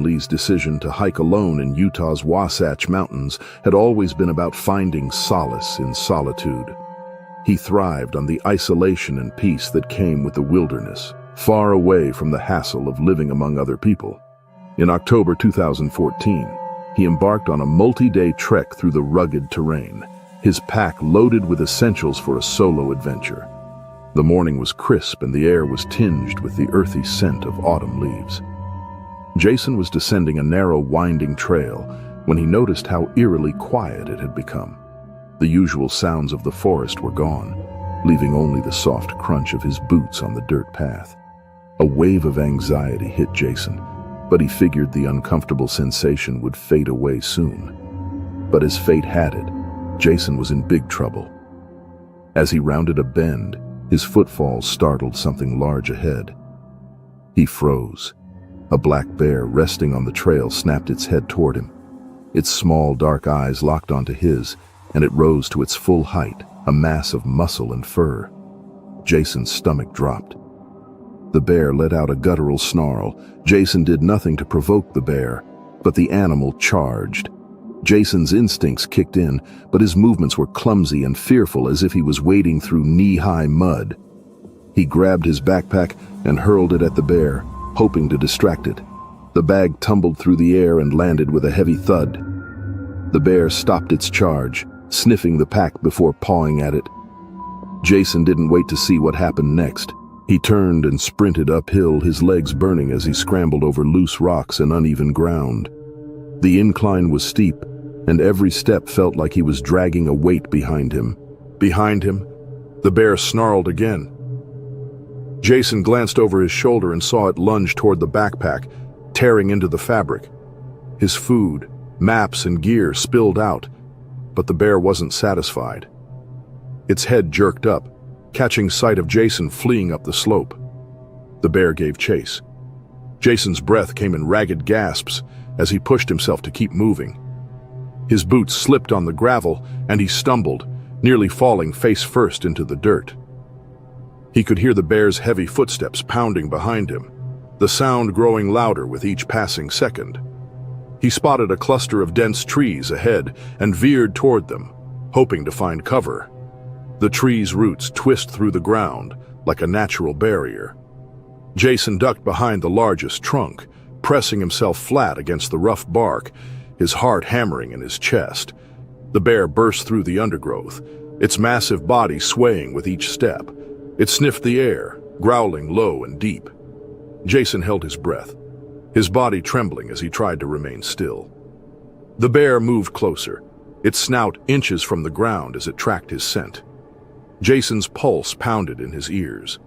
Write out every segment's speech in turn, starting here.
Lee's decision to hike alone in Utah's Wasatch Mountains had always been about finding solace in solitude. He thrived on the isolation and peace that came with the wilderness, far away from the hassle of living among other people. In October 2014, he embarked on a multi-day trek through the rugged terrain, his pack loaded with essentials for a solo adventure. The morning was crisp and the air was tinged with the earthy scent of autumn leaves. Jason was descending a narrow, winding trail when he noticed how eerily quiet it had become. The usual sounds of the forest were gone, leaving only the soft crunch of his boots on the dirt path. A wave of anxiety hit Jason, but he figured the uncomfortable sensation would fade away soon. But as fate had it, Jason was in big trouble. As he rounded a bend, his footfalls startled something large ahead. He froze. A black bear resting on the trail snapped its head toward him. Its small, dark eyes locked onto his, and it rose to its full height, a mass of muscle and fur. Jason's stomach dropped. The bear let out a guttural snarl. Jason did nothing to provoke the bear, but the animal charged. Jason's instincts kicked in, but his movements were clumsy and fearful, as if he was wading through knee-high mud. He grabbed his backpack and hurled it at the bear, hoping to distract it. The bag tumbled through the air and landed with a heavy thud. The bear stopped its charge, sniffing the pack before pawing at it. Jason didn't wait to see what happened next. He turned and sprinted uphill, his legs burning as he scrambled over loose rocks and uneven ground. The incline was steep, and every step felt like he was dragging a weight behind him. Behind him, the bear snarled again. Jason glanced over his shoulder and saw it lunge toward the backpack, tearing into the fabric. His food, maps, and gear spilled out, but the bear wasn't satisfied. Its head jerked up, catching sight of Jason fleeing up the slope. The bear gave chase. Jason's breath came in ragged gasps as he pushed himself to keep moving. His boots slipped on the gravel, and he stumbled, nearly falling face first into the dirt. He could hear the bear's heavy footsteps pounding behind him, the sound growing louder with each passing second. He spotted a cluster of dense trees ahead and veered toward them, hoping to find cover. The trees' roots twist through the ground like a natural barrier. Jason ducked behind the largest trunk, pressing himself flat against the rough bark, his heart hammering in his chest. The bear burst through the undergrowth, its massive body swaying with each step. It sniffed the air, growling low and deep. Jason held his breath, his body trembling as he tried to remain still. The bear moved closer, its snout inches from the ground as it tracked his scent. Jason's pulse pounded in his ears.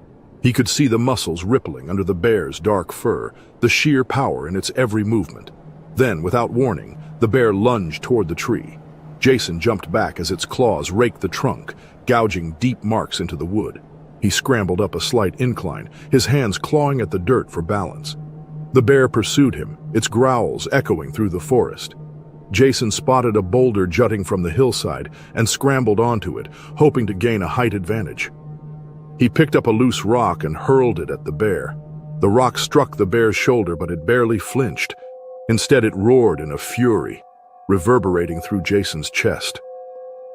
He could see the muscles rippling under the bear's dark fur, the sheer power in its every movement. Then, without warning, the bear lunged toward the tree. Jason jumped back as its claws raked the trunk, gouging deep marks into the wood. He scrambled up a slight incline, his hands clawing at the dirt for balance. The bear pursued him, its growls echoing through the forest. Jason spotted a boulder jutting from the hillside and scrambled onto it, hoping to gain a height advantage. He picked up a loose rock and hurled it at the bear. The rock struck the bear's shoulder, but it barely flinched. Instead, it roared in a fury, reverberating through Jason's chest.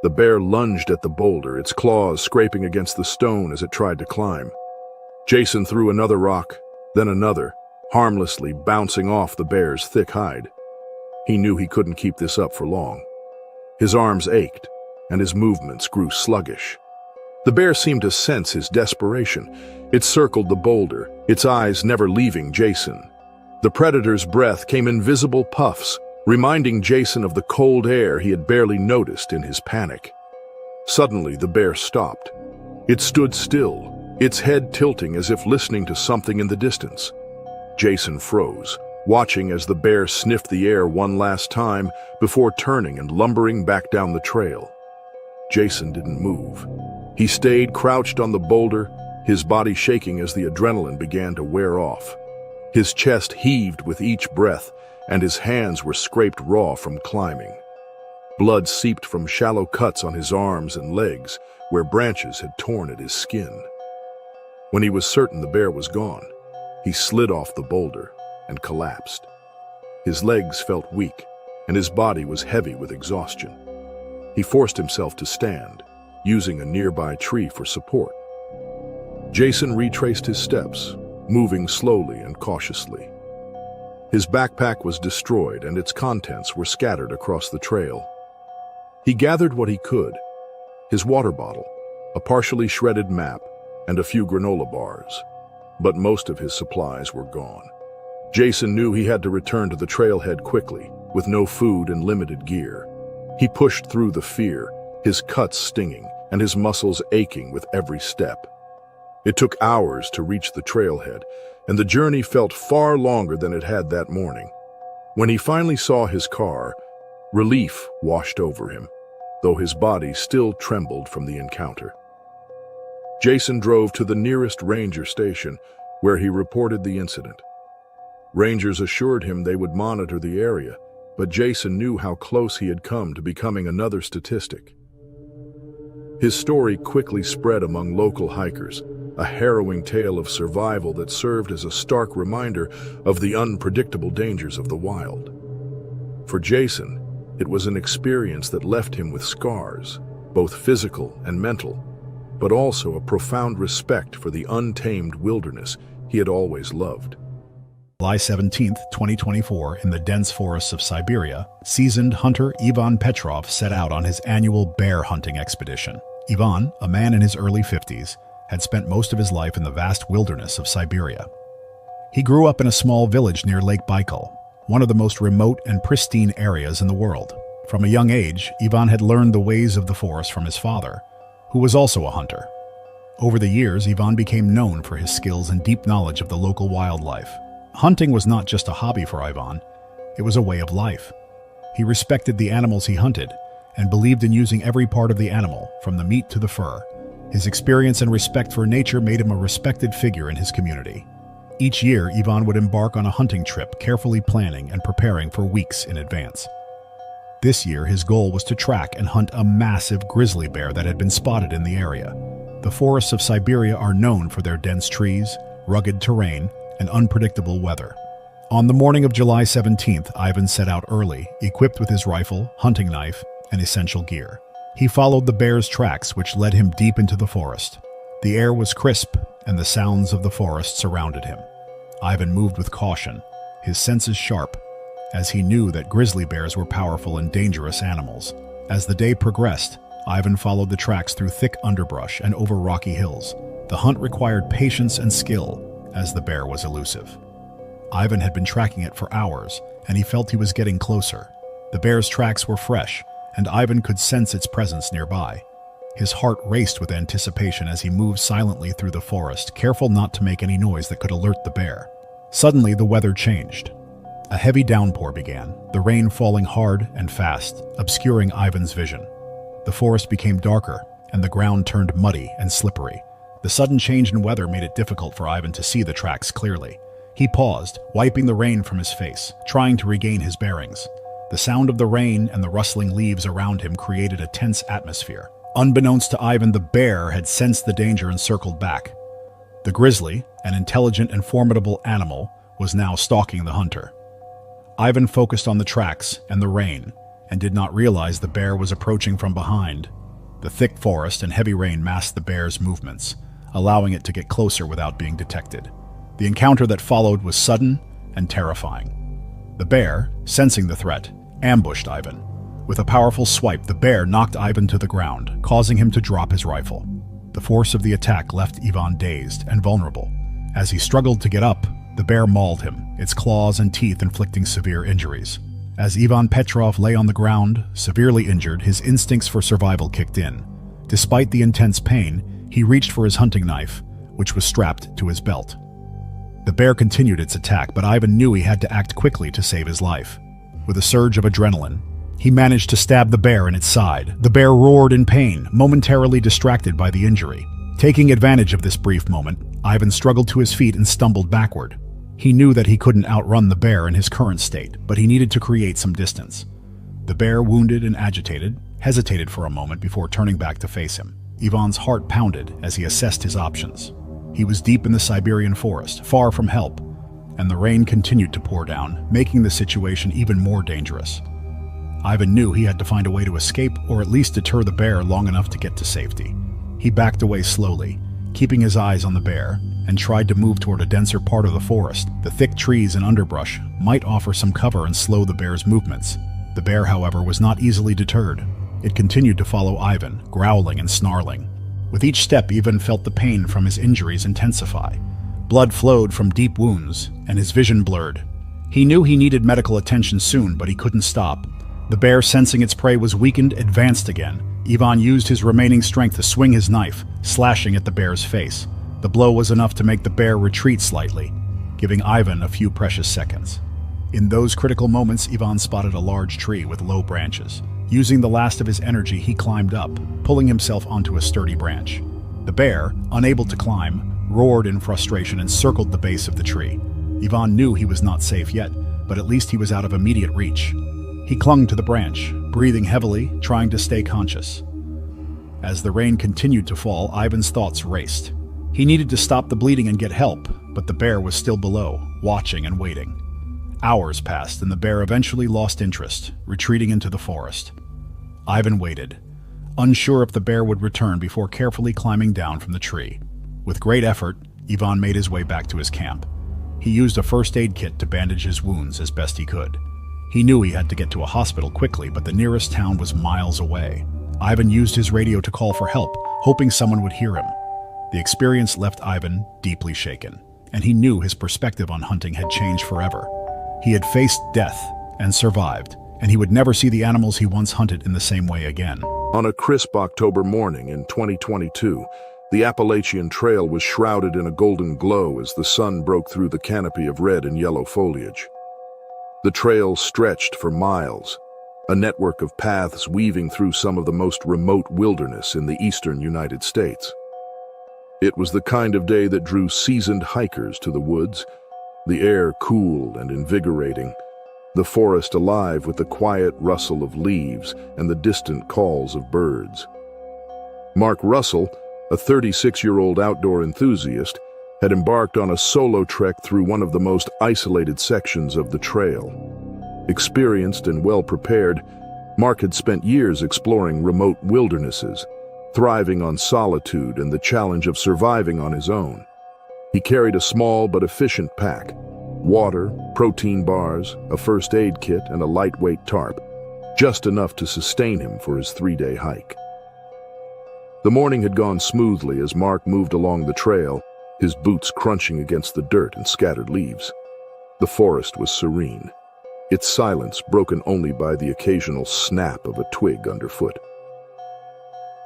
The bear lunged at the boulder, its claws scraping against the stone as it tried to climb. Jason threw another rock, then another, harmlessly bouncing off the bear's thick hide. He knew he couldn't keep this up for long. His arms ached, and his movements grew sluggish. The bear seemed to sense his desperation. It circled the boulder, its eyes never leaving Jason. The predator's breath came in visible puffs, reminding Jason of the cold air he had barely noticed in his panic. Suddenly, the bear stopped. It stood still, its head tilting as if listening to something in the distance. Jason froze, watching as the bear sniffed the air one last time before turning and lumbering back down the trail. Jason didn't move. He stayed crouched on the boulder, his body shaking as the adrenaline began to wear off. His chest heaved with each breath, and his hands were scraped raw from climbing. Blood seeped from shallow cuts on his arms and legs, where branches had torn at his skin. When he was certain the bear was gone, he slid off the boulder and collapsed. His legs felt weak, and his body was heavy with exhaustion. He forced himself to stand, using a nearby tree for support. Jason retraced his steps, moving slowly and cautiously. His backpack was destroyed and its contents were scattered across the trail. He gathered what he could: his water bottle, a partially shredded map, and a few granola bars. But most of his supplies were gone. Jason knew he had to return to the trailhead quickly, with no food and limited gear. He pushed through the fear, his cuts stinging and his muscles aching with every step. It took hours to reach the trailhead, and the journey felt far longer than it had that morning. When he finally saw his car, relief washed over him, though his body still trembled from the encounter. Jason drove to the nearest ranger station, where he reported the incident. Rangers assured him they would monitor the area, but Jason knew how close he had come to becoming another statistic. His story quickly spread among local hikers, a harrowing tale of survival that served as a stark reminder of the unpredictable dangers of the wild. For Jason, it was an experience that left him with scars, both physical and mental, but also a profound respect for the untamed wilderness he had always loved. July 17, 2024, in the dense forests of Siberia, seasoned hunter Ivan Petrov set out on his annual bear hunting expedition. Ivan, a man in his early 50s, had spent most of his life in the vast wilderness of Siberia. He grew up in a small village near Lake Baikal, one of the most remote and pristine areas in the world. From a young age, Ivan had learned the ways of the forest from his father, who was also a hunter. Over the years, Ivan became known for his skills and deep knowledge of the local wildlife. Hunting was not just a hobby for Ivan, it was a way of life. He respected the animals he hunted and believed in using every part of the animal, from the meat to the fur. His experience and respect for nature made him a respected figure in his community. Each year, Ivan would embark on a hunting trip, carefully planning and preparing for weeks in advance. This year, his goal was to track and hunt a massive grizzly bear that had been spotted in the area. The forests of Siberia are known for their dense trees, rugged terrain, and unpredictable weather. On the morning of July 17th, Ivan set out early, equipped with his rifle, hunting knife, and essential gear. He followed the bear's tracks, which led him deep into the forest. The air was crisp, and the sounds of the forest surrounded him. Ivan moved with caution, his senses sharp, as he knew that grizzly bears were powerful and dangerous animals. As the day progressed, Ivan followed the tracks through thick underbrush and over rocky hills. The hunt required patience and skill, as the bear was elusive. Ivan had been tracking it for hours, and he felt he was getting closer. The bear's tracks were fresh, and Ivan could sense its presence nearby. His heart raced with anticipation as he moved silently through the forest, careful not to make any noise that could alert the bear. Suddenly, the weather changed. A heavy downpour began, the rain falling hard and fast, obscuring Ivan's vision. The forest became darker, and the ground turned muddy and slippery. The sudden change in weather made it difficult for Ivan to see the tracks clearly. He paused, wiping the rain from his face, trying to regain his bearings. The sound of the rain and the rustling leaves around him created a tense atmosphere. Unbeknownst to Ivan, the bear had sensed the danger and circled back. The grizzly, an intelligent and formidable animal, was now stalking the hunter. Ivan focused on the tracks and the rain, and did not realize the bear was approaching from behind. The thick forest and heavy rain masked the bear's movements, allowing it to get closer without being detected. The encounter that followed was sudden and terrifying. The bear, sensing the threat, ambushed Ivan. With a powerful swipe, the bear knocked Ivan to the ground, causing him to drop his rifle. The force of the attack left Ivan dazed and vulnerable. As he struggled to get up, the bear mauled him, its claws and teeth inflicting severe injuries. As Ivan Petrov lay on the ground, severely injured, his instincts for survival kicked in. Despite the intense pain, he reached for his hunting knife, which was strapped to his belt. The bear continued its attack, but Ivan knew he had to act quickly to save his life. With a surge of adrenaline, he managed to stab the bear in its side. The bear roared in pain, momentarily distracted by the injury. Taking advantage of this brief moment, Ivan struggled to his feet and stumbled backward. He knew that he couldn't outrun the bear in his current state, but he needed to create some distance. The bear, wounded and agitated, hesitated for a moment before turning back to face him. Ivan's heart pounded as he assessed his options. He was deep in the Siberian forest, far from help, and the rain continued to pour down, making the situation even more dangerous. Ivan knew he had to find a way to escape or at least deter the bear long enough to get to safety. He backed away slowly, keeping his eyes on the bear, and tried to move toward a denser part of the forest. The thick trees and underbrush might offer some cover and slow the bear's movements. The bear, however, was not easily deterred. It continued to follow Ivan, growling and snarling. With each step, Ivan felt the pain from his injuries intensify. Blood flowed from deep wounds, and his vision blurred. He knew he needed medical attention soon, but he couldn't stop. The bear, sensing its prey was weakened, advanced again. Ivan used his remaining strength to swing his knife, slashing at the bear's face. The blow was enough to make the bear retreat slightly, giving Ivan a few precious seconds. In those critical moments, Ivan spotted a large tree with low branches. Using the last of his energy, he climbed up, pulling himself onto a sturdy branch. The bear, unable to climb, roared in frustration and circled the base of the tree. Ivan knew he was not safe yet, but at least he was out of immediate reach. He clung to the branch, breathing heavily, trying to stay conscious. As the rain continued to fall, Ivan's thoughts raced. He needed to stop the bleeding and get help, but the bear was still below, watching and waiting. Hours passed, and the bear eventually lost interest, retreating into the forest. Ivan waited, unsure if the bear would return before carefully climbing down from the tree. With great effort, Ivan made his way back to his camp. He used a first aid kit to bandage his wounds as best he could. He knew he had to get to a hospital quickly, but the nearest town was miles away. Ivan used his radio to call for help, hoping someone would hear him. The experience left Ivan deeply shaken, and he knew his perspective on hunting had changed forever. He had faced death and survived, and he would never see the animals he once hunted in the same way again. On a crisp October morning in 2022, the Appalachian Trail was shrouded in a golden glow as the sun broke through the canopy of red and yellow foliage. The trail stretched for miles, a network of paths weaving through some of the most remote wilderness in the eastern United States. It was the kind of day that drew seasoned hikers to the woods, the air cool and invigorating, the forest alive with the quiet rustle of leaves and the distant calls of birds. Mark Russell, a 36-year-old outdoor enthusiast, had embarked on a solo trek through one of the most isolated sections of the trail. Experienced and well-prepared, Mark had spent years exploring remote wildernesses, thriving on solitude and the challenge of surviving on his own. He carried a small but efficient pack: water, protein bars, a first aid kit, and a lightweight tarp, just enough to sustain him for his 3-day hike. The morning had gone smoothly as Mark moved along the trail, his boots crunching against the dirt and scattered leaves. The forest was serene, its silence broken only by the occasional snap of a twig underfoot.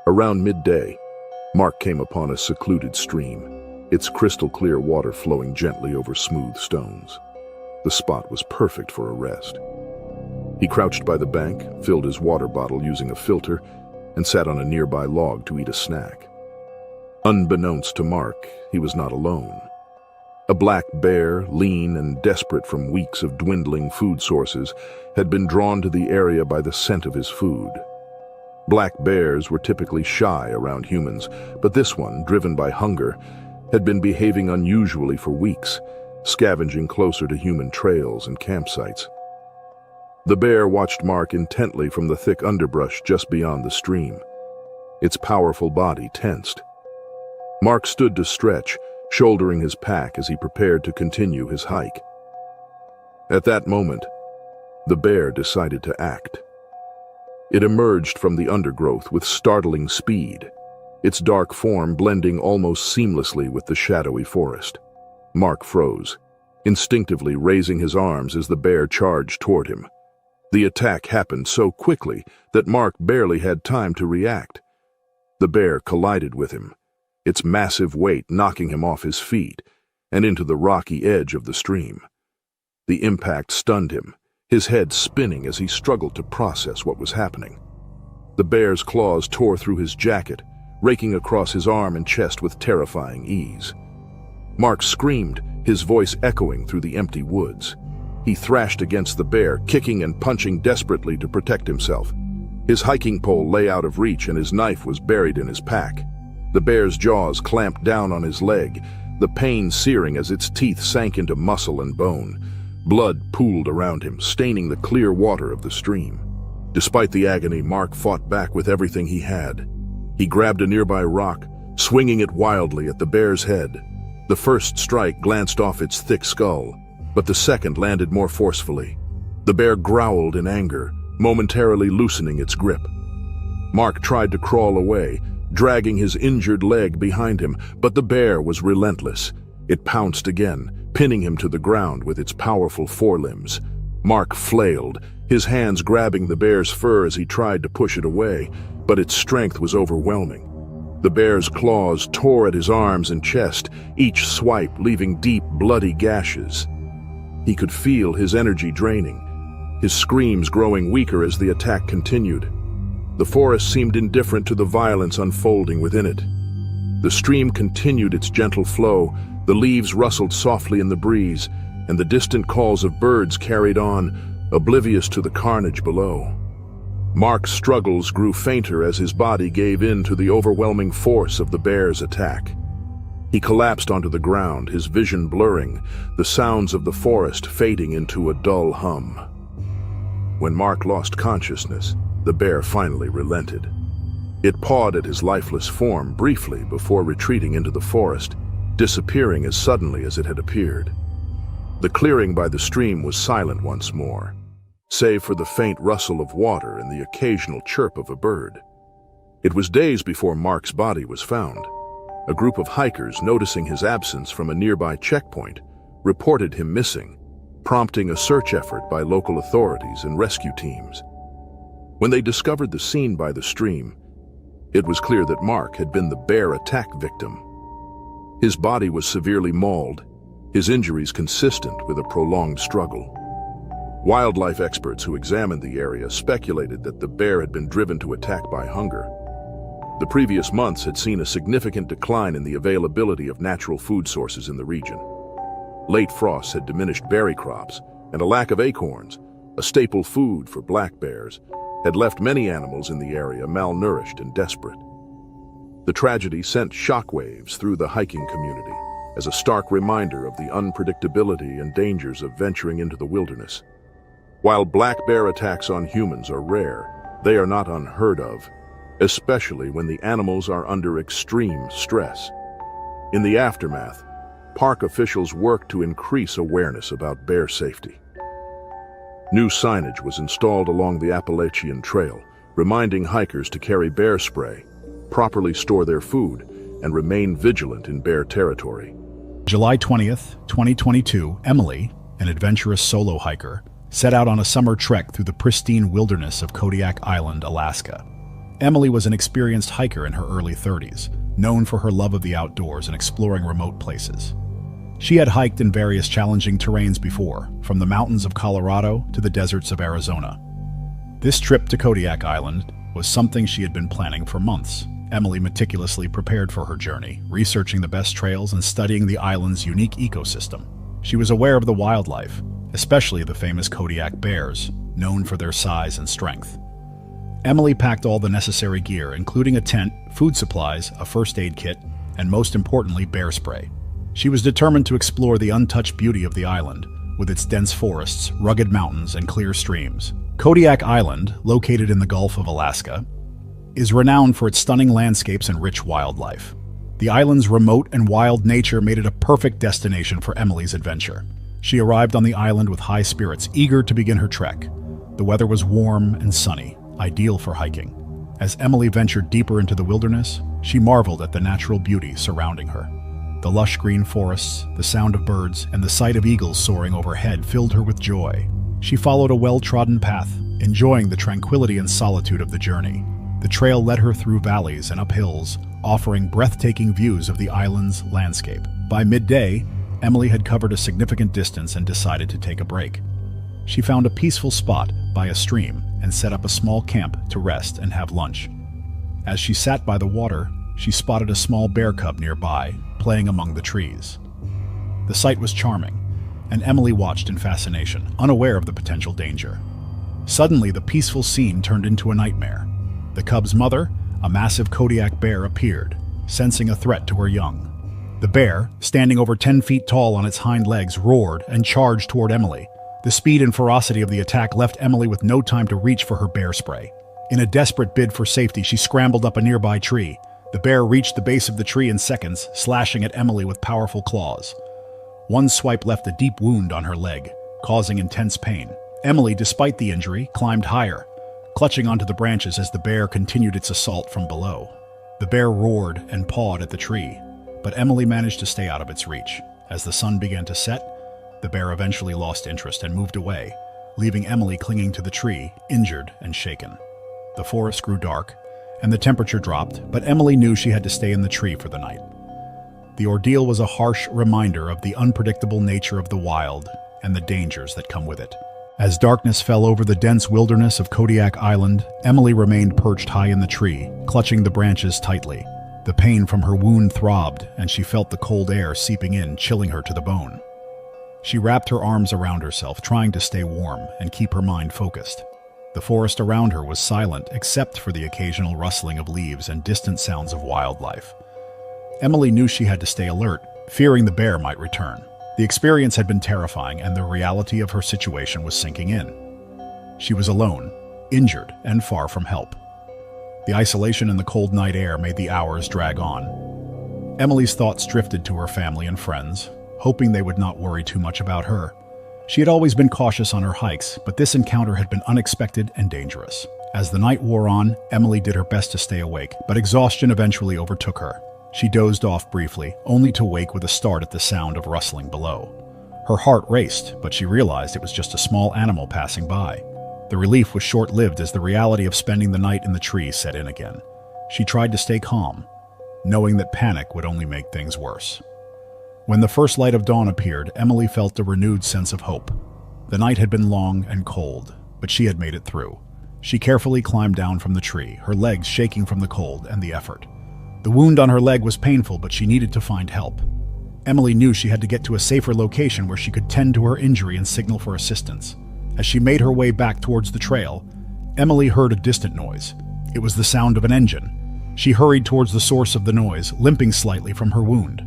Around midday, Mark came upon a secluded stream, its crystal-clear water flowing gently over smooth stones. The spot was perfect for a rest. He crouched by the bank, filled his water bottle using a filter, and sat on a nearby log to eat a snack. Unbeknownst to Mark, he was not alone. A black bear, lean and desperate from weeks of dwindling food sources, had been drawn to the area by the scent of his food. Black bears were typically shy around humans, but this one, driven by hunger, had been behaving unusually for weeks, scavenging closer to human trails and campsites. The bear watched Mark intently from the thick underbrush just beyond the stream. Its powerful body tensed. Mark stood to stretch, shouldering his pack as he prepared to continue his hike. At that moment, the bear decided to act. It emerged from the undergrowth with startling speed, its dark form blending almost seamlessly with the shadowy forest. Mark froze, instinctively raising his arms as the bear charged toward him. The attack happened so quickly that Mark barely had time to react. The bear collided with him, its massive weight knocking him off his feet and into the rocky edge of the stream. The impact stunned him, his head spinning as he struggled to process what was happening. The bear's claws tore through his jacket, raking across his arm and chest with terrifying ease. Mark screamed, his voice echoing through the empty woods. He thrashed against the bear, kicking and punching desperately to protect himself. His hiking pole lay out of reach and his knife was buried in his pack. The bear's jaws clamped down on his leg, the pain searing as its teeth sank into muscle and bone. Blood pooled around him, staining the clear water of the stream. Despite the agony, Mark fought back with everything he had. He grabbed a nearby rock, swinging it wildly at the bear's head. The first strike glanced off its thick skull, but the second landed more forcefully. The bear growled in anger, momentarily loosening its grip. Mark tried to crawl away, dragging his injured leg behind him, but the bear was relentless. It pounced again, pinning him to the ground with its powerful forelimbs. Mark flailed, his hands grabbing the bear's fur as he tried to push it away, but its strength was overwhelming. The bear's claws tore at his arms and chest, each swipe leaving deep, bloody gashes. He could feel his energy draining, his screams growing weaker as the attack continued. The forest seemed indifferent to the violence unfolding within it. The stream continued its gentle flow, the leaves rustled softly in the breeze, and the distant calls of birds carried on, oblivious to the carnage below. Mark's struggles grew fainter as his body gave in to the overwhelming force of the bear's attack. He collapsed onto the ground, his vision blurring, the sounds of the forest fading into a dull hum. When Mark lost consciousness, the bear finally relented. It pawed at his lifeless form briefly before retreating into the forest, disappearing as suddenly as it had appeared. The clearing by the stream was silent once more, save for the faint rustle of water and the occasional chirp of a bird. It was days before Mark's body was found. A group of hikers, noticing his absence from a nearby checkpoint, reported him missing, prompting a search effort by local authorities and rescue teams. When they discovered the scene by the stream, it was clear that Mark had been the bear attack victim. His body was severely mauled, his injuries consistent with a prolonged struggle. Wildlife experts who examined the area speculated that the bear had been driven to attack by hunger. The previous months had seen a significant decline in the availability of natural food sources in the region. Late frosts had diminished berry crops, and a lack of acorns, a staple food for black bears, had left many animals in the area malnourished and desperate. The tragedy sent shockwaves through the hiking community as a stark reminder of the unpredictability and dangers of venturing into the wilderness. While black bear attacks on humans are rare, they are not unheard of, especially when the animals are under extreme stress. In the aftermath, park officials worked to increase awareness about bear safety. New signage was installed along the Appalachian Trail, reminding hikers to carry bear spray, properly store their food, and remain vigilant in bear territory. July 20th, 2022, Emily, an adventurous solo hiker, set out on a summer trek through the pristine wilderness of Kodiak Island, Alaska. Emily was an experienced hiker in her early 30s, known for her love of the outdoors and exploring remote places. She had hiked in various challenging terrains before, from the mountains of Colorado to the deserts of Arizona. This trip to Kodiak Island was something she had been planning for months. Emily meticulously prepared for her journey, researching the best trails and studying the island's unique ecosystem. She was aware of the wildlife, especially the famous Kodiak bears, known for their size and strength. Emily packed all the necessary gear, including a tent, food supplies, a first aid kit, and most importantly, bear spray. She was determined to explore the untouched beauty of the island, with its dense forests, rugged mountains, and clear streams. Kodiak Island, located in the Gulf of Alaska, is renowned for its stunning landscapes and rich wildlife. The island's remote and wild nature made it a perfect destination for Emily's adventure. She arrived on the island with high spirits, eager to begin her trek. The weather was warm and sunny, ideal for hiking. As Emily ventured deeper into the wilderness, she marveled at the natural beauty surrounding her. The lush green forests, the sound of birds, and the sight of eagles soaring overhead filled her with joy. She followed a well-trodden path, enjoying the tranquility and solitude of the journey. The trail led her through valleys and up hills, offering breathtaking views of the island's landscape. By midday, Emily had covered a significant distance and decided to take a break. She found a peaceful spot by a stream and set up a small camp to rest and have lunch. As she sat by the water, she spotted a small bear cub nearby, playing among the trees. The sight was charming, and Emily watched in fascination, unaware of the potential danger. Suddenly, the peaceful scene turned into a nightmare. The cub's mother, a massive Kodiak bear, appeared, sensing a threat to her young. The bear, standing over 10 feet tall on its hind legs, roared and charged toward Emily. The speed and ferocity of the attack left Emily with no time to reach for her bear spray. In a desperate bid for safety, she scrambled up a nearby tree. The bear reached the base of the tree in seconds, slashing at Emily with powerful claws. One swipe left a deep wound on her leg, causing intense pain. Emily, despite the injury, climbed higher, clutching onto the branches as the bear continued its assault from below. The bear roared and pawed at the tree, but Emily managed to stay out of its reach. As the sun began to set, the bear eventually lost interest and moved away, leaving Emily clinging to the tree, injured and shaken. The forest grew dark, and the temperature dropped, but Emily knew she had to stay in the tree for the night. The ordeal was a harsh reminder of the unpredictable nature of the wild and the dangers that come with it. As darkness fell over the dense wilderness of Kodiak Island, Emily remained perched high in the tree, clutching the branches tightly. The pain from her wound throbbed, and she felt the cold air seeping in, chilling her to the bone. She wrapped her arms around herself, trying to stay warm and keep her mind focused. The forest around her was silent, except for the occasional rustling of leaves and distant sounds of wildlife. Emily knew she had to stay alert, fearing the bear might return. The experience had been terrifying, and the reality of her situation was sinking in. She was alone, injured, and far from help. The isolation in the cold night air made the hours drag on. Emily's thoughts drifted to her family and friends, hoping they would not worry too much about her. She had always been cautious on her hikes, but this encounter had been unexpected and dangerous. As the night wore on, Emily did her best to stay awake, but exhaustion eventually overtook her. She dozed off briefly, only to wake with a start at the sound of rustling below. Her heart raced, but she realized it was just a small animal passing by. The relief was short-lived as the reality of spending the night in the tree set in again. She tried to stay calm, knowing that panic would only make things worse. When the first light of dawn appeared, Emily felt a renewed sense of hope. The night had been long and cold, but she had made it through. She carefully climbed down from the tree, her legs shaking from the cold and the effort. The wound on her leg was painful, but she needed to find help. Emily knew she had to get to a safer location where she could tend to her injury and signal for assistance. As she made her way back towards the trail, Emily heard a distant noise. It was the sound of an engine. She hurried towards the source of the noise, limping slightly from her wound.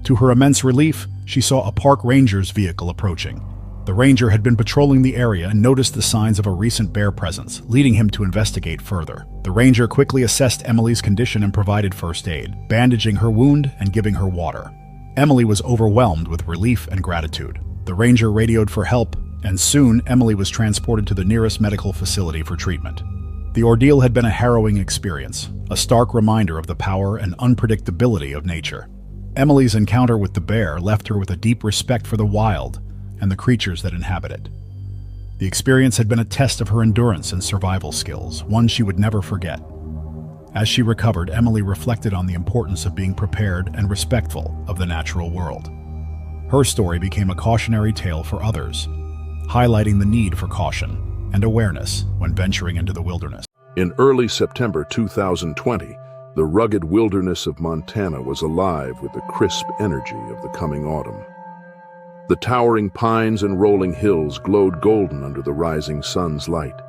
To her immense relief, she saw a park ranger's vehicle approaching. The ranger had been patrolling the area and noticed the signs of a recent bear presence, leading him to investigate further. The ranger quickly assessed Emily's condition and provided first aid, bandaging her wound and giving her water. Emily was overwhelmed with relief and gratitude. The ranger radioed for help, and soon Emily was transported to the nearest medical facility for treatment. The ordeal had been a harrowing experience, a stark reminder of the power and unpredictability of nature. Emily's encounter with the bear left her with a deep respect for the wild and the creatures that inhabit it. The experience had been a test of her endurance and survival skills, one she would never forget. As she recovered, Emily reflected on the importance of being prepared and respectful of the natural world. Her story became a cautionary tale for others, highlighting the need for caution and awareness when venturing into the wilderness. In early September 2020, the rugged wilderness of Montana was alive with the crisp energy of the coming autumn. The towering pines and rolling hills glowed golden under the rising sun's light,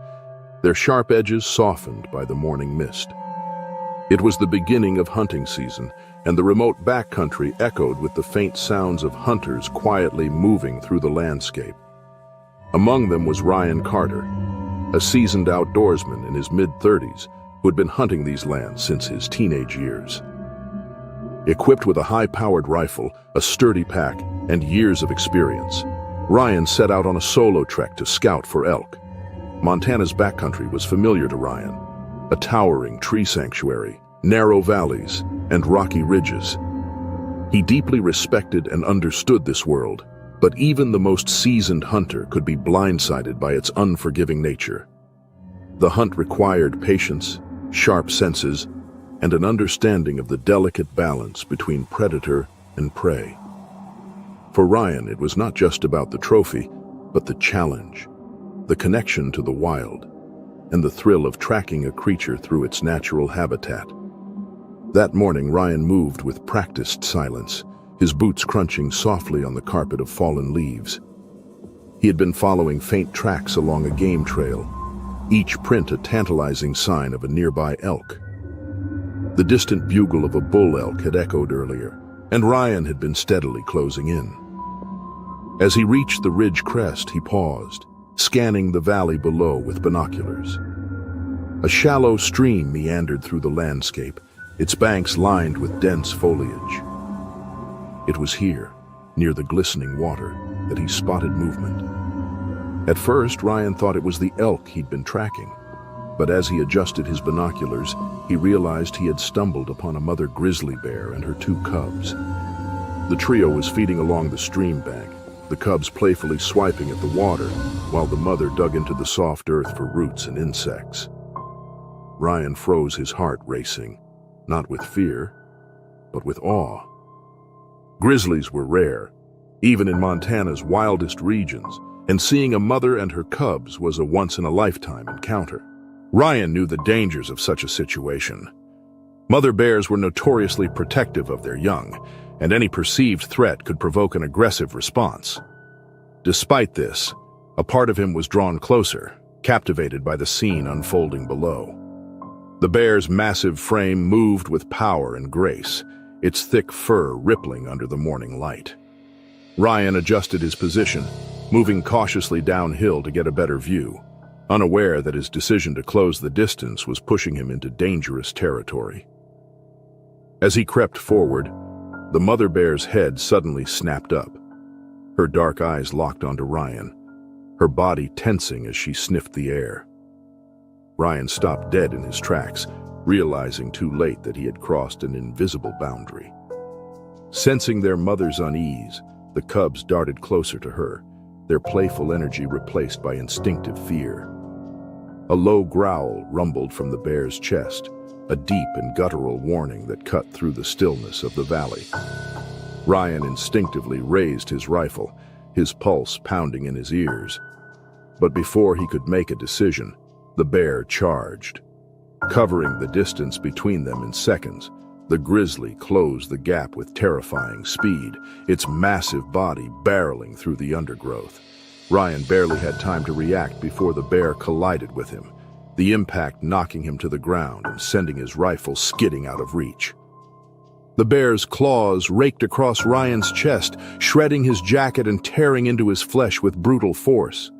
their sharp edges softened by the morning mist. It was the beginning of hunting season, and the remote backcountry echoed with the faint sounds of hunters quietly moving through the landscape. Among them was Ryan Carter, a seasoned outdoorsman in his mid-30s who had been hunting these lands since his teenage years. Equipped with a high-powered rifle, a sturdy pack, and years of experience, Ryan set out on a solo trek to scout for elk. Montana's backcountry was familiar to Ryan, a towering tree sanctuary, narrow valleys, and rocky ridges. He deeply respected and understood this world, but even the most seasoned hunter could be blindsided by its unforgiving nature. The hunt required patience, sharp senses, and an understanding of the delicate balance between predator and prey. For Ryan, it was not just about the trophy, but the challenge, the connection to the wild, and the thrill of tracking a creature through its natural habitat. That morning, Ryan moved with practiced silence, his boots crunching softly on the carpet of fallen leaves. He had been following faint tracks along a game trail, each print a tantalizing sign of a nearby elk. The distant bugle of a bull elk had echoed earlier, and Ryan had been steadily closing in. As he reached the ridge crest, he paused, scanning the valley below with binoculars. A shallow stream meandered through the landscape, its banks lined with dense foliage. It was here, near the glistening water, that he spotted movement. At first, Ryan thought it was the elk he'd been tracking, but as he adjusted his binoculars, he realized he had stumbled upon a mother grizzly bear and her two cubs. The trio was feeding along the stream bank, the cubs playfully swiping at the water, while the mother dug into the soft earth for roots and insects. Ryan froze, his heart racing, not with fear, but with awe. Grizzlies were rare, even in Montana's wildest regions, and seeing a mother and her cubs was a once-in-a-lifetime encounter. Ryan knew the dangers of such a situation. Mother bears were notoriously protective of their young, and any perceived threat could provoke an aggressive response. Despite this, a part of him was drawn closer, captivated by the scene unfolding below. The bear's massive frame moved with power and grace, its thick fur rippling under the morning light. Ryan adjusted his position, moving cautiously downhill to get a better view, unaware that his decision to close the distance was pushing him into dangerous territory. As he crept forward, the mother bear's head suddenly snapped up. Her dark eyes locked onto Ryan, her body tensing as she sniffed the air. Ryan stopped dead in his tracks, realizing too late that he had crossed an invisible boundary. Sensing their mother's unease, the cubs darted closer to her, their playful energy replaced by instinctive fear. A low growl rumbled from the bear's chest, a deep and guttural warning that cut through the stillness of the valley. Ryan instinctively raised his rifle, his pulse pounding in his ears. But before he could make a decision, the bear charged. Covering the distance between them in seconds, the grizzly closed the gap with terrifying speed, its massive body barreling through the undergrowth. Ryan barely had time to react before the bear collided with him, the impact knocking him to the ground and sending his rifle skidding out of reach. The bear's claws raked across Ryan's chest, shredding his jacket and tearing into his flesh with brutal force.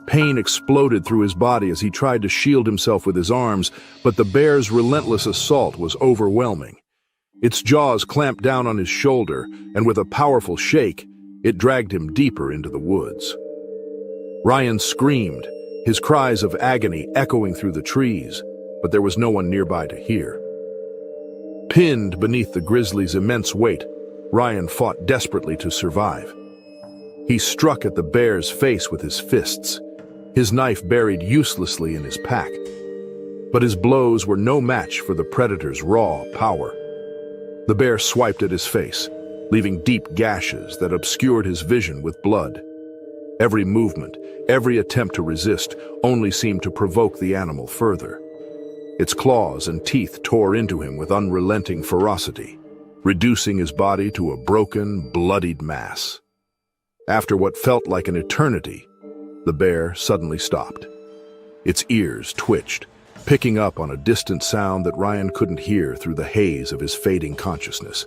Pain exploded through his body as he tried to shield himself with his arms, but the bear's relentless assault was overwhelming. Its jaws clamped down on his shoulder, and with a powerful shake, it dragged him deeper into the woods. Ryan screamed, his cries of agony echoing through the trees, but there was no one nearby to hear. Pinned beneath the grizzly's immense weight, Ryan fought desperately to survive. He struck at the bear's face with his fists, his knife buried uselessly in his pack. But his blows were no match for the predator's raw power. The bear swiped at his face, leaving deep gashes that obscured his vision with blood. Every movement, every attempt to resist, only seemed to provoke the animal further. Its claws and teeth tore into him with unrelenting ferocity, reducing his body to a broken, bloodied mass. After what felt like an eternity, the bear suddenly stopped. Its ears twitched, picking up on a distant sound that Ryan couldn't hear through the haze of his fading consciousness.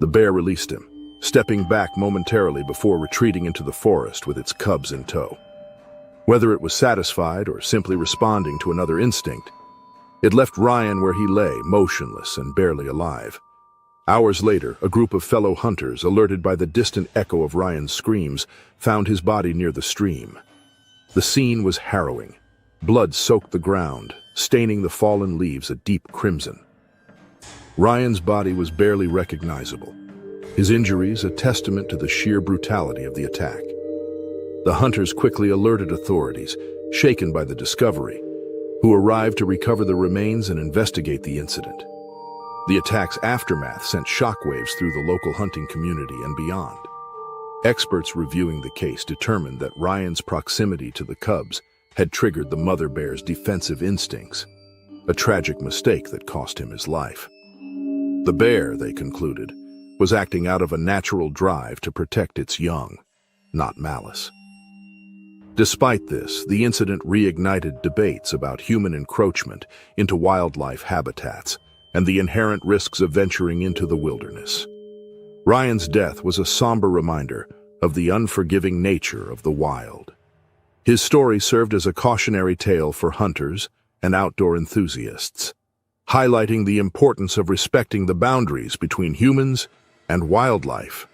The bear released him, stepping back momentarily before retreating into the forest with its cubs in tow. Whether it was satisfied or simply responding to another instinct, it left Ryan where he lay, motionless and barely alive. Hours later, a group of fellow hunters, alerted by the distant echo of Ryan's screams, found his body near the stream. The scene was harrowing. Blood soaked the ground, staining the fallen leaves a deep crimson. Ryan's body was barely recognizable, his injuries a testament to the sheer brutality of the attack. The hunters quickly alerted authorities, shaken by the discovery, who arrived to recover the remains and investigate the incident. The attack's aftermath sent shockwaves through the local hunting community and beyond. Experts reviewing the case determined that Ryan's proximity to the cubs had triggered the mother bear's defensive instincts, a tragic mistake that cost him his life. The bear, they concluded, was acting out of a natural drive to protect its young, not malice. Despite this, the incident reignited debates about human encroachment into wildlife habitats and the inherent risks of venturing into the wilderness. Ryan's death was a somber reminder of the unforgiving nature of the wild. His story served as a cautionary tale for hunters and outdoor enthusiasts, highlighting the importance of respecting the boundaries between humans and wildlife.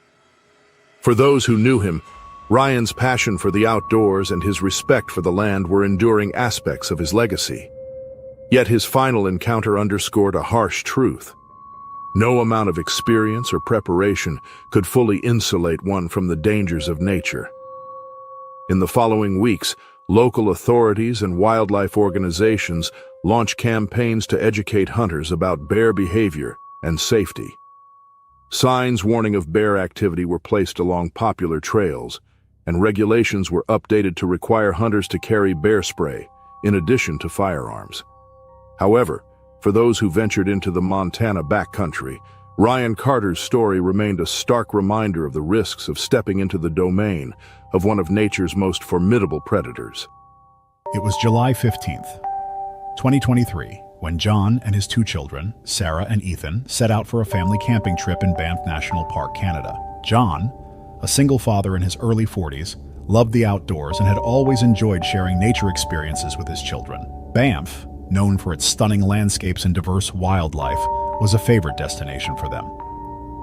For those who knew him, Ryan's passion for the outdoors and his respect for the land were enduring aspects of his legacy. Yet his final encounter underscored a harsh truth. No amount of experience or preparation could fully insulate one from the dangers of nature. In the following weeks, local authorities and wildlife organizations launched campaigns to educate hunters about bear behavior and safety. Signs warning of bear activity were placed along popular trails, and regulations were updated to require hunters to carry bear spray, in addition to firearms. However, for those who ventured into the Montana backcountry, Ryan Carter's story remained a stark reminder of the risks of stepping into the domain of one of nature's most formidable predators. It was July 15th, 2023, when John and his two children, Sarah and Ethan, set out for a family camping trip in Banff National Park, Canada. John, a single father in his early 40s, loved the outdoors and had always enjoyed sharing nature experiences with his children. Banff, known for its stunning landscapes and diverse wildlife, was a favorite destination for them.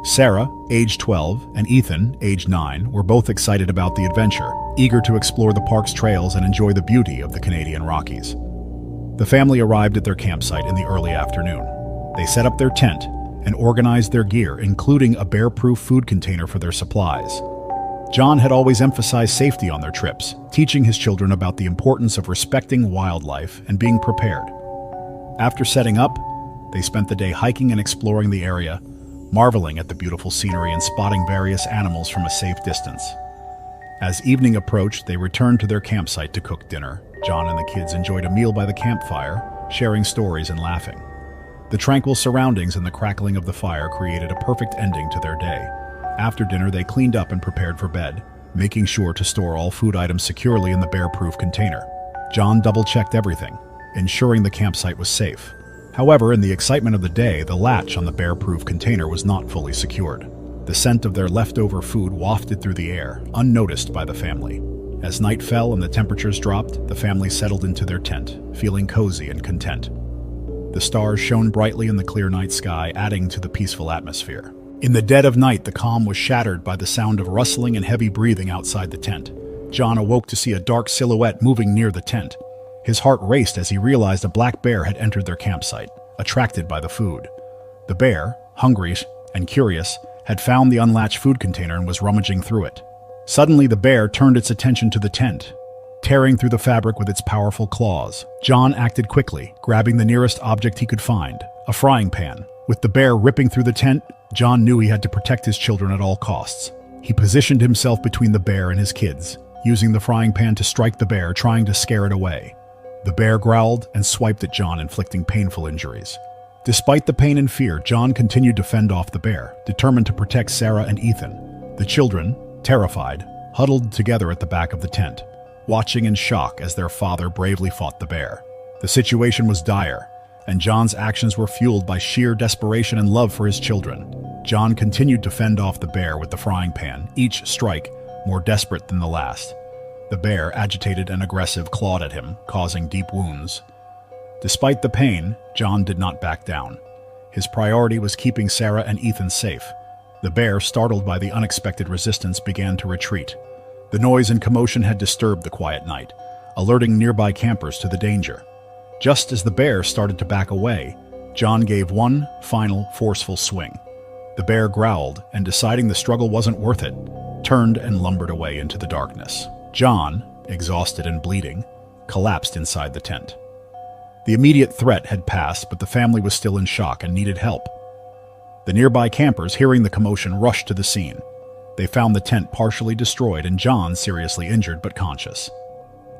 Sarah, age 12, and Ethan, age 9, were both excited about the adventure, eager to explore the park's trails and enjoy the beauty of the Canadian Rockies. The family arrived at their campsite in the early afternoon. They set up their tent and organized their gear, including a bear-proof food container for their supplies. John had always emphasized safety on their trips, teaching his children about the importance of respecting wildlife and being prepared. After setting up, they spent the day hiking and exploring the area, marveling at the beautiful scenery and spotting various animals from a safe distance. As evening approached, they returned to their campsite to cook dinner. John and the kids enjoyed a meal by the campfire, sharing stories and laughing. The tranquil surroundings and the crackling of the fire created a perfect ending to their day. After dinner, they cleaned up and prepared for bed, making sure to store all food items securely in the bear-proof container. John double-checked everything, ensuring the campsite was safe. However, in the excitement of the day, the latch on the bear-proof container was not fully secured. The scent of their leftover food wafted through the air, unnoticed by the family. As night fell and the temperatures dropped, the family settled into their tent, feeling cozy and content. The stars shone brightly in the clear night sky, adding to the peaceful atmosphere. In the dead of night, the calm was shattered by the sound of rustling and heavy breathing outside the tent. John awoke to see a dark silhouette moving near the tent. His heart raced as he realized a black bear had entered their campsite, attracted by the food. The bear, hungry and curious, had found the unlatched food container and was rummaging through it. Suddenly, the bear turned its attention to the tent, tearing through the fabric with its powerful claws. John acted quickly, grabbing the nearest object he could find, a frying pan. With the bear ripping through the tent, John knew he had to protect his children at all costs. He positioned himself between the bear and his kids, using the frying pan to strike the bear, trying to scare it away. The bear growled and swiped at John, inflicting painful injuries. Despite the pain and fear, John continued to fend off the bear, determined to protect Sarah and Ethan. The children, terrified, huddled together at the back of the tent, watching in shock as their father bravely fought the bear. The situation was dire, and John's actions were fueled by sheer desperation and love for his children. John continued to fend off the bear with the frying pan, each strike more desperate than the last. The bear, agitated and aggressive, clawed at him, causing deep wounds. Despite the pain, John did not back down. His priority was keeping Sarah and Ethan safe. The bear, startled by the unexpected resistance, began to retreat. The noise and commotion had disturbed the quiet night, alerting nearby campers to the danger. Just as the bear started to back away, John gave one final, forceful swing. The bear growled, and deciding the struggle wasn't worth it, turned and lumbered away into the darkness. John, exhausted and bleeding, collapsed inside the tent. The immediate threat had passed, but the family was still in shock and needed help. The nearby campers, hearing the commotion, rushed to the scene. They found the tent partially destroyed and John seriously injured but conscious.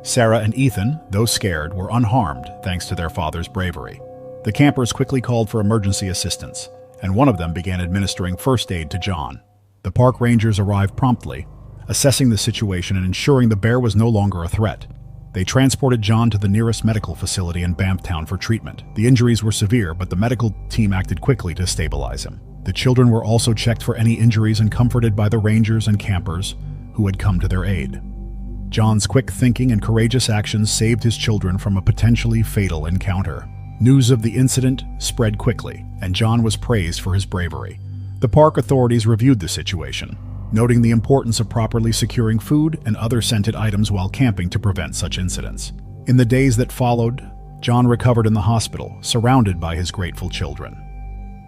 Sarah and Ethan, though scared, were unharmed thanks to their father's bravery. The campers quickly called for emergency assistance, and one of them began administering first aid to John. The park rangers arrived promptly, assessing the situation and ensuring the bear was no longer a threat. They transported John to the nearest medical facility in Banfftown for treatment. The injuries were severe, but the medical team acted quickly to stabilize him. The children were also checked for any injuries and comforted by the rangers and campers who had come to their aid. John's quick thinking and courageous actions saved his children from a potentially fatal encounter. News of the incident spread quickly, and John was praised for his bravery. The park authorities reviewed the situation, noting the importance of properly securing food and other scented items while camping to prevent such incidents. In the days that followed, John recovered in the hospital, surrounded by his grateful children.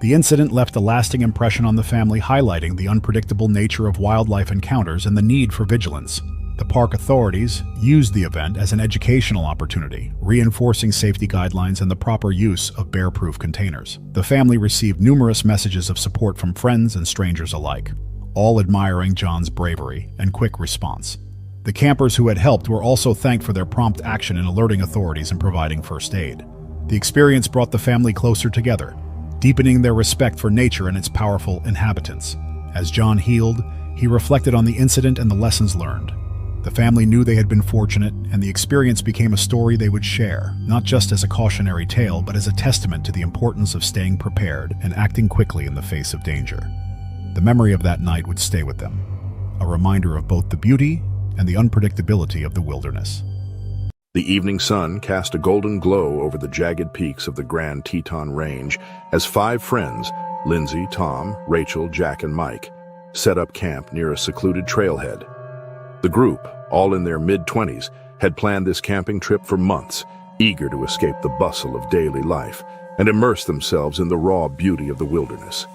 The incident left a lasting impression on the family, highlighting the unpredictable nature of wildlife encounters and the need for vigilance. The park authorities used the event as an educational opportunity, reinforcing safety guidelines and the proper use of bear-proof containers. The family received numerous messages of support from friends and strangers alike, all admiring John's bravery and quick response. The campers who had helped were also thanked for their prompt action in alerting authorities and providing first aid. The experience brought the family closer together, deepening their respect for nature and its powerful inhabitants. As John healed, he reflected on the incident and the lessons learned. The family knew they had been fortunate, and the experience became a story they would share, not just as a cautionary tale, but as a testament to the importance of staying prepared and acting quickly in the face of danger. The memory of that night would stay with them, a reminder of both the beauty and the unpredictability of the wilderness. The evening sun cast a golden glow over the jagged peaks of the Grand Teton Range as 5 friends, Lindsay, Tom, Rachel, Jack, and Mike, set up camp near a secluded trailhead. The group, all in their mid-20s, had planned this camping trip for months, eager to escape the bustle of daily life and immerse themselves in the raw beauty of the wilderness.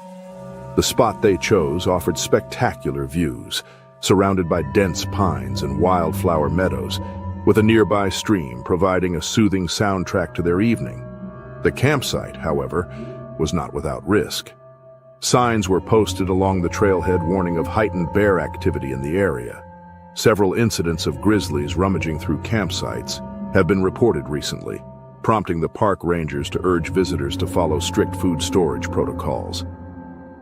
The spot they chose offered spectacular views, surrounded by dense pines and wildflower meadows, with a nearby stream providing a soothing soundtrack to their evening. The campsite, however, was not without risk. Signs were posted along the trailhead warning of heightened bear activity in the area. Several incidents of grizzlies rummaging through campsites have been reported recently, prompting the park rangers to urge visitors to follow strict food storage protocols.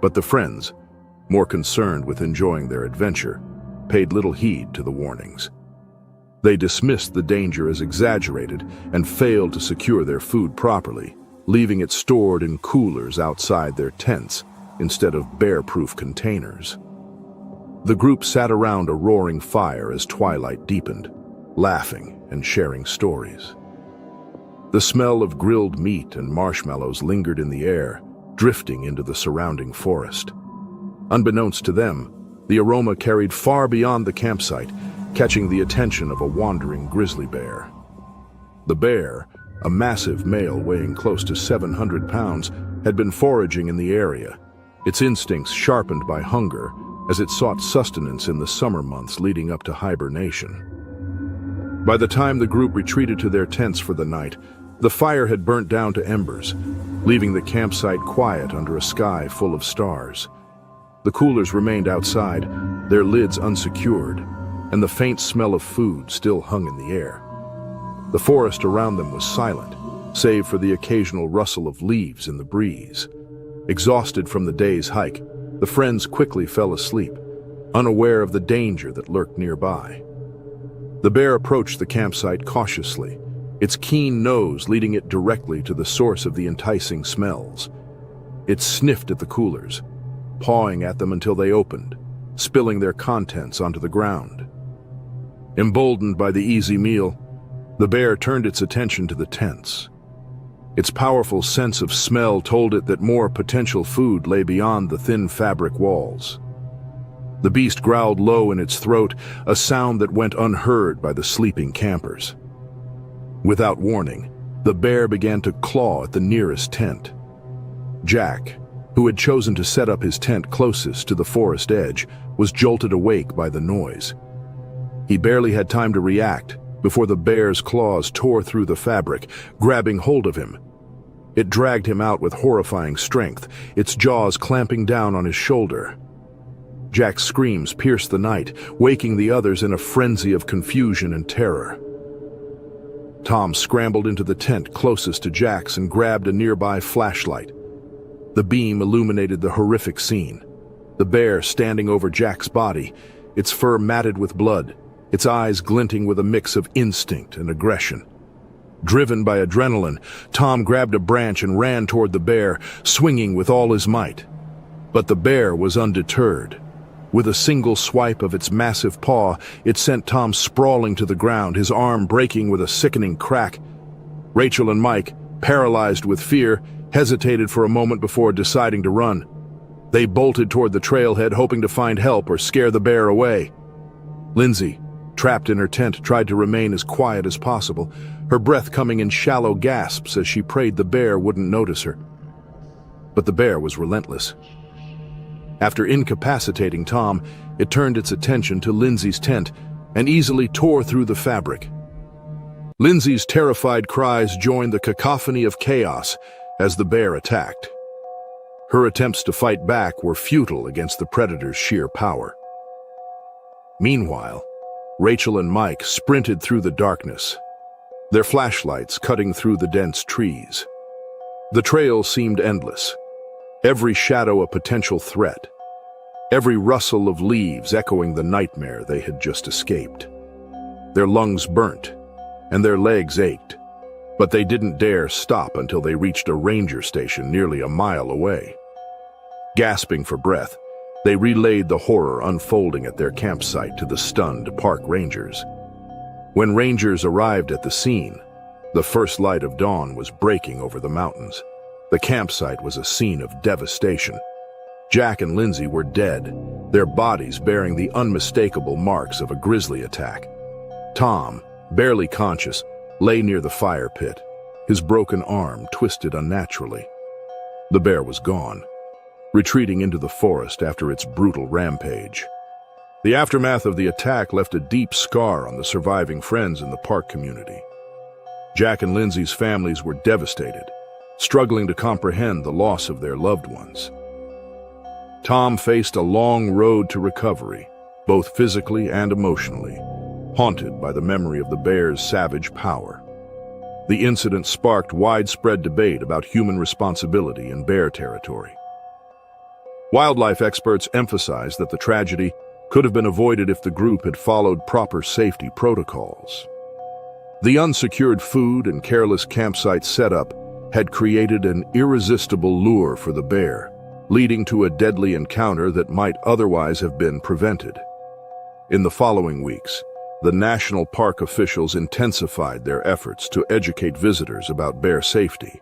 But the friends, more concerned with enjoying their adventure, paid little heed to the warnings. They dismissed the danger as exaggerated and failed to secure their food properly, leaving it stored in coolers outside their tents instead of bear-proof containers. The group sat around a roaring fire as twilight deepened, laughing and sharing stories. The smell of grilled meat and marshmallows lingered in the air, drifting into the surrounding forest. Unbeknownst to them, the aroma carried far beyond the campsite, catching the attention of a wandering grizzly bear. The bear, a massive male weighing close to 700 pounds, had been foraging in the area, its instincts sharpened by hunger as it sought sustenance in the summer months leading up to hibernation. By the time the group retreated to their tents for the night, the fire had burnt down to embers, leaving the campsite quiet under a sky full of stars. The coolers remained outside, their lids unsecured, and the faint smell of food still hung in the air. The forest around them was silent, save for the occasional rustle of leaves in the breeze. Exhausted from the day's hike, the friends quickly fell asleep, unaware of the danger that lurked nearby. The bear approached the campsite cautiously, its keen nose leading it directly to the source of the enticing smells. It sniffed at the coolers, pawing at them until they opened, spilling their contents onto the ground. Emboldened by the easy meal, the bear turned its attention to the tents. Its powerful sense of smell told it that more potential food lay beyond the thin fabric walls. The beast growled low in its throat, a sound that went unheard by the sleeping campers. Without warning, the bear began to claw at the nearest tent. Jack, who had chosen to set up his tent closest to the forest edge, was jolted awake by the noise. He barely had time to react before the bear's claws tore through the fabric, grabbing hold of him. It dragged him out with horrifying strength, its jaws clamping down on his shoulder. Jack's screams pierced the night, waking the others in a frenzy of confusion and terror. Tom scrambled into the tent closest to Jack's and grabbed a nearby flashlight. The beam illuminated the horrific scene. The bear standing over Jack's body, its fur matted with blood, its eyes glinting with a mix of instinct and aggression. Driven by adrenaline, Tom grabbed a branch and ran toward the bear, swinging with all his might. But the bear was undeterred. With a single swipe of its massive paw, it sent Tom sprawling to the ground, his arm breaking with a sickening crack. Rachel and Mike, paralyzed with fear, hesitated for a moment before deciding to run. They bolted toward the trailhead, hoping to find help or scare the bear away. Lindsay, trapped in her tent, tried to remain as quiet as possible, her breath coming in shallow gasps as she prayed the bear wouldn't notice her. But the bear was relentless. After incapacitating Tom, it turned its attention to Lindsay's tent and easily tore through the fabric. Lindsay's terrified cries joined the cacophony of chaos as the bear attacked. Her attempts to fight back were futile against the predator's sheer power. Meanwhile, Rachel and Mike sprinted through the darkness, their flashlights cutting through the dense trees. The trail seemed endless, every shadow a potential threat, every rustle of leaves echoing the nightmare they had just escaped. Their lungs burnt, and their legs ached, but they didn't dare stop until they reached a ranger station nearly a mile away. Gasping for breath, they relayed the horror unfolding at their campsite to the stunned park rangers. When rangers arrived at the scene, the first light of dawn was breaking over the mountains. The campsite was a scene of devastation. Jack and Lindsay were dead, their bodies bearing the unmistakable marks of a grizzly attack. Tom, barely conscious, lay near the fire pit, his broken arm twisted unnaturally. The bear was gone, retreating into the forest after its brutal rampage. The aftermath of the attack left a deep scar on the surviving friends in the park community. Jack and Lindsay's families were devastated, struggling to comprehend the loss of their loved ones. Tom faced a long road to recovery, both physically and emotionally, haunted by the memory of the bear's savage power. The incident sparked widespread debate about human responsibility in bear territory. Wildlife experts emphasize that the tragedy could have been avoided if the group had followed proper safety protocols. The unsecured food and careless campsite setup had created an irresistible lure for the bear, leading to a deadly encounter that might otherwise have been prevented. In the following weeks, the national park officials intensified their efforts to educate visitors about bear safety.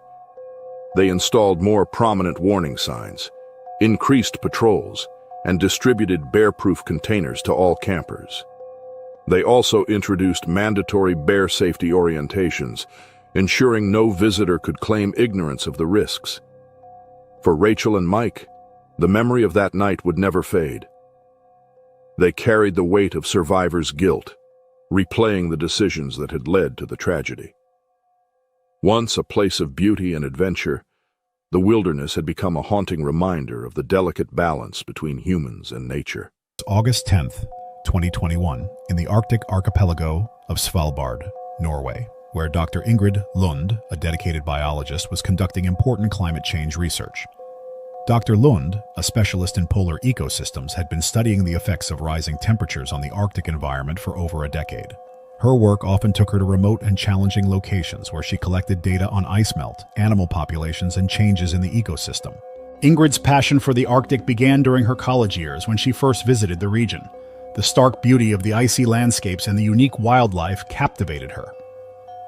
They installed more prominent warning signs, increased patrols, and distributed bear-proof containers to all campers. They also introduced mandatory bear safety orientations, ensuring no visitor could claim ignorance of the risks. For Rachel and Mike, the memory of that night would never fade. They carried the weight of survivors' guilt, replaying the decisions that had led to the tragedy. Once a place of beauty and adventure, the wilderness had become a haunting reminder of the delicate balance between humans and nature. August 10th, 2021, in the Arctic archipelago of Svalbard, Norway, where Dr. Ingrid Lund, a dedicated biologist, was conducting important climate change research. Dr. Lund, a specialist in polar ecosystems, had been studying the effects of rising temperatures on the Arctic environment for over a decade. Her work often took her to remote and challenging locations where she collected data on ice melt, animal populations, and changes in the ecosystem. Ingrid's passion for the Arctic began during her college years when she first visited the region. The stark beauty of the icy landscapes and the unique wildlife captivated her.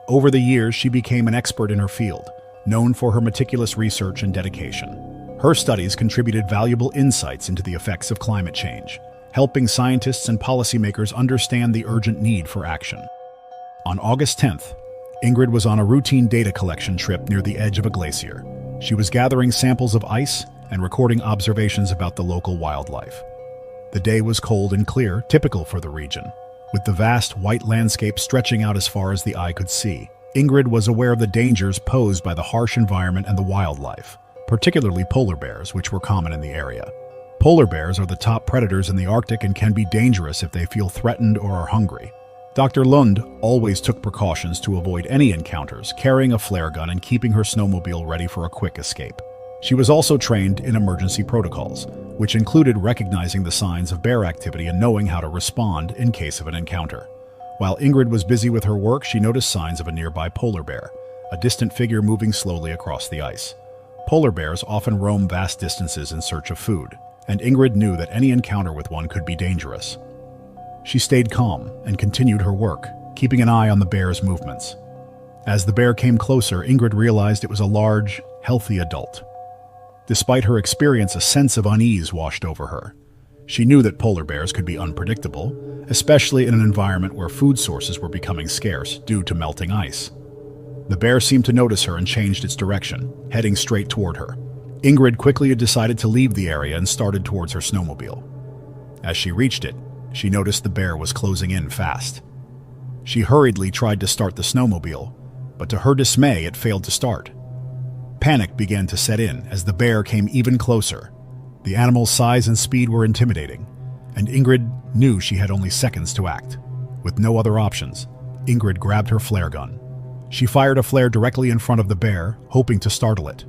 Over the years, she became an expert in her field, known for her meticulous research and dedication. Her studies contributed valuable insights into the effects of climate change, helping scientists and policymakers understand the urgent need for action. On August 10th, Ingrid was on a routine data collection trip near the edge of a glacier. She was gathering samples of ice and recording observations about the local wildlife. The day was cold and clear, typical for the region. With the vast white landscape stretching out as far as the eye could see, Ingrid was aware of the dangers posed by the harsh environment and the wildlife, particularly polar bears, which were common in the area. Polar bears are the top predators in the Arctic and can be dangerous if they feel threatened or are hungry. Dr. Lund always took precautions to avoid any encounters, carrying a flare gun and keeping her snowmobile ready for a quick escape. She was also trained in emergency protocols, which included recognizing the signs of bear activity and knowing how to respond in case of an encounter. While Ingrid was busy with her work, she noticed signs of a nearby polar bear, a distant figure moving slowly across the ice. Polar bears often roam vast distances in search of food, and Ingrid knew that any encounter with one could be dangerous. She stayed calm and continued her work, keeping an eye on the bear's movements. As the bear came closer, Ingrid realized it was a large, healthy adult. Despite her experience, a sense of unease washed over her. She knew that polar bears could be unpredictable, especially in an environment where food sources were becoming scarce due to melting ice. The bear seemed to notice her and changed its direction, heading straight toward her. Ingrid quickly decided to leave the area and started towards her snowmobile. As she reached it, she noticed the bear was closing in fast. She hurriedly tried to start the snowmobile, but to her dismay, it failed to start. Panic began to set in as the bear came even closer. The animal's size and speed were intimidating, and Ingrid knew she had only seconds to act. With no other options, Ingrid grabbed her flare gun. She fired a flare directly in front of the bear, hoping to startle it.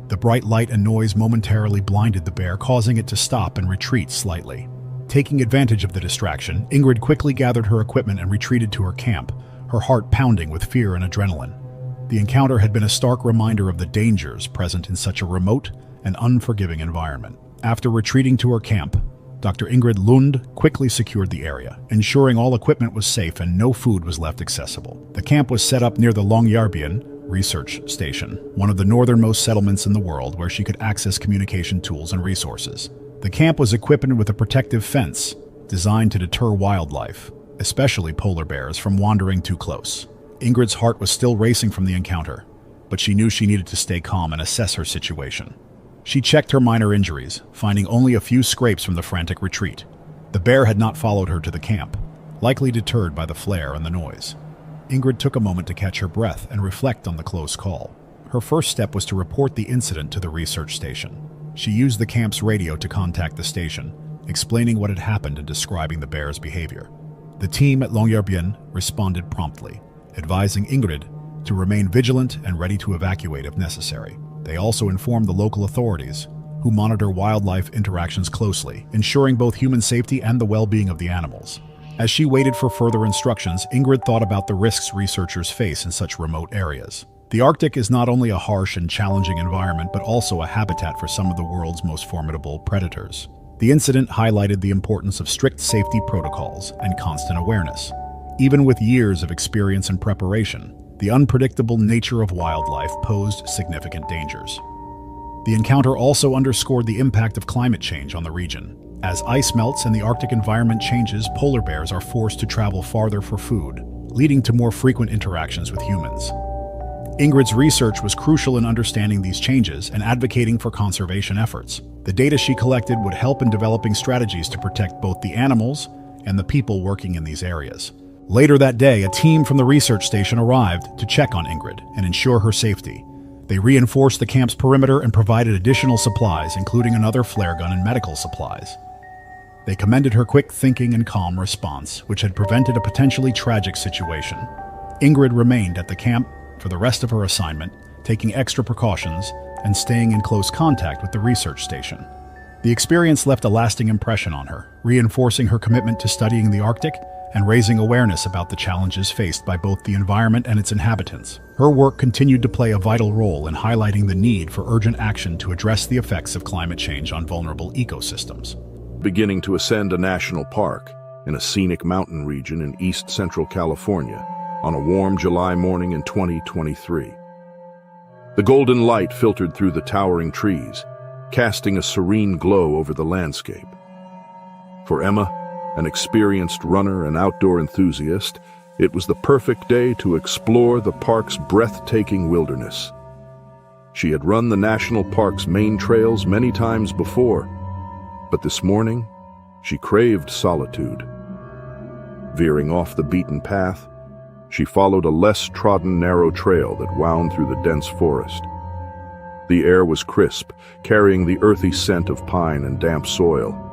The bright light and noise momentarily blinded the bear, causing it to stop and retreat slightly. Taking advantage of the distraction, Ingrid quickly gathered her equipment and retreated to her camp, her heart pounding with fear and adrenaline. The encounter had been a stark reminder of the dangers present in such a remote and unforgiving environment. After retreating to her camp, Dr. Ingrid Lund quickly secured the area, ensuring all equipment was safe and no food was left accessible. The camp was set up near the Longyearbyen research station, one of the northernmost settlements in the world where she could access communication tools and resources. The camp was equipped with a protective fence designed to deter wildlife, especially polar bears, from wandering too close. Ingrid's heart was still racing from the encounter, but she knew she needed to stay calm and assess her situation. She checked her minor injuries, finding only a few scrapes from the frantic retreat. The bear had not followed her to the camp, likely deterred by the flare and the noise. Ingrid took a moment to catch her breath and reflect on the close call. Her first step was to report the incident to the research station. She used the camp's radio to contact the station, explaining what had happened and describing the bear's behavior. The team at Longyearbyen responded promptly, advising Ingrid to remain vigilant and ready to evacuate if necessary. They also informed the local authorities, who monitor wildlife interactions closely, ensuring both human safety and the well-being of the animals. As she waited for further instructions, Ingrid thought about the risks researchers face in such remote areas. The Arctic is not only a harsh and challenging environment, but also a habitat for some of the world's most formidable predators. The incident highlighted the importance of strict safety protocols and constant awareness. Even with years of experience and preparation, the unpredictable nature of wildlife posed significant dangers. The encounter also underscored the impact of climate change on the region. As ice melts and the Arctic environment changes, polar bears are forced to travel farther for food, leading to more frequent interactions with humans. Ingrid's research was crucial in understanding these changes and advocating for conservation efforts. The data she collected would help in developing strategies to protect both the animals and the people working in these areas. Later that day, a team from the research station arrived to check on Ingrid and ensure her safety. They reinforced the camp's perimeter and provided additional supplies, including another flare gun and medical supplies. They commended her quick thinking and calm response, which had prevented a potentially tragic situation. Ingrid remained at the camp for the rest of her assignment, taking extra precautions and staying in close contact with the research station. The experience left a lasting impression on her, reinforcing her commitment to studying the Arctic and raising awareness about the challenges faced by both the environment and its inhabitants. Her work continued to play a vital role in highlighting the need for urgent action to address the effects of climate change on vulnerable ecosystems. Beginning to ascend a national park in a scenic mountain region in east-central California on a warm July morning in 2023. The golden light filtered through the towering trees, casting a serene glow over the landscape. For Emma, an experienced runner and outdoor enthusiast, it was the perfect day to explore the park's breathtaking wilderness. She had run the national park's main trails many times before, but this morning, she craved solitude. Veering off the beaten path, she followed a less trodden narrow trail that wound through the dense forest. The air was crisp, carrying the earthy scent of pine and damp soil.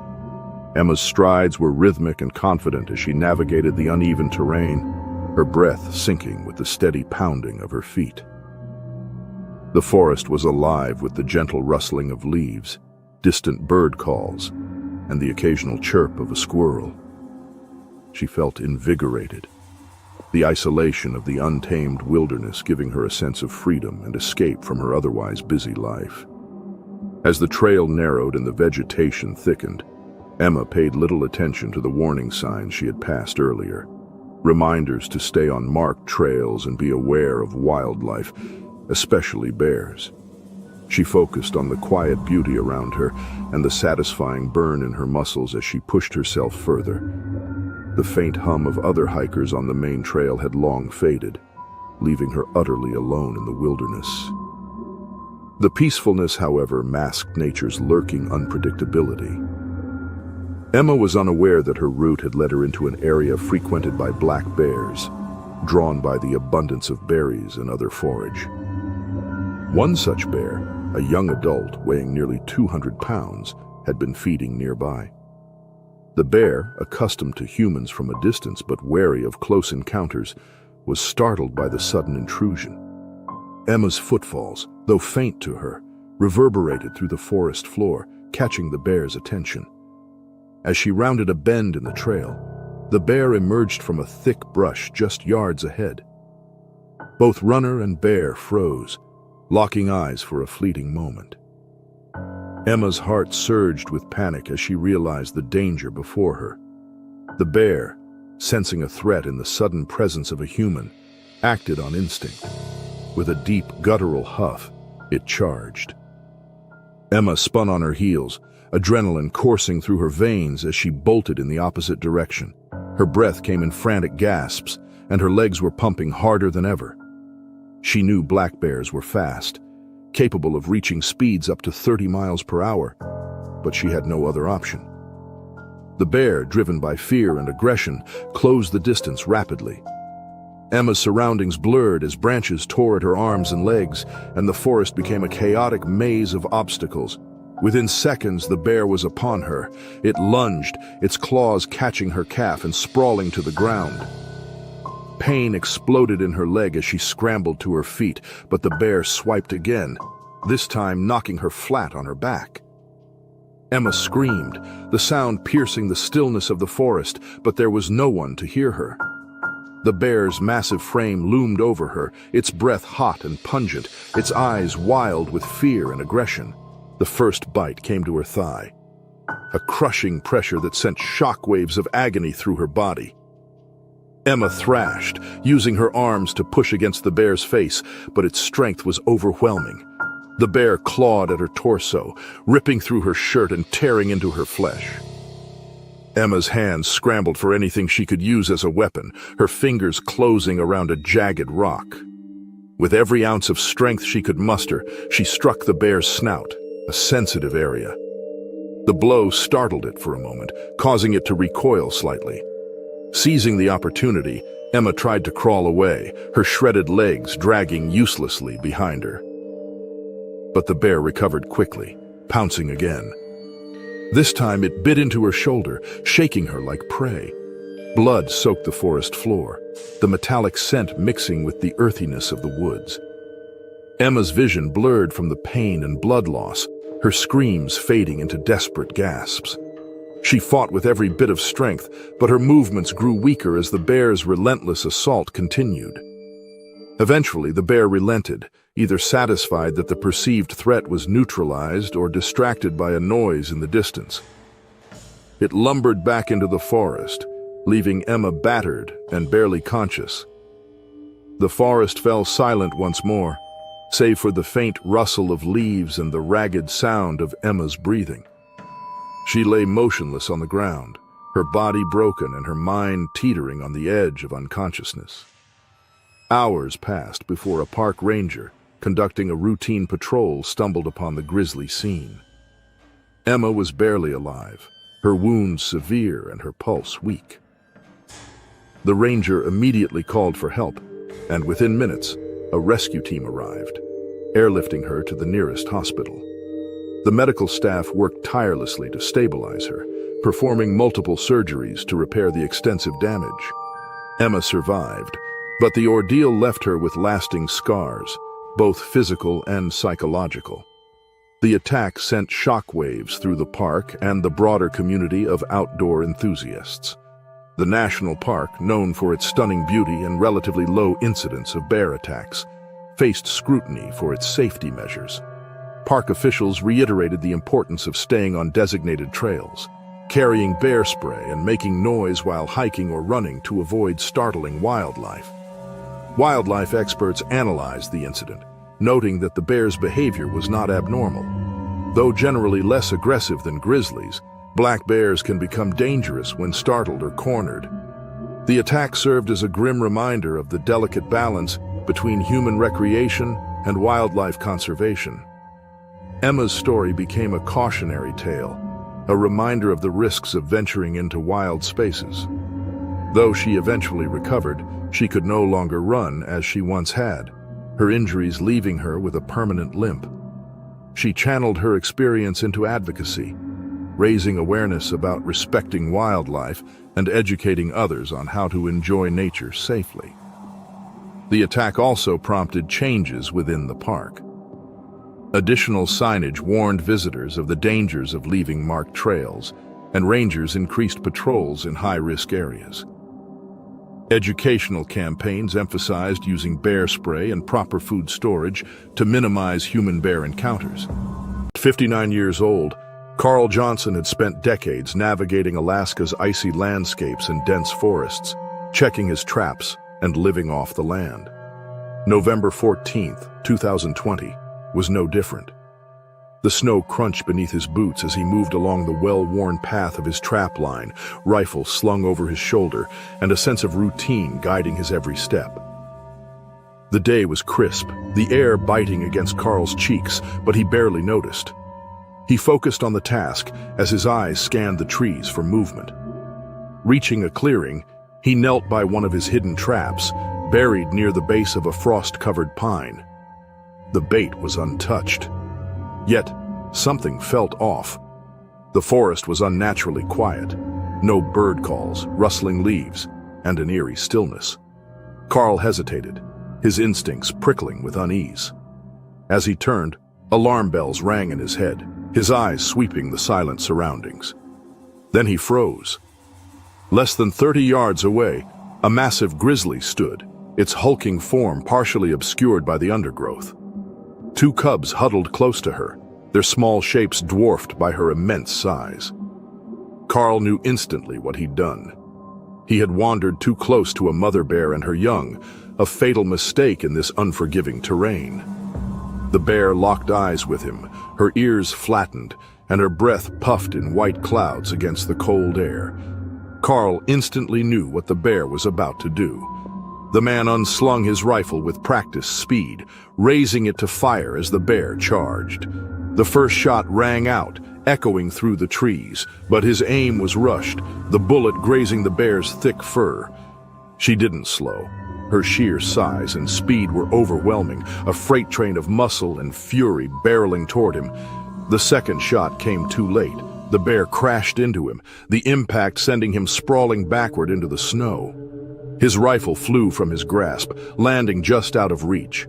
Emma's strides were rhythmic and confident as she navigated the uneven terrain, her breath sinking with the steady pounding of her feet. The forest was alive with the gentle rustling of leaves, distant bird calls, and the occasional chirp of a squirrel. She felt invigorated. the isolation of the untamed wilderness giving her a sense of freedom and escape from her otherwise busy life. As the trail narrowed and the vegetation thickened, Emma paid little attention to the warning signs she had passed earlier, reminders to stay on marked trails and be aware of wildlife, especially bears. She focused on the quiet beauty around her and the satisfying burn in her muscles as she pushed herself further. The faint hum of other hikers on the main trail had long faded, leaving her utterly alone in the wilderness. The peacefulness, however, masked nature's lurking unpredictability. Emma was unaware that her route had led her into an area frequented by black bears, drawn by the abundance of berries and other forage. One such bear, a young adult weighing nearly 200 pounds, had been feeding nearby. The bear, accustomed to humans from a distance but wary of close encounters, was startled by the sudden intrusion. Emma's footfalls, though faint to her, reverberated through the forest floor, catching the bear's attention. As she rounded a bend in the trail, the bear emerged from a thick brush just yards ahead. Both runner and bear froze, locking eyes for a fleeting moment. Emma's heart surged with panic as she realized the danger before her. The bear, sensing a threat in the sudden presence of a human, acted on instinct. With a deep, guttural huff, it charged. Emma spun on her heels, adrenaline coursing through her veins as she bolted in the opposite direction. Her breath came in frantic gasps, and her legs were pumping harder than ever. She knew black bears were fast, capable of reaching speeds up to 30 miles per hour, but she had no other option. The bear, driven by fear and aggression, closed the distance rapidly. Emma's surroundings blurred as branches tore at her arms and legs, and the forest became a chaotic maze of obstacles. Within seconds, the bear was upon her. It lunged, its claws catching her calf and sprawling to the ground. Pain exploded in her leg as she scrambled to her feet, but the bear swiped again, this time knocking her flat on her back. Emma screamed, the sound piercing the stillness of the forest, but there was no one to hear her. The bear's massive frame loomed over her, its breath hot and pungent, its eyes wild with fear and aggression. The first bite came to her thigh, a crushing pressure that sent shockwaves of agony through her body. Emma thrashed, using her arms to push against the bear's face, but its strength was overwhelming. The bear clawed at her torso, ripping through her shirt and tearing into her flesh. Emma's hands scrambled for anything she could use as a weapon, her fingers closing around a jagged rock. With every ounce of strength she could muster, she struck the bear's snout, a sensitive area. The blow startled it for a moment, causing it to recoil slightly. Seizing the opportunity, Emma tried to crawl away, her shredded legs dragging uselessly behind her. But the bear recovered quickly, pouncing again. This time it bit into her shoulder, shaking her like prey. Blood soaked the forest floor, the metallic scent mixing with the earthiness of the woods. Emma's vision blurred from the pain and blood loss, her screams fading into desperate gasps. She fought with every bit of strength, but her movements grew weaker as the bear's relentless assault continued. Eventually, the bear relented, either satisfied that the perceived threat was neutralized or distracted by a noise in the distance. It lumbered back into the forest, leaving Emma battered and barely conscious. The forest fell silent once more, save for the faint rustle of leaves and the ragged sound of Emma's breathing. She lay motionless on the ground, her body broken and her mind teetering on the edge of unconsciousness. Hours passed before a park ranger, conducting a routine patrol, stumbled upon the grisly scene. Emma was barely alive, her wounds severe and her pulse weak. The ranger immediately called for help, and within minutes, a rescue team arrived, airlifting her to the nearest hospital. The medical staff worked tirelessly to stabilize her, performing multiple surgeries to repair the extensive damage. Emma survived, but the ordeal left her with lasting scars, both physical and psychological. The attack sent shockwaves through the park and the broader community of outdoor enthusiasts. The national park, known for its stunning beauty and relatively low incidence of bear attacks, faced scrutiny for its safety measures. Park officials reiterated the importance of staying on designated trails, carrying bear spray and making noise while hiking or running to avoid startling wildlife. Wildlife experts analyzed the incident, noting that the bear's behavior was not abnormal. Though generally less aggressive than grizzlies, black bears can become dangerous when startled or cornered. The attack served as a grim reminder of the delicate balance between human recreation and wildlife conservation. Emma's story became a cautionary tale, a reminder of the risks of venturing into wild spaces. Though she eventually recovered, she could no longer run as she once had, her injuries leaving her with a permanent limp. She channeled her experience into advocacy, raising awareness about respecting wildlife and educating others on how to enjoy nature safely. The attack also prompted changes within the park. Additional signage warned visitors of the dangers of leaving marked trails, and rangers increased patrols in high-risk areas. Educational campaigns emphasized using bear spray and proper food storage to minimize human-bear encounters. At 59 years old, Carl Johnson had spent decades navigating Alaska's icy landscapes and dense forests, checking his traps and living off the land. November 14, 2020, was no different. The snow crunched beneath his boots as he moved along the well-worn path of his trap line, rifle slung over his shoulder, and a sense of routine guiding his every step. The day was crisp, the air biting against Carl's cheeks, but he barely noticed. He focused on the task as his eyes scanned the trees for movement. Reaching a clearing, he knelt by one of his hidden traps, buried near the base of a frost-covered pine. The bait was untouched. Yet, something felt off. The forest was unnaturally quiet. No bird calls, rustling leaves, and an eerie stillness. Carl hesitated, his instincts prickling with unease. As he turned, alarm bells rang in his head, his eyes sweeping the silent surroundings. Then he froze. Less than 30 yards away, a massive grizzly stood, its hulking form partially obscured by the undergrowth. Two cubs huddled close to her, their small shapes dwarfed by her immense size. Carl knew instantly what he'd done. He had wandered too close to a mother bear and her young, a fatal mistake in this unforgiving terrain. The bear locked eyes with him, her ears flattened, and her breath puffed in white clouds against the cold air. Carl instantly knew what the bear was about to do. The man unslung his rifle with practiced speed, raising it to fire as the bear charged. The first shot rang out, echoing through the trees, but his aim was rushed, the bullet grazing the bear's thick fur. She didn't slow. Her sheer size and speed were overwhelming, a freight train of muscle and fury barreling toward him. The second shot came too late. The bear crashed into him, the impact sending him sprawling backward into the snow. His rifle flew from his grasp, landing just out of reach.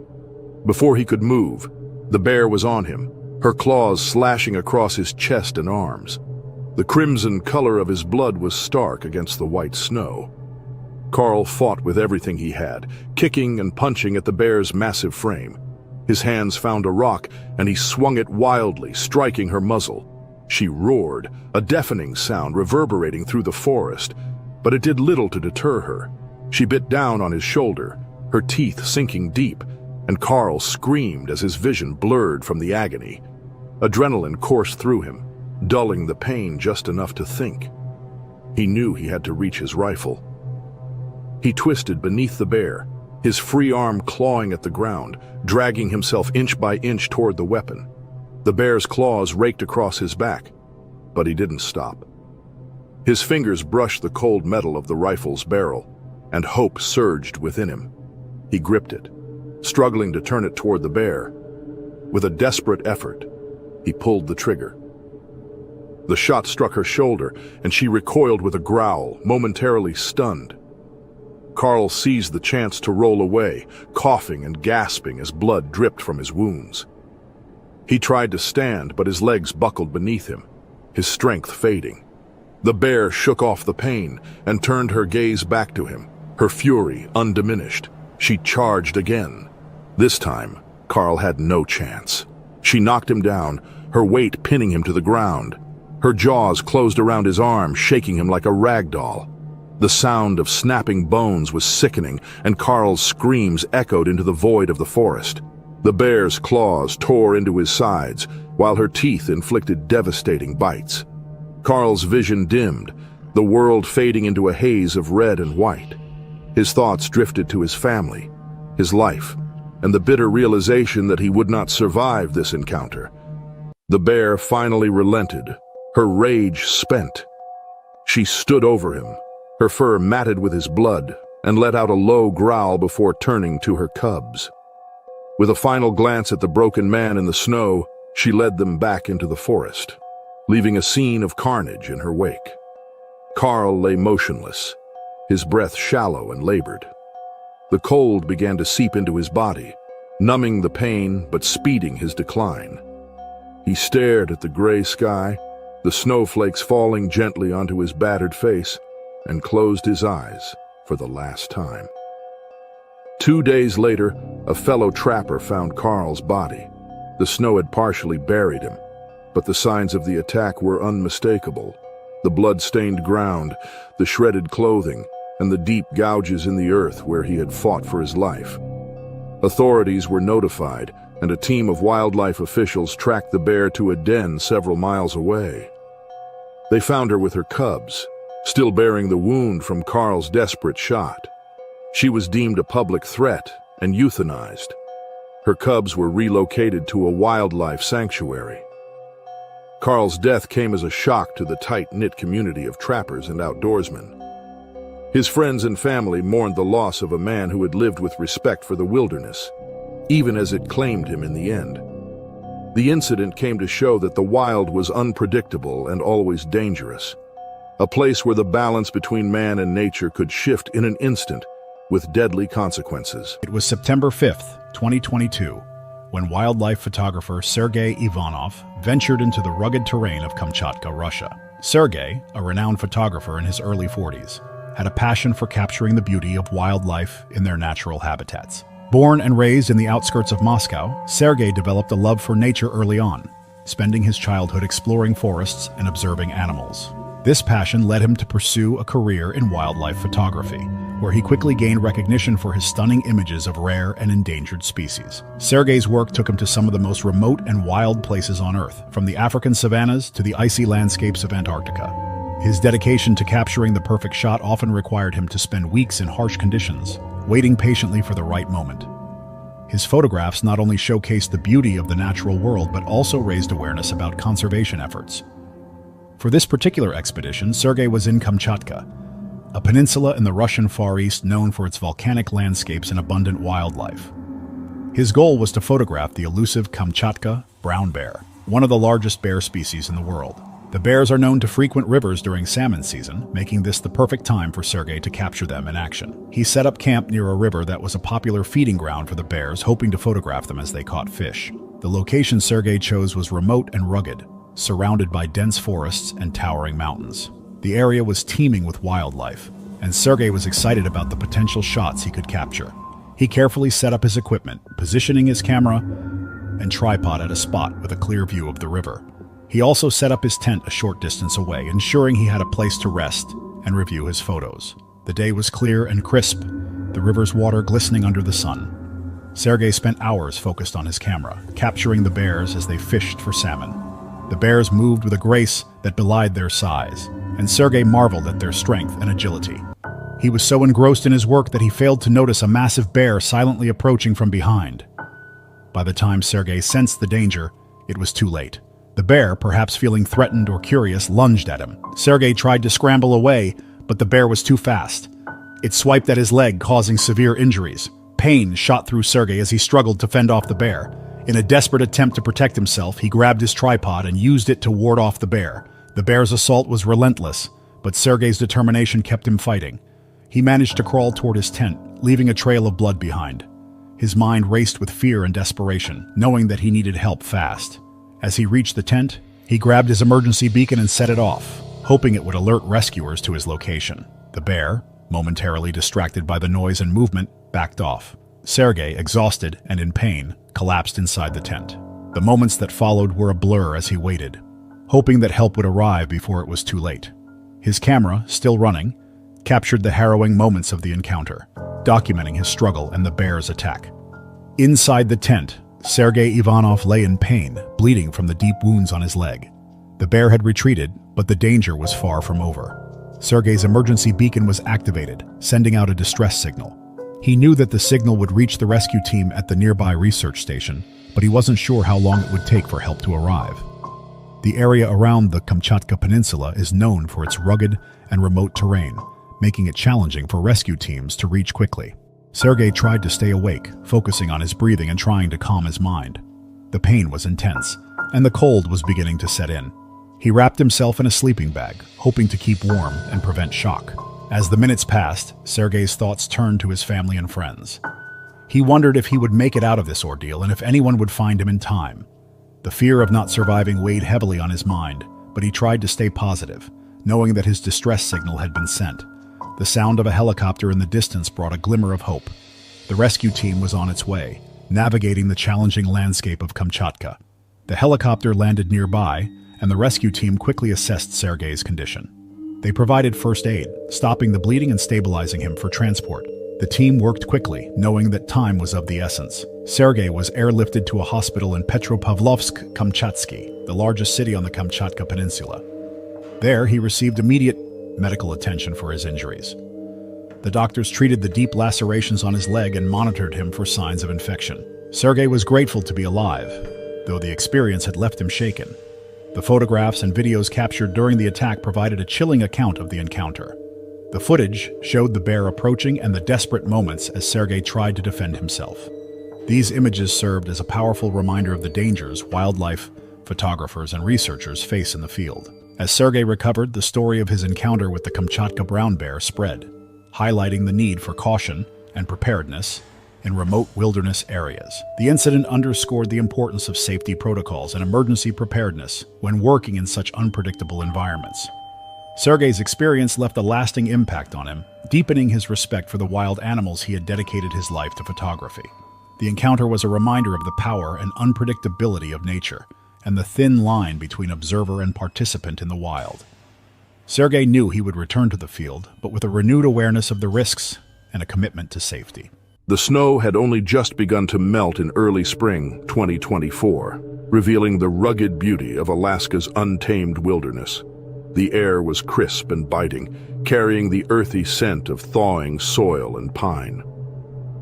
Before he could move, the bear was on him, her claws slashing across his chest and arms. The crimson color of his blood was stark against the white snow. Carl fought with everything he had, kicking and punching at the bear's massive frame. His hands found a rock, and he swung it wildly, striking her muzzle. She roared, a deafening sound reverberating through the forest, but it did little to deter her. She bit down on his shoulder, her teeth sinking deep, and Carl screamed as his vision blurred from the agony. Adrenaline coursed through him, dulling the pain just enough to think. He knew he had to reach his rifle. He twisted beneath the bear, his free arm clawing at the ground, dragging himself inch by inch toward the weapon. The bear's claws raked across his back, but he didn't stop. His fingers brushed the cold metal of the rifle's barrel, and hope surged within him. He gripped it, struggling to turn it toward the bear. With a desperate effort, he pulled the trigger. The shot struck her shoulder, and she recoiled with a growl, momentarily stunned. Carl seized the chance to roll away, coughing and gasping as blood dripped from his wounds. He tried to stand, but his legs buckled beneath him, his strength fading. The bear shook off the pain and turned her gaze back to him, her fury undiminished. She charged again. This time, Carl had no chance. She knocked him down, her weight pinning him to the ground. Her jaws closed around his arm, shaking him like a rag doll. The sound of snapping bones was sickening, and Carl's screams echoed into the void of the forest. The bear's claws tore into his sides, while her teeth inflicted devastating bites. Carl's vision dimmed, the world fading into a haze of red and white. His thoughts drifted to his family, his life, and the bitter realization that he would not survive this encounter. The bear finally relented, her rage spent. She stood over him, her fur matted with his blood, and let out a low growl before turning to her cubs. With a final glance at the broken man in the snow, she led them back into the forest, leaving a scene of carnage in her wake. Carl lay motionless, his breath shallow and labored. The cold began to seep into his body, numbing the pain but speeding his decline. He stared at the gray sky, the snowflakes falling gently onto his battered face, and closed his eyes for the last time. 2 days later, a fellow trapper found Carl's body. The snow had partially buried him, but the signs of the attack were unmistakable. The blood-stained ground, the shredded clothing, and the deep gouges in the earth where he had fought for his life. Authorities were notified, and a team of wildlife officials tracked the bear to a den several miles away. They found her with her cubs, still bearing the wound from Carl's desperate shot. She was deemed a public threat and euthanized. Her cubs were relocated to a wildlife sanctuary. Carl's death came as a shock to the tight-knit community of trappers and outdoorsmen. His friends and family mourned the loss of a man who had lived with respect for the wilderness, even as it claimed him in the end. The incident came to show that the wild was unpredictable and always dangerous, a place where the balance between man and nature could shift in an instant with deadly consequences. It was September 5th, 2022, when wildlife photographer Sergei Ivanov ventured into the rugged terrain of Kamchatka, Russia. Sergei, a renowned photographer in his early 40s, had a passion for capturing the beauty of wildlife in their natural habitats. Born and raised in the outskirts of Moscow, Sergei developed a love for nature early on, spending his childhood exploring forests and observing animals. This passion led him to pursue a career in wildlife photography, where he quickly gained recognition for his stunning images of rare and endangered species. Sergei's work took him to some of the most remote and wild places on Earth, from the African savannas to the icy landscapes of Antarctica. His dedication to capturing the perfect shot often required him to spend weeks in harsh conditions, waiting patiently for the right moment. His photographs not only showcased the beauty of the natural world, but also raised awareness about conservation efforts. For this particular expedition, Sergei was in Kamchatka, a peninsula in the Russian Far East known for its volcanic landscapes and abundant wildlife. His goal was to photograph the elusive Kamchatka brown bear, one of the largest bear species in the world. The bears are known to frequent rivers during salmon season, making this the perfect time for Sergei to capture them in action. He set up camp near a river that was a popular feeding ground for the bears, hoping to photograph them as they caught fish. The location Sergei chose was remote and rugged, surrounded by dense forests and towering mountains. The area was teeming with wildlife, and Sergei was excited about the potential shots he could capture. He carefully set up his equipment, positioning his camera and tripod at a spot with a clear view of the river. He also set up his tent a short distance away, ensuring he had a place to rest and review his photos. The day was clear and crisp, the river's water glistening under the sun. Sergei spent hours focused on his camera, capturing the bears as they fished for salmon. The bears moved with a grace that belied their size, and Sergei marveled at their strength and agility. He was so engrossed in his work that he failed to notice a massive bear silently approaching from behind. By the time Sergei sensed the danger, it was too late. The bear, perhaps feeling threatened or curious, lunged at him. Sergei tried to scramble away, but the bear was too fast. It swiped at his leg, causing severe injuries. Pain shot through Sergei as he struggled to fend off the bear. In a desperate attempt to protect himself, he grabbed his tripod and used it to ward off the bear. The bear's assault was relentless, but Sergei's determination kept him fighting. He managed to crawl toward his tent, leaving a trail of blood behind. His mind raced with fear and desperation, knowing that he needed help fast. As he reached the tent, he grabbed his emergency beacon and set it off, hoping it would alert rescuers to his location. The bear, momentarily distracted by the noise and movement, backed off. Sergei, exhausted and in pain, collapsed inside the tent. The moments that followed were a blur as he waited, hoping that help would arrive before it was too late. His camera, still running, captured the harrowing moments of the encounter, documenting his struggle and the bear's attack. Inside the tent, Sergei Ivanov lay in pain, bleeding from the deep wounds on his leg. The bear had retreated, but the danger was far from over. Sergei's emergency beacon was activated, sending out a distress signal. He knew that the signal would reach the rescue team at the nearby research station, but he wasn't sure how long it would take for help to arrive. The area around the Kamchatka Peninsula is known for its rugged and remote terrain, making it challenging for rescue teams to reach quickly. Sergei tried to stay awake, focusing on his breathing and trying to calm his mind. The pain was intense, and the cold was beginning to set in. He wrapped himself in a sleeping bag, hoping to keep warm and prevent shock. As the minutes passed, Sergei's thoughts turned to his family and friends. He wondered if he would make it out of this ordeal and if anyone would find him in time. The fear of not surviving weighed heavily on his mind, but he tried to stay positive, knowing that his distress signal had been sent. The sound of a helicopter in the distance brought a glimmer of hope. The rescue team was on its way, navigating the challenging landscape of Kamchatka. The helicopter landed nearby, and the rescue team quickly assessed Sergei's condition. They provided first aid, stopping the bleeding and stabilizing him for transport. The team worked quickly, knowing that time was of the essence. Sergei was airlifted to a hospital in Petropavlovsk-Kamchatsky, the largest city on the Kamchatka Peninsula. There, he received immediate medical attention for his injuries. The doctors treated the deep lacerations on his leg and monitored him for signs of infection. Sergei was grateful to be alive, though the experience had left him shaken. The photographs and videos captured during the attack provided a chilling account of the encounter. The footage showed the bear approaching and the desperate moments as Sergei tried to defend himself. These images served as a powerful reminder of the dangers wildlife photographers and researchers face in the field. As Sergei recovered, the story of his encounter with the Kamchatka brown bear spread, highlighting the need for caution and preparedness in remote wilderness areas. The incident underscored the importance of safety protocols and emergency preparedness when working in such unpredictable environments. Sergei's experience left a lasting impact on him, deepening his respect for the wild animals he had dedicated his life to photography. The encounter was a reminder of the power and unpredictability of nature, and the thin line between observer and participant in the wild. Sergei knew he would return to the field, but with a renewed awareness of the risks and a commitment to safety. The snow had only just begun to melt in early spring 2024, revealing the rugged beauty of Alaska's untamed wilderness. The air was crisp and biting, carrying the earthy scent of thawing soil and pine.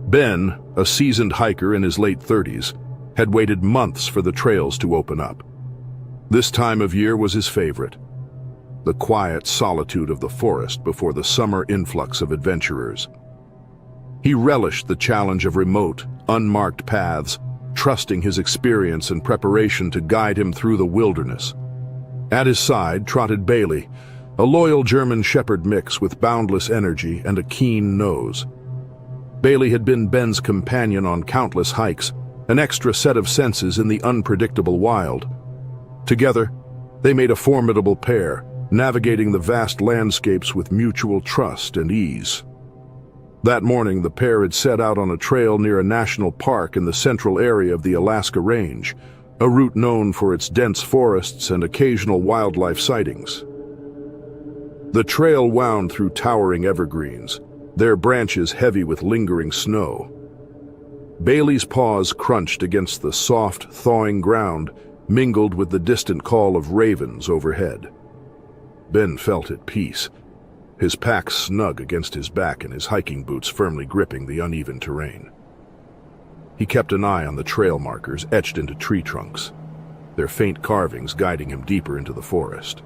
Ben, a seasoned hiker in his late 30s, had waited months for the trails to open up. This time of year was his favorite, the quiet solitude of the forest before the summer influx of adventurers. He relished the challenge of remote, unmarked paths, trusting his experience and preparation to guide him through the wilderness. At his side trotted Bailey, a loyal German Shepherd mix with boundless energy and a keen nose. Bailey had been Ben's companion on countless hikes, an extra set of senses in the unpredictable wild. Together, they made a formidable pair, navigating the vast landscapes with mutual trust and ease. That morning, the pair had set out on a trail near a national park in the central area of the Alaska Range, a route known for its dense forests and occasional wildlife sightings. The trail wound through towering evergreens, their branches heavy with lingering snow. Bailey's paws crunched against the soft, thawing ground, mingled with the distant call of ravens overhead. Ben felt at peace, his pack snug against his back and his hiking boots firmly gripping the uneven terrain. He kept an eye on the trail markers etched into tree trunks, their faint carvings guiding him deeper into the forest.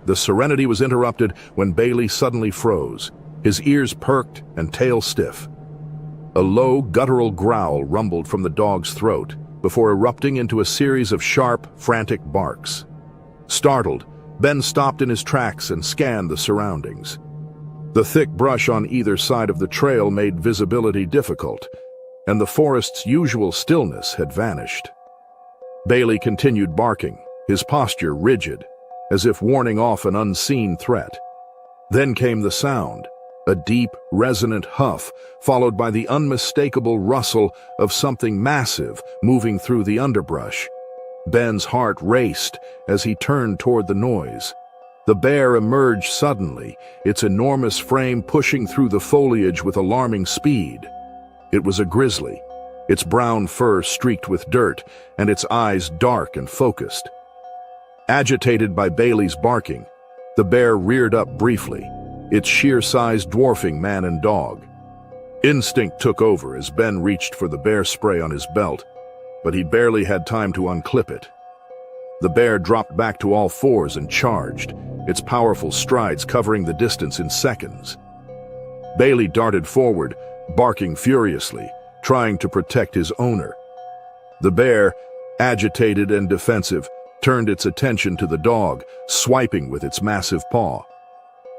The serenity was interrupted when Bailey suddenly froze, his ears perked and tail stiff. A low, guttural growl rumbled from the dog's throat before erupting into a series of sharp, frantic barks. Startled, Ben stopped in his tracks and scanned the surroundings. The thick brush on either side of the trail made visibility difficult, and the forest's usual stillness had vanished. Bailey continued barking, his posture rigid, as if warning off an unseen threat. Then came the sound, a deep, resonant huff, followed by the unmistakable rustle of something massive moving through the underbrush. Ben's heart raced as he turned toward the noise. The bear emerged suddenly, its enormous frame pushing through the foliage with alarming speed. It was a grizzly, its brown fur streaked with dirt and its eyes dark and focused. Agitated by Bailey's barking, the bear reared up briefly, its sheer size dwarfing man and dog. Instinct took over as Ben reached for the bear spray on his belt, but he barely had time to unclip it. The bear dropped back to all fours and charged, its powerful strides covering the distance in seconds. Bailey darted forward, barking furiously, trying to protect his owner. The bear, agitated and defensive, turned its attention to the dog, swiping with its massive paw.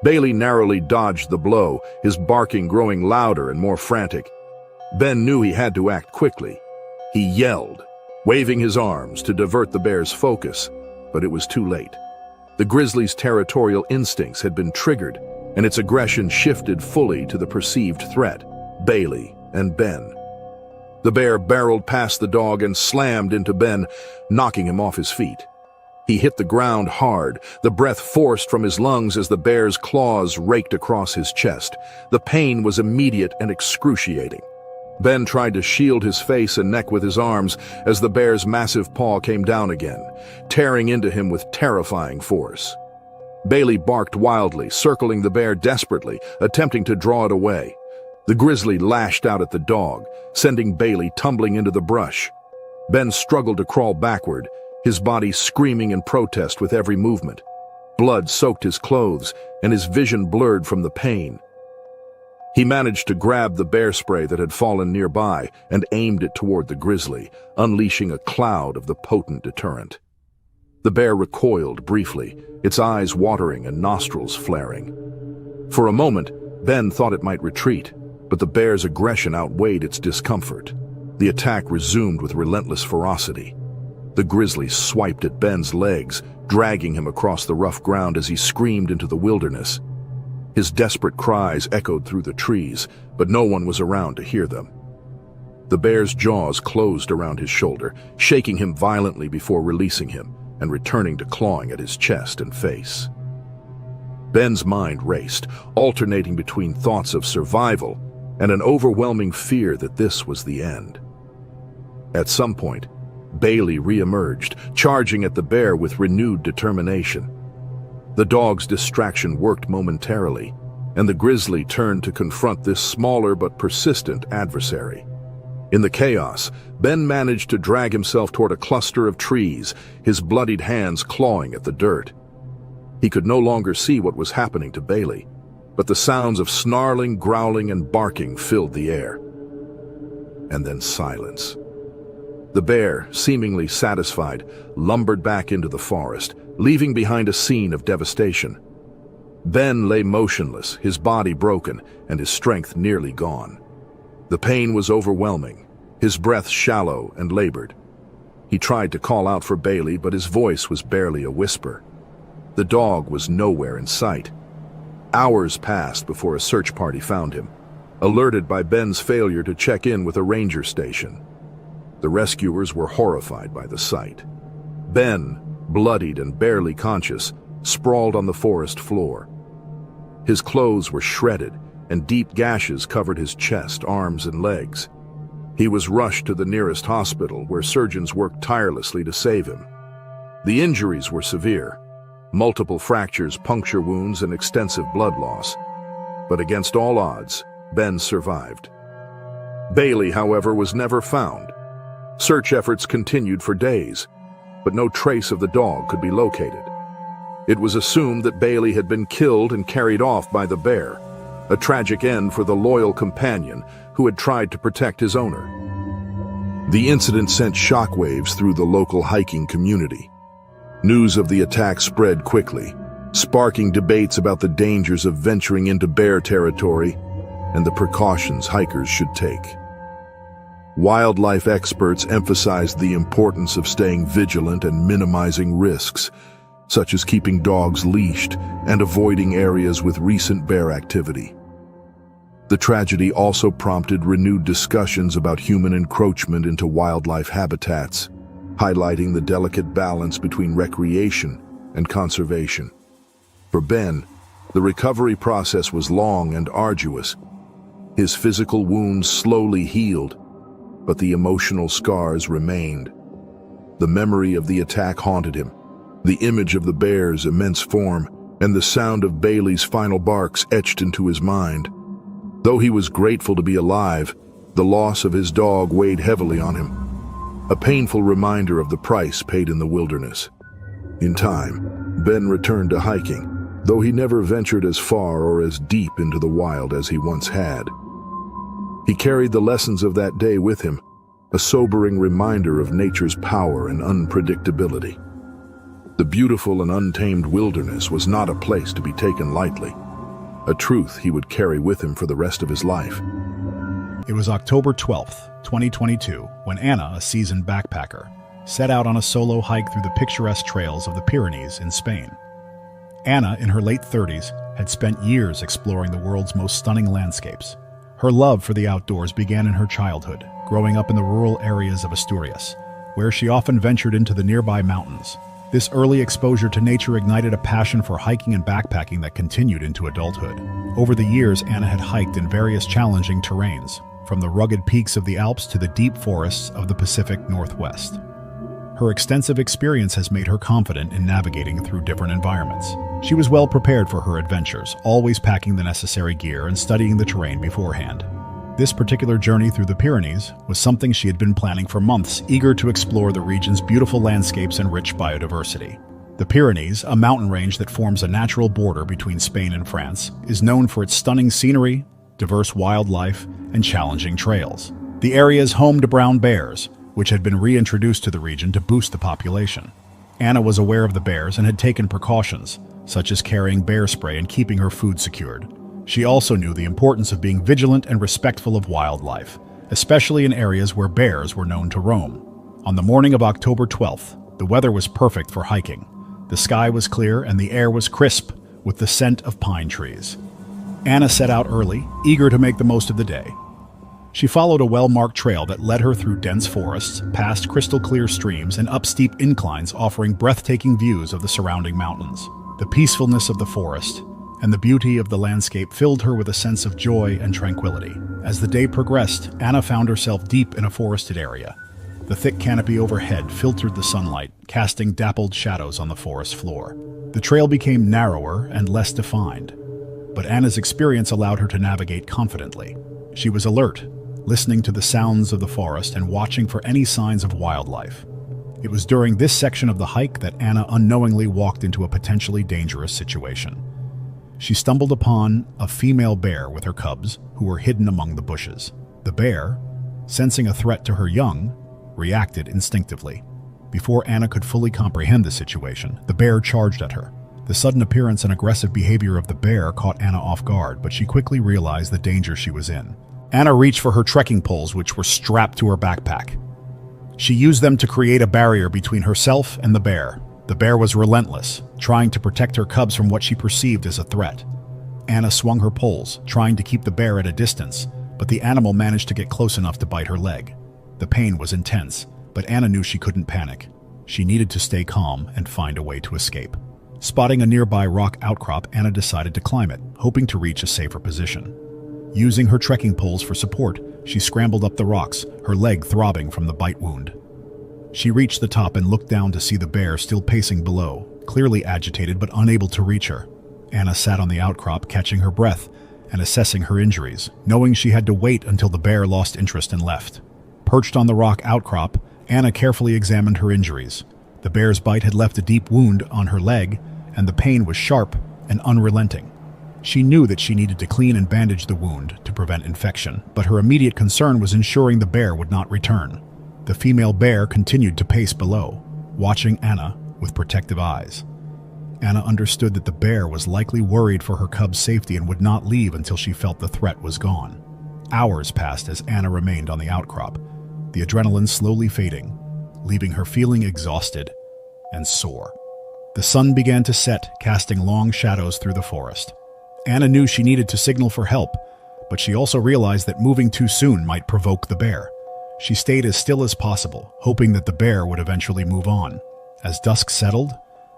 Bailey narrowly dodged the blow, his barking growing louder and more frantic. Ben knew he had to act quickly. He yelled, waving his arms to divert the bear's focus, but it was too late. The grizzly's territorial instincts had been triggered, and its aggression shifted fully to the perceived threat, Bailey and Ben. The bear barreled past the dog and slammed into Ben, knocking him off his feet. He hit the ground hard, the breath forced from his lungs as the bear's claws raked across his chest. The pain was immediate and excruciating. Ben tried to shield his face and neck with his arms as the bear's massive paw came down again, tearing into him with terrifying force. Bailey barked wildly, circling the bear desperately, attempting to draw it away. The grizzly lashed out at the dog, sending Bailey tumbling into the brush. Ben struggled to crawl backward, his body screaming in protest with every movement. Blood soaked his clothes, and his vision blurred from the pain. He managed to grab the bear spray that had fallen nearby and aimed it toward the grizzly, unleashing a cloud of the potent deterrent. The bear recoiled briefly, its eyes watering and nostrils flaring. For a moment, Ben thought it might retreat, but the bear's aggression outweighed its discomfort. The attack resumed with relentless ferocity. The grizzly swiped at Ben's legs, dragging him across the rough ground as he screamed into the wilderness. His desperate cries echoed through the trees, but no one was around to hear them. The bear's jaws closed around his shoulder, shaking him violently before releasing him and returning to clawing at his chest and face. Ben's mind raced, alternating between thoughts of survival and an overwhelming fear that this was the end. At some point, Bailey re-emerged, charging at the bear with renewed determination. The dog's distraction worked momentarily, and the grizzly turned to confront this smaller but persistent adversary. In the chaos, Ben managed to drag himself toward a cluster of trees, his bloodied hands clawing at the dirt. He could no longer see what was happening to Bailey, but the sounds of snarling, growling, and barking filled the air. And then silence. The bear, seemingly satisfied, lumbered back into the forest, leaving behind a scene of devastation. Ben lay motionless, his body broken, and his strength nearly gone. The pain was overwhelming, his breath shallow and labored. He tried to call out for Bailey, but his voice was barely a whisper. The dog was nowhere in sight. Hours passed before a search party found him, alerted by Ben's failure to check in with a ranger station. The rescuers were horrified by the sight. Ben, bloodied and barely conscious, sprawled on the forest floor. His clothes were shredded, and deep gashes covered his chest, arms, and legs. He was rushed to the nearest hospital, where surgeons worked tirelessly to save him. The injuries were severe: multiple fractures, puncture wounds, and extensive blood loss. But against all odds, Ben survived. Bailey, however, was never found. Search efforts continued for days, but no trace of the dog could be located. It was assumed that Bailey had been killed and carried off by the bear, a tragic end for the loyal companion who had tried to protect his owner. The incident sent shockwaves through the local hiking community. News of the attack spread quickly, sparking debates about the dangers of venturing into bear territory and the precautions hikers should take. Wildlife experts emphasized the importance of staying vigilant and minimizing risks, such as keeping dogs leashed and avoiding areas with recent bear activity. The tragedy also prompted renewed discussions about human encroachment into wildlife habitats, highlighting the delicate balance between recreation and conservation. For Ben, the recovery process was long and arduous. His physical wounds slowly healed, but the emotional scars remained. The memory of the attack haunted him, the image of the bear's immense form and the sound of Bailey's final barks etched into his mind. Though he was grateful to be alive, the loss of his dog weighed heavily on him, a painful reminder of the price paid in the wilderness. In time, Ben returned to hiking, though he never ventured as far or as deep into the wild as he once had. He carried the lessons of that day with him, a sobering reminder of nature's power and unpredictability. The beautiful and untamed wilderness was not a place to be taken lightly, a truth he would carry with him for the rest of his life. It was October 12th, 2022, when Anna, a seasoned backpacker, set out on a solo hike through the picturesque trails of the Pyrenees in Spain. Anna, in her late 30s, had spent years exploring the world's most stunning landscapes. Her love for the outdoors began in her childhood, growing up in the rural areas of Asturias, where she often ventured into the nearby mountains. This early exposure to nature ignited a passion for hiking and backpacking that continued into adulthood. Over the years, Anna had hiked in various challenging terrains, from the rugged peaks of the Alps to the deep forests of the Pacific Northwest. Her extensive experience has made her confident in navigating through different environments. She was well prepared for her adventures, always packing the necessary gear and studying the terrain beforehand. This particular journey through the Pyrenees was something she had been planning for months, eager to explore the region's beautiful landscapes and rich biodiversity. The Pyrenees, a mountain range that forms a natural border between Spain and France, is known for its stunning scenery, diverse wildlife, and challenging trails. The area is home to brown bears, which had been reintroduced to the region to boost the population. Anna was aware of the bears and had taken precautions, such as carrying bear spray and keeping her food secured. She also knew the importance of being vigilant and respectful of wildlife, especially in areas where bears were known to roam. On the morning of October 12th, the weather was perfect for hiking. The sky was clear and the air was crisp, with the scent of pine trees. Anna set out early, eager to make the most of the day. She followed a well-marked trail that led her through dense forests, past crystal-clear streams, and up steep inclines offering breathtaking views of the surrounding mountains. The peacefulness of the forest and the beauty of the landscape filled her with a sense of joy and tranquility. As the day progressed, Anna found herself deep in a forested area. The thick canopy overhead filtered the sunlight, casting dappled shadows on the forest floor. The trail became narrower and less defined, but Anna's experience allowed her to navigate confidently. She was alert, listening to the sounds of the forest and watching for any signs of wildlife. It was during this section of the hike that Anna unknowingly walked into a potentially dangerous situation. She stumbled upon a female bear with her cubs, who were hidden among the bushes. The bear, sensing a threat to her young, reacted instinctively. Before Anna could fully comprehend the situation, the bear charged at her. The sudden appearance and aggressive behavior of the bear caught Anna off guard, but she quickly realized the danger she was in. Anna reached for her trekking poles, which were strapped to her backpack. She used them to create a barrier between herself and the bear. The bear was relentless, trying to protect her cubs from what she perceived as a threat. Anna swung her poles, trying to keep the bear at a distance, but the animal managed to get close enough to bite her leg. The pain was intense, but Anna knew she couldn't panic. She needed to stay calm and find a way to escape. Spotting a nearby rock outcrop, Anna decided to climb it, hoping to reach a safer position. Using her trekking poles for support, she scrambled up the rocks, her leg throbbing from the bite wound. She reached the top and looked down to see the bear still pacing below, clearly agitated but unable to reach her. Anna sat on the outcrop, catching her breath and assessing her injuries, knowing she had to wait until the bear lost interest and left. Perched on the rock outcrop, Anna carefully examined her injuries. The bear's bite had left a deep wound on her leg, and the pain was sharp and unrelenting. She knew that she needed to clean and bandage the wound to prevent infection, but her immediate concern was ensuring the bear would not return. The female bear continued to pace below, watching Anna with protective eyes. Anna understood that the bear was likely worried for her cub's safety and would not leave until she felt the threat was gone. Hours passed as Anna remained on the outcrop, the adrenaline slowly fading, leaving her feeling exhausted and sore. The sun began to set, casting long shadows through the forest. Anna knew she needed to signal for help, but she also realized that moving too soon might provoke the bear. She stayed as still as possible, hoping that the bear would eventually move on. As dusk settled,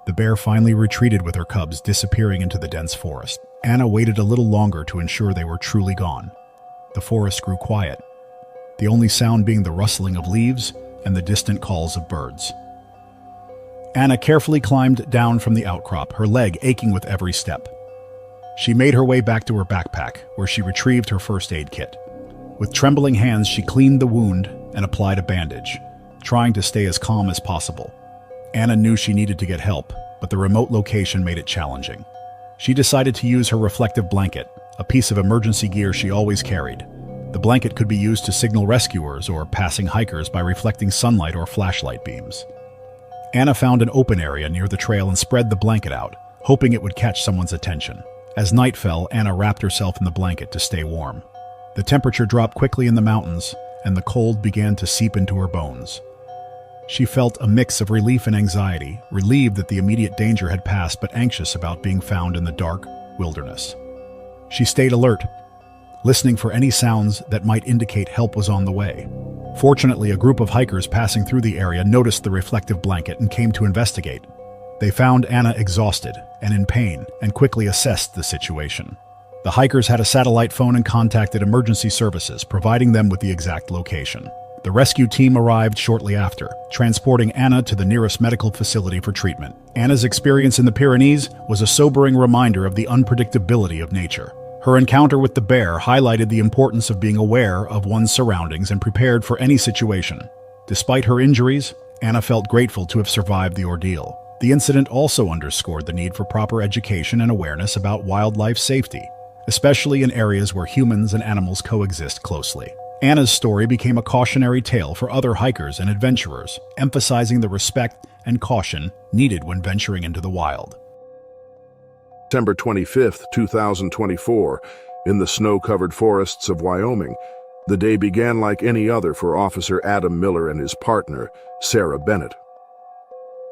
the bear finally retreated with her cubs, disappearing into the dense forest. Anna waited a little longer to ensure they were truly gone. The forest grew quiet, the only sound being the rustling of leaves and the distant calls of birds. Anna carefully climbed down from the outcrop, her leg aching with every step. She made her way back to her backpack, where she retrieved her first aid kit. With trembling hands, she cleaned the wound and applied a bandage, trying to stay as calm as possible. Anna knew she needed to get help, but the remote location made it challenging. She decided to use her reflective blanket, a piece of emergency gear she always carried. The blanket could be used to signal rescuers or passing hikers by reflecting sunlight or flashlight beams. Anna found an open area near the trail and spread the blanket out, hoping it would catch someone's attention. As night fell, Anna wrapped herself in the blanket to stay warm. The temperature dropped quickly in the mountains, and the cold began to seep into her bones. She felt a mix of relief and anxiety, relieved that the immediate danger had passed, but anxious about being found in the dark wilderness. She stayed alert, listening for any sounds that might indicate help was on the way. Fortunately, a group of hikers passing through the area noticed the reflective blanket and came to investigate. They found Anna exhausted and in pain and quickly assessed the situation. The hikers had a satellite phone and contacted emergency services, providing them with the exact location. The rescue team arrived shortly after, transporting Anna to the nearest medical facility for treatment. Anna's experience in the Pyrenees was a sobering reminder of the unpredictability of nature. Her encounter with the bear highlighted the importance of being aware of one's surroundings and prepared for any situation. Despite her injuries, Anna felt grateful to have survived the ordeal. The incident also underscored the need for proper education and awareness about wildlife safety, especially in areas where humans and animals coexist closely. Anna's story became a cautionary tale for other hikers and adventurers, emphasizing the respect and caution needed when venturing into the wild. September 25, 2024, in the snow-covered forests of Wyoming, the day began like any other for Officer Adam Miller and his partner, Sarah Bennett.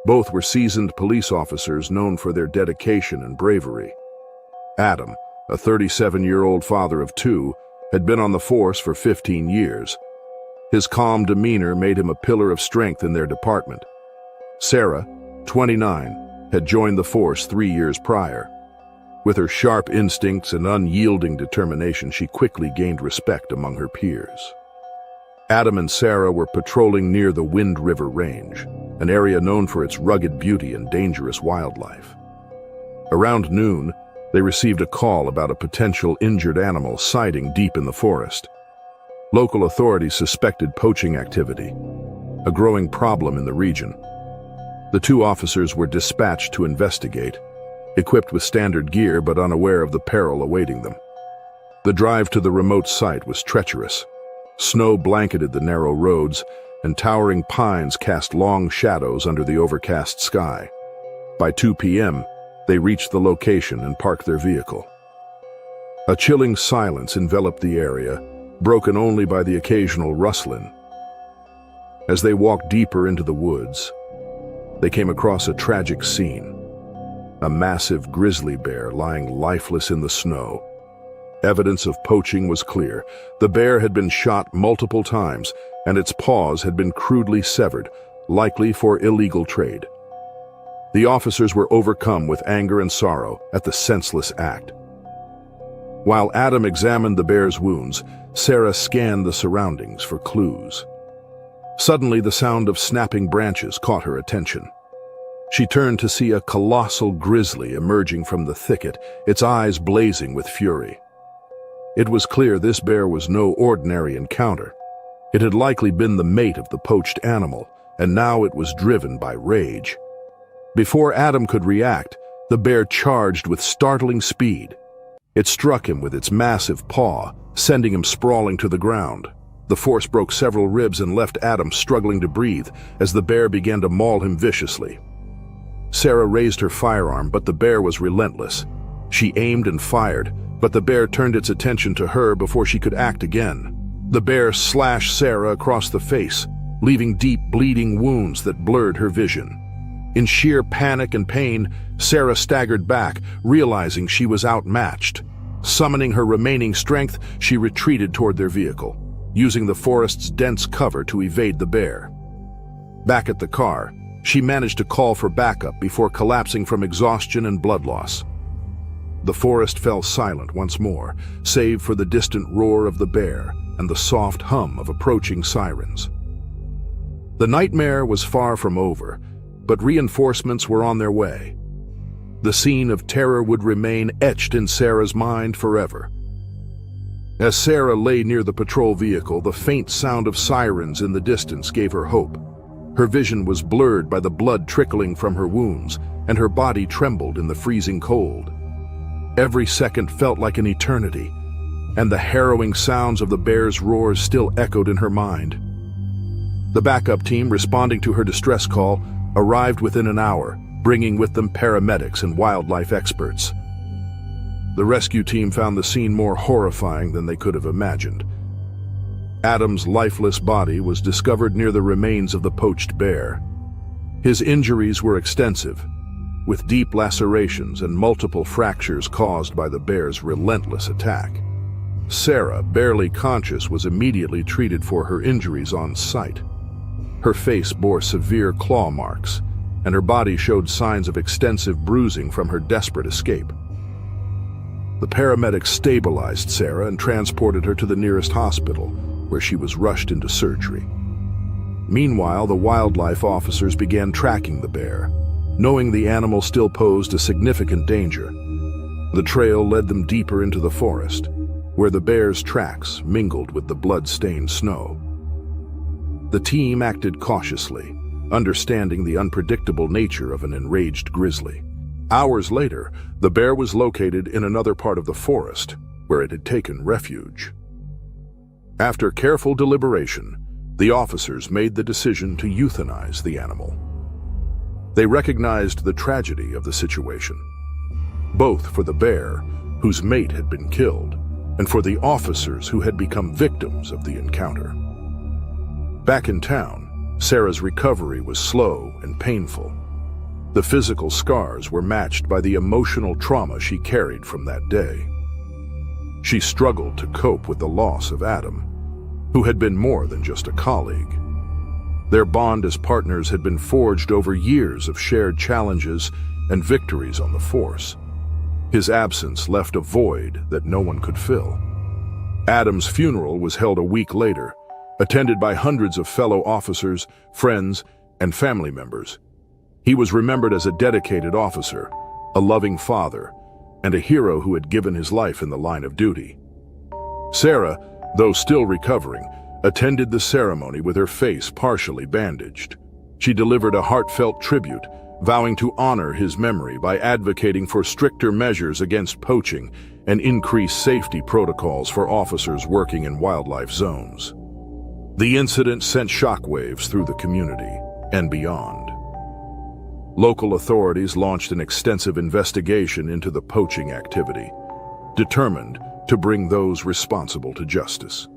Both were seasoned police officers known for their dedication and bravery. Adam, a 37-year-old father of two, had been on the force for 15 years. His calm demeanor made him a pillar of strength in their department. Sarah, 29, had joined the force 3 years prior. With her sharp instincts and unyielding determination, she quickly gained respect among her peers. Adam and Sarah were patrolling near the Wind River Range, an area known for its rugged beauty and dangerous wildlife. Around noon, they received a call about a potential injured animal sighting deep in the forest. Local authorities suspected poaching activity, a growing problem in the region. The two officers were dispatched to investigate, equipped with standard gear but unaware of the peril awaiting them. The drive to the remote site was treacherous. Snow blanketed the narrow roads, and towering pines cast long shadows under the overcast sky. By 2 p.m., they reached the location and parked their vehicle. A chilling silence enveloped the area, broken only by the occasional rustling. As they walked deeper into the woods, they came across a tragic scene. A massive grizzly bear lying lifeless in the snow. Evidence of poaching was clear. The bear had been shot multiple times, and its paws had been crudely severed, likely for illegal trade. The officers were overcome with anger and sorrow at the senseless act. While Adam examined the bear's wounds, Sarah scanned the surroundings for clues. Suddenly, the sound of snapping branches caught her attention. She turned to see a colossal grizzly emerging from the thicket, its eyes blazing with fury. It was clear this bear was no ordinary encounter. It had likely been the mate of the poached animal, and now it was driven by rage. Before Adam could react, the bear charged with startling speed. It struck him with its massive paw, sending him sprawling to the ground. The force broke several ribs and left Adam struggling to breathe as the bear began to maul him viciously. Sarah raised her firearm, but the bear was relentless. She aimed and fired, but the bear turned its attention to her before she could act again. The bear slashed Sarah across the face, leaving deep bleeding wounds that blurred her vision. In sheer panic and pain, Sarah staggered back, realizing she was outmatched. Summoning her remaining strength, she retreated toward their vehicle, using the forest's dense cover to evade the bear. Back at the car, she managed to call for backup before collapsing from exhaustion and blood loss. The forest fell silent once more, save for the distant roar of the bear and the soft hum of approaching sirens. The nightmare was far from over, but reinforcements were on their way. The scene of terror would remain etched in Sarah's mind forever. As Sarah lay near the patrol vehicle, the faint sound of sirens in the distance gave her hope. Her vision was blurred by the blood trickling from her wounds, and her body trembled in the freezing cold. Every second felt like an eternity, and the harrowing sounds of the bear's roars still echoed in her mind. The backup team responding to her distress call arrived within an hour, bringing with them paramedics and wildlife experts. The rescue team found the scene more horrifying than they could have imagined. Adam's lifeless body was discovered near the remains of the poached bear. His injuries were extensive, with deep lacerations and multiple fractures caused by the bear's relentless attack. Sarah, barely conscious, was immediately treated for her injuries on site. Her face bore severe claw marks, and her body showed signs of extensive bruising from her desperate escape. The paramedics stabilized Sarah and transported her to the nearest hospital, where she was rushed into surgery. Meanwhile, the wildlife officers began tracking the bear, knowing the animal still posed a significant danger. The trail led them deeper into the forest, where the bear's tracks mingled with the blood-stained snow. The team acted cautiously, understanding the unpredictable nature of an enraged grizzly. Hours later, the bear was located in another part of the forest, where it had taken refuge. After careful deliberation, the officers made the decision to euthanize the animal. They recognized the tragedy of the situation, both for the bear, whose mate had been killed, and for the officers who had become victims of the encounter. Back in town, Sarah's recovery was slow and painful. The physical scars were matched by the emotional trauma she carried from that day. She struggled to cope with the loss of Adam, who had been more than just a colleague. Their bond as partners had been forged over years of shared challenges and victories on the force. His absence left a void that no one could fill. Adam's funeral was held a week later, attended by hundreds of fellow officers, friends, and family members. He was remembered as a dedicated officer, a loving father, and a hero who had given his life in the line of duty. Sarah, though still recovering, attended the ceremony with her face partially bandaged. She delivered a heartfelt tribute, vowing to honor his memory by advocating for stricter measures against poaching and increased safety protocols for officers working in wildlife zones. The incident sent shockwaves through the community and beyond. Local authorities launched an extensive investigation into the poaching activity, determined to bring those responsible to justice.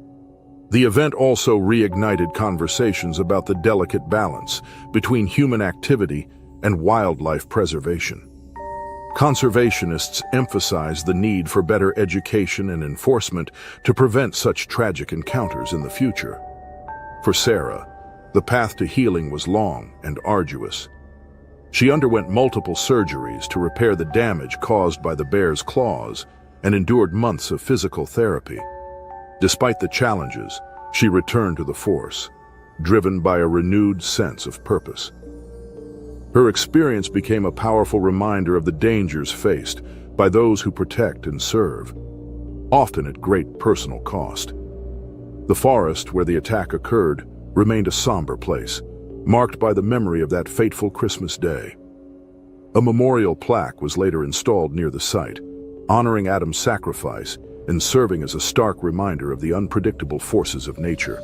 The event also reignited conversations about the delicate balance between human activity and wildlife preservation. Conservationists emphasized the need for better education and enforcement to prevent such tragic encounters in the future. For Sarah, the path to healing was long and arduous. She underwent multiple surgeries to repair the damage caused by the bear's claws and endured months of physical therapy. Despite the challenges, she returned to the force, driven by a renewed sense of purpose. Her experience became a powerful reminder of the dangers faced by those who protect and serve, often at great personal cost. The forest where the attack occurred remained a somber place, marked by the memory of that fateful Christmas day. A memorial plaque was later installed near the site, honoring Adam's sacrifice and serving as a stark reminder of the unpredictable forces of nature.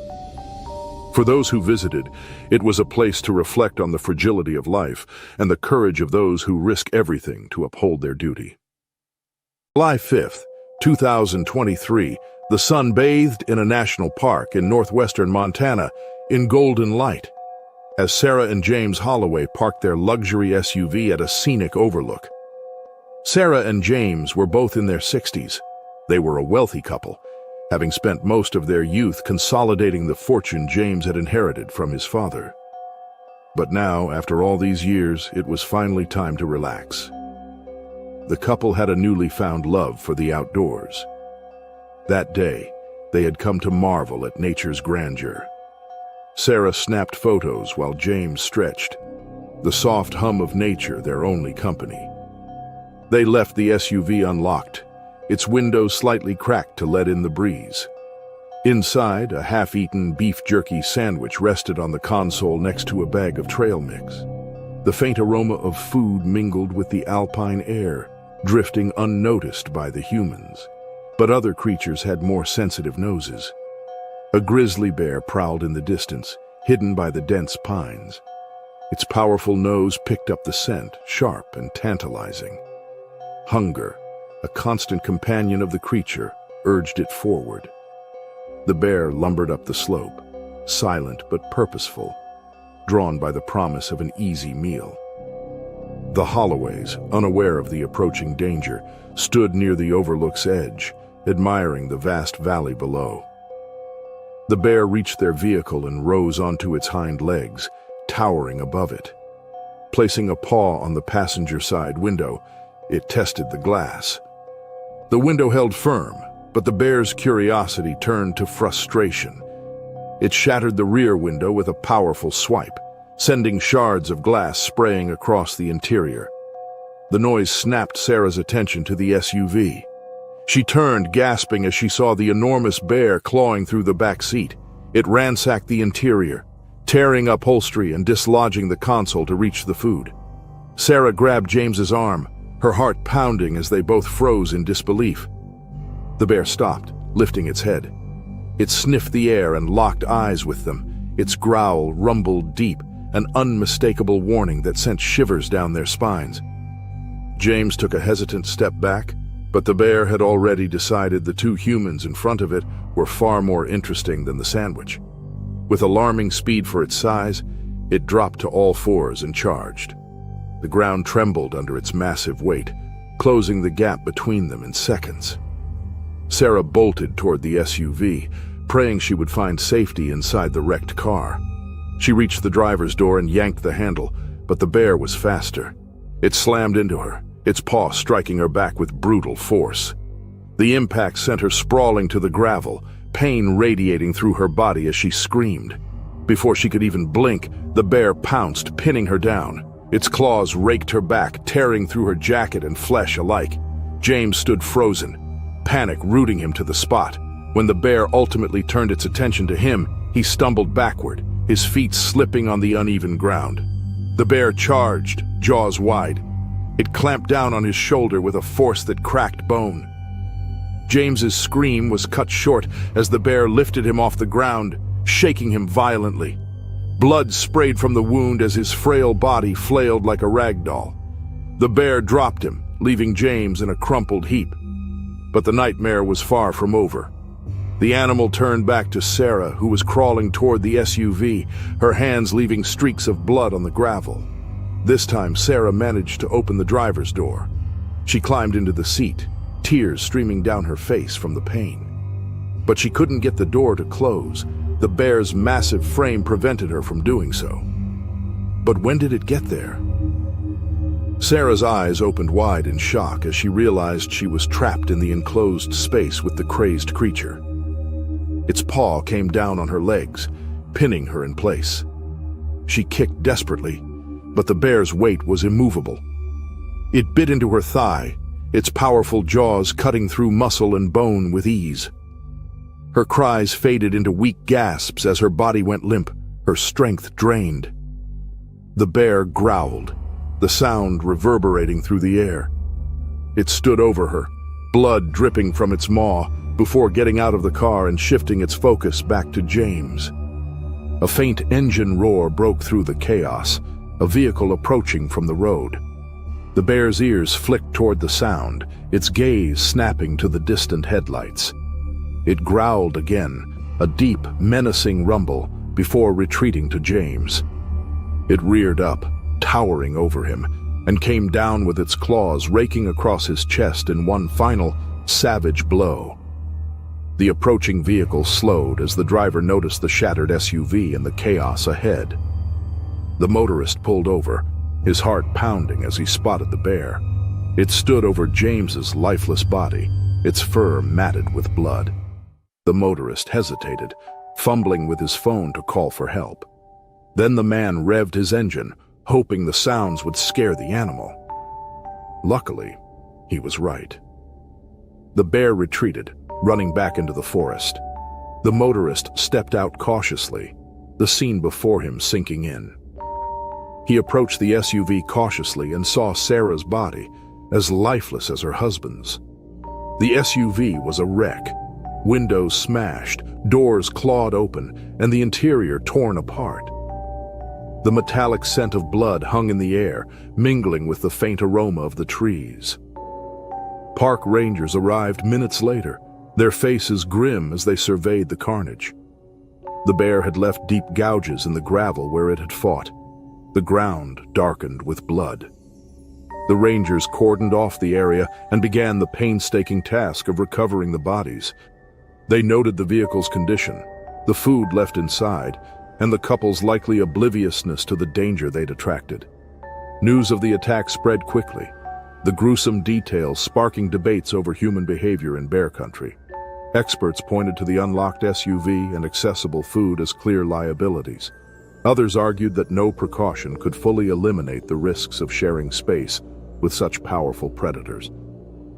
For those who visited, it was a place to reflect on the fragility of life and the courage of those who risk everything to uphold their duty. July 5th, 2023, the sun bathed in a national park in northwestern Montana in golden light. as Sarah and James Holloway parked their luxury SUV at a scenic overlook. Sarah and James were both in their 60s. They were a wealthy couple, having spent most of their youth consolidating the fortune James had inherited from his father. But now, after all these years, it was finally time to relax. The couple had a newly found love for the outdoors. That day, they had come to marvel at nature's grandeur. Sarah snapped photos while James stretched, the soft hum of nature their only company. They left the SUV unlocked, its windows slightly cracked to let in the breeze. Inside, a half-eaten beef jerky sandwich rested on the console next to a bag of trail mix. The faint aroma of food mingled with the alpine air, drifting unnoticed by the humans. But other creatures had more sensitive noses. A grizzly bear prowled in the distance, hidden by the dense pines. Its powerful nose picked up the scent, sharp and tantalizing. Hunger, a constant companion of the creature, urged it forward. The bear lumbered up the slope, silent but purposeful, drawn by the promise of an easy meal. The Holloways, unaware of the approaching danger, stood near the overlook's edge, admiring the vast valley below. The bear reached their vehicle and rose onto its hind legs, towering above it. Placing a paw on the passenger side window, it tested the glass. The window held firm, but the bear's curiosity turned to frustration. It shattered the rear window with a powerful swipe, sending shards of glass spraying across the interior. The noise snapped Sarah's attention to the SUV. She turned, gasping as she saw the enormous bear clawing through the back seat. It ransacked the interior, tearing upholstery and dislodging the console to reach the food. Sarah grabbed James's arm, her heart pounding as they both froze in disbelief. The bear stopped, lifting its head. It sniffed the air and locked eyes with them. Its growl rumbled deep, an unmistakable warning that sent shivers down their spines. James took a hesitant step back, but the bear had already decided the two humans in front of it were far more interesting than the sandwich. With alarming speed for its size, it dropped to all fours and charged. The ground trembled under its massive weight, closing the gap between them in seconds. Sarah bolted toward the SUV, praying she would find safety inside the wrecked car. She reached the driver's door and yanked the handle, but the bear was faster. It slammed into her, its paw striking her back with brutal force. The impact sent her sprawling to the gravel, pain radiating through her body as she screamed. Before she could even blink, the bear pounced, pinning her down. Its claws raked her back, tearing through her jacket and flesh alike. James stood frozen, panic rooting him to the spot. When the bear ultimately turned its attention to him, he stumbled backward, his feet slipping on the uneven ground. The bear charged, jaws wide. It clamped down on his shoulder with a force that cracked bone. James's scream was cut short as the bear lifted him off the ground, shaking him violently. Blood sprayed from the wound as his frail body flailed like a rag doll. The bear dropped him, leaving James in a crumpled heap. But the nightmare was far from over. The animal turned back to Sarah, who was crawling toward the SUV, her hands leaving streaks of blood on the gravel. This time, Sarah managed to open the driver's door. She climbed into the seat, tears streaming down her face from the pain. But she couldn't get the door to close. The bear's massive frame prevented her from doing so. But when did it get there? Sarah's eyes opened wide in shock as she realized she was trapped in the enclosed space with the crazed creature. Its paw came down on her legs, pinning her in place. She kicked desperately, but the bear's weight was immovable. It bit into her thigh, its powerful jaws cutting through muscle and bone with ease. Her cries faded into weak gasps as her body went limp, her strength drained. The bear growled, the sound reverberating through the air. It stood over her, blood dripping from its maw, before getting out of the car and shifting its focus back to James. A faint engine roar broke through the chaos, a vehicle approaching from the road. The bear's ears flicked toward the sound, its gaze snapping to the distant headlights. It growled again, a deep, menacing rumble, before retreating to James. It reared up, towering over him, and came down with its claws raking across his chest in one final, savage blow. The approaching vehicle slowed as the driver noticed the shattered SUV and the chaos ahead. The motorist pulled over, his heart pounding as he spotted the bear. It stood over James's lifeless body, its fur matted with blood. The motorist hesitated, fumbling with his phone to call for help. Then the man revved his engine, hoping the sounds would scare the animal. Luckily, he was right. The bear retreated, running back into the forest. The motorist stepped out cautiously, the scene before him sinking in. He approached the SUV cautiously and saw Sarah's body, as lifeless as her husband's. The SUV was a wreck, windows smashed, doors clawed open, and the interior torn apart. The metallic scent of blood hung in the air, mingling with the faint aroma of the trees. Park rangers arrived minutes later, their faces grim as they surveyed the carnage. The bear had left deep gouges in the gravel where it had fought. The ground darkened with blood. The rangers cordoned off the area and began the painstaking task of recovering the bodies. They noted the vehicle's condition, the food left inside, and the couple's likely obliviousness to the danger they'd attracted. News of the attack spread quickly, the gruesome details sparking debates over human behavior in bear country. Experts pointed to the unlocked SUV and accessible food as clear liabilities. Others argued that no precaution could fully eliminate the risks of sharing space with such powerful predators.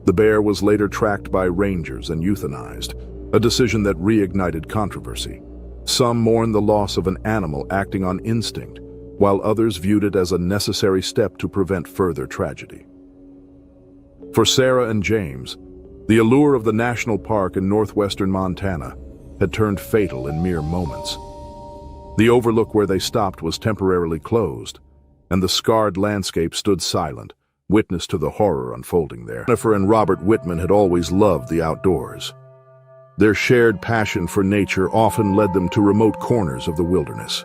The bear was later tracked by rangers and euthanized, a decision that reignited controversy. Some mourned the loss of an animal acting on instinct, while others viewed it as a necessary step to prevent further tragedy. For Sarah and James, the allure of the national park in northwestern Montana had turned fatal in mere moments. The overlook where they stopped was temporarily closed, and the scarred landscape stood silent, witness to the horror unfolding there. Jennifer and Robert Whitman had always loved the outdoors. Their shared passion for nature often led them to remote corners of the wilderness.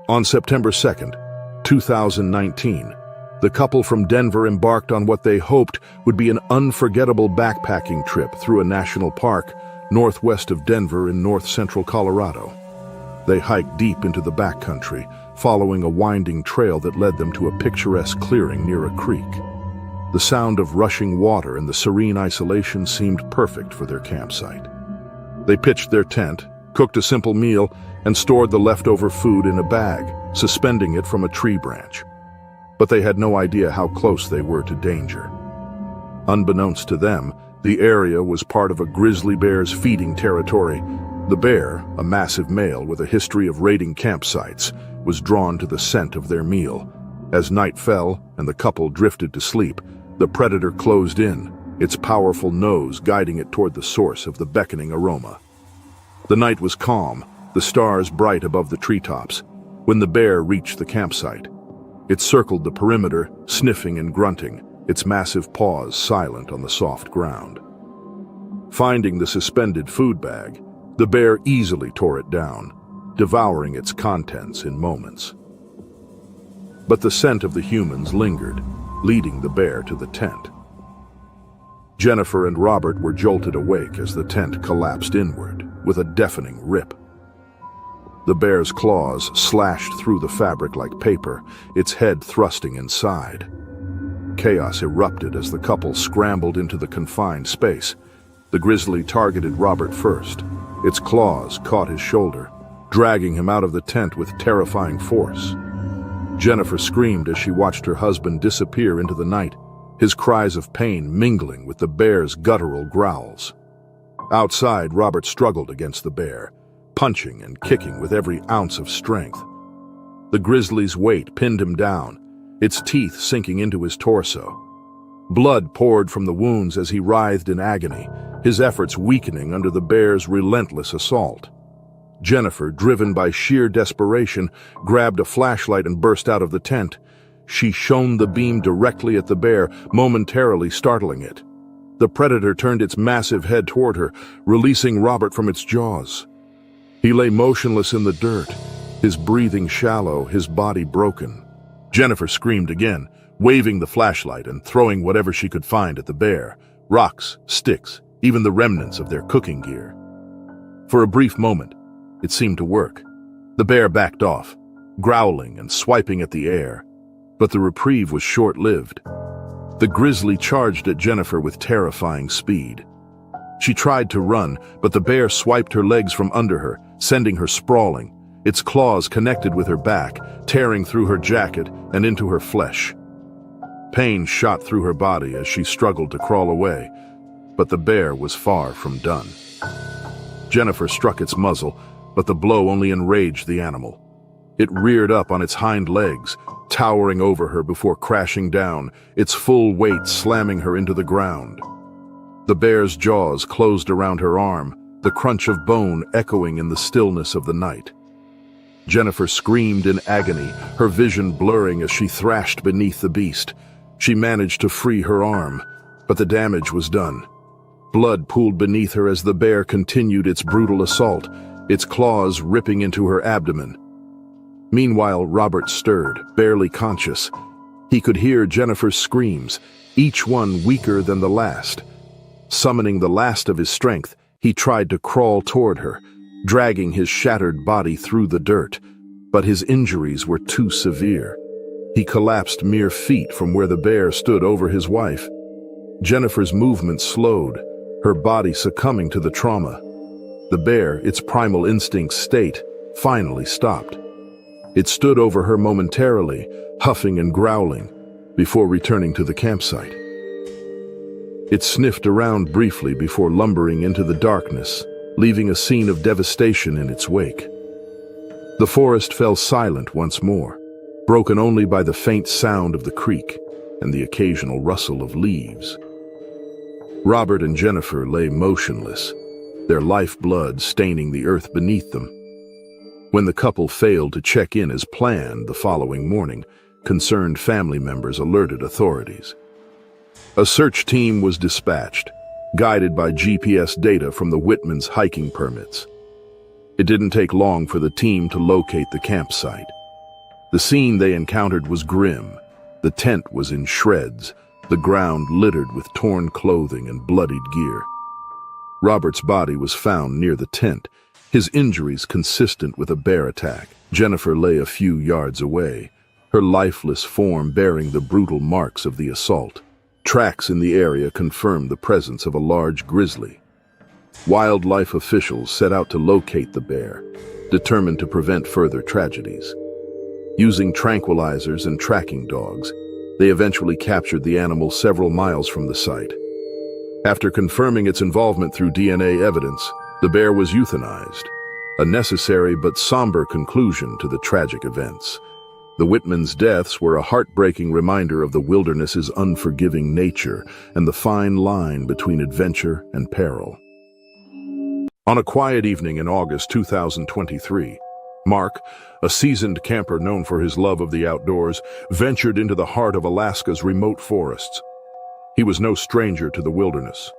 On September 2nd, 2019, the couple from Denver embarked on what they hoped would be an unforgettable backpacking trip through a national park northwest of Denver in north-central Colorado. They hiked deep into the backcountry, following a winding trail that led them to a picturesque clearing near a creek. The sound of rushing water and the serene isolation seemed perfect for their campsite. They pitched their tent, cooked a simple meal, and stored the leftover food in a bag, suspending it from a tree branch. But they had no idea how close they were to danger. Unbeknownst to them, the area was part of a grizzly bear's feeding territory. The bear, a massive male with a history of raiding campsites, was drawn to the scent of their meal. As night fell and the couple drifted to sleep, the predator closed in, its powerful nose guiding it toward the source of the beckoning aroma. The night was calm, the stars bright above the treetops, when the bear reached the campsite. It circled the perimeter, sniffing and grunting, its massive paws silent on the soft ground. Finding the suspended food bag, the bear easily tore it down, devouring its contents in moments. But the scent of the humans lingered, leading the bear to the tent. Jennifer and Robert were jolted awake as the tent collapsed inward, with a deafening rip. The bear's claws slashed through the fabric like paper, its head thrusting inside. Chaos erupted as the couple scrambled into the confined space. The grizzly targeted Robert first. Its claws caught his shoulder, dragging him out of the tent with terrifying force. Jennifer screamed as she watched her husband disappear into the night, his cries of pain mingling with the bear's guttural growls. Outside, Robert struggled against the bear, punching and kicking with every ounce of strength. The grizzly's weight pinned him down, its teeth sinking into his torso. Blood poured from the wounds as he writhed in agony, his efforts weakening under the bear's relentless assault. Jennifer, driven by sheer desperation, grabbed a flashlight and burst out of the tent. She shone the beam directly at the bear, momentarily startling it. The predator turned its massive head toward her, releasing Robert from its jaws. He lay motionless in the dirt, his breathing shallow, his body broken. Jennifer screamed again, waving the flashlight and throwing whatever she could find at the bear: rocks, sticks, even the remnants of their cooking gear. For a brief moment, it seemed to work. The bear backed off, growling and swiping at the air, but the reprieve was short-lived. The grizzly charged at Jennifer with terrifying speed. She tried to run, but the bear swiped her legs from under her, sending her sprawling. Its claws connected with her back, tearing through her jacket and into her flesh. Pain shot through her body as she struggled to crawl away, but the bear was far from done. Jennifer struck its muzzle, but the blow only enraged the animal. It reared up on its hind legs, towering over her before crashing down, its full weight slamming her into the ground. The bear's jaws closed around her arm, the crunch of bone echoing in the stillness of the night. Jennifer screamed in agony, her vision blurring as she thrashed beneath the beast. She managed to free her arm, but the damage was done. Blood pooled beneath her as the bear continued its brutal assault, its claws ripping into her abdomen. Meanwhile, Robert stirred, barely conscious. He could hear Jennifer's screams, each one weaker than the last. Summoning the last of his strength, he tried to crawl toward her, dragging his shattered body through the dirt, but his injuries were too severe. He collapsed mere feet from where the bear stood over his wife. Jennifer's movement slowed, her body succumbing to the trauma. The bear, its primal instinct state, finally stopped. It stood over her momentarily, huffing and growling, before returning to the campsite. It sniffed around briefly before lumbering into the darkness, leaving a scene of devastation in its wake. The forest fell silent once more, broken only by the faint sound of the creek and the occasional rustle of leaves. Robert and Jennifer lay motionless, their lifeblood staining the earth beneath them. When the couple failed to check in as planned the following morning, concerned family members alerted authorities. A search team was dispatched, guided by GPS data from the Whitmans' hiking permits. It didn't take long for the team to locate the campsite. The scene they encountered was grim. The tent was in shreds, the ground littered with torn clothing and bloodied gear. Robert's body was found near the tent, his injuries consistent with a bear attack. Jennifer lay a few yards away, her lifeless form bearing the brutal marks of the assault. Tracks in the area confirmed the presence of a large grizzly. Wildlife officials set out to locate the bear, determined to prevent further tragedies. Using tranquilizers and tracking dogs, they eventually captured the animal several miles from the site. After confirming its involvement through DNA evidence, the bear was euthanized, a necessary but somber conclusion to the tragic events. The Whitmans' deaths were a heartbreaking reminder of the wilderness's unforgiving nature and the fine line between adventure and peril. On a quiet evening in August 2023, Mark, a seasoned camper known for his love of the outdoors, ventured into the heart of Alaska's remote forests. He was no stranger to the wilderness.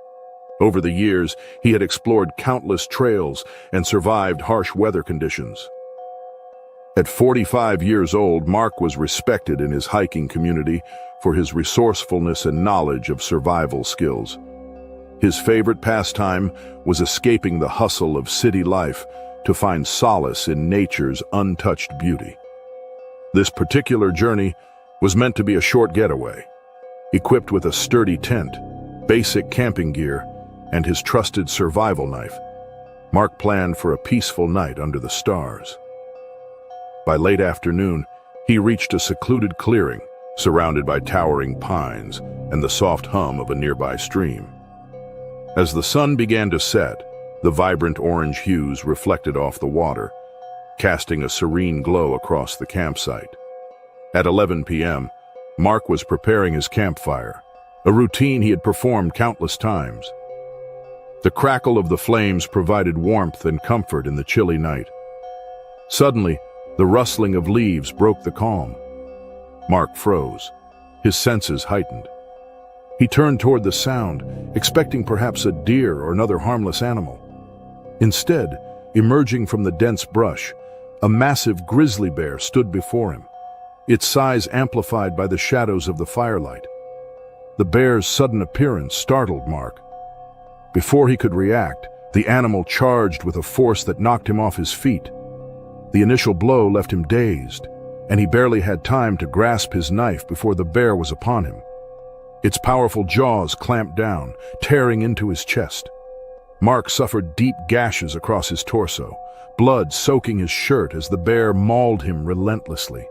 Over the years, he had explored countless trails and survived harsh weather conditions. At 45 years old, Mark was respected in his hiking community for his resourcefulness and knowledge of survival skills. His favorite pastime was escaping the hustle of city life to find solace in nature's untouched beauty. This particular journey was meant to be a short getaway. Equipped with a sturdy tent, basic camping gear, and his trusted survival knife, Mark planned for a peaceful night under the stars. By late afternoon, he reached a secluded clearing, surrounded by towering pines and the soft hum of a nearby stream. As the sun began to set, the vibrant orange hues reflected off the water, casting a serene glow across the campsite. At 11 p.m., Mark was preparing his campfire, a routine he had performed countless times. The crackle of the flames provided warmth and comfort in the chilly night. Suddenly, the rustling of leaves broke the calm. Mark froze, his senses heightened. He turned toward the sound, expecting perhaps a deer or another harmless animal. Instead, emerging from the dense brush, A massive grizzly bear stood before him, its size amplified by the shadows of the firelight. The bear's sudden appearance startled Mark. Before he could react, the animal charged with a force that knocked him off his feet. The initial blow left him dazed, and he barely had time to grasp his knife before the bear was upon him. Its powerful jaws clamped down, tearing into his chest. Mark suffered deep gashes across his torso, blood soaking his shirt as the bear mauled him relentlessly.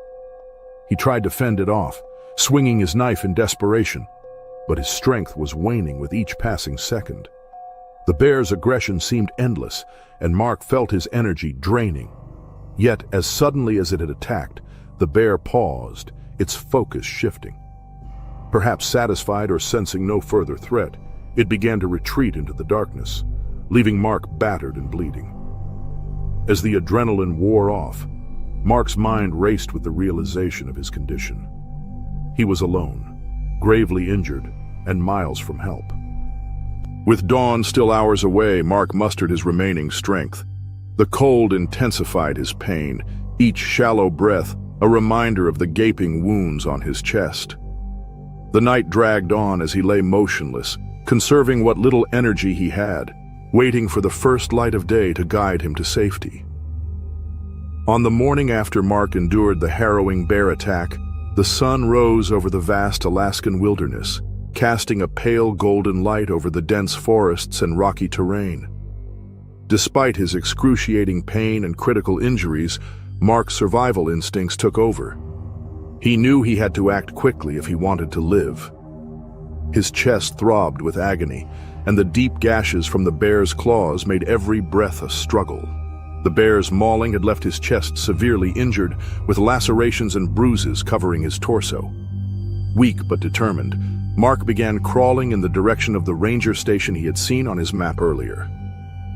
He tried to fend it off, swinging his knife in desperation, but his strength was waning with each passing second. The bear's aggression seemed endless, and Mark felt his energy draining. Yet, as suddenly as it had attacked, the bear paused, its focus shifting. Perhaps satisfied or sensing no further threat, it began to retreat into the darkness, leaving Mark battered and bleeding. As the adrenaline wore off, Mark's mind raced with the realization of his condition. He was alone, gravely injured, and miles from help. With dawn still hours away, Mark mustered his remaining strength. The cold intensified his pain, each shallow breath a reminder of the gaping wounds on his chest. The night dragged on as he lay motionless, conserving what little energy he had, waiting for the first light of day to guide him to safety. On the morning after Mark endured the harrowing bear attack, the sun rose over the vast Alaskan wilderness, casting a pale golden light over the dense forests and rocky terrain. Despite his excruciating pain and critical injuries, Mark's survival instincts took over. He knew he had to act quickly if he wanted to live. His chest throbbed with agony, and the deep gashes from the bear's claws made every breath a struggle. The bear's mauling had left his chest severely injured, with lacerations and bruises covering his torso. Weak but determined, Mark began crawling in the direction of the ranger station he had seen on his map earlier.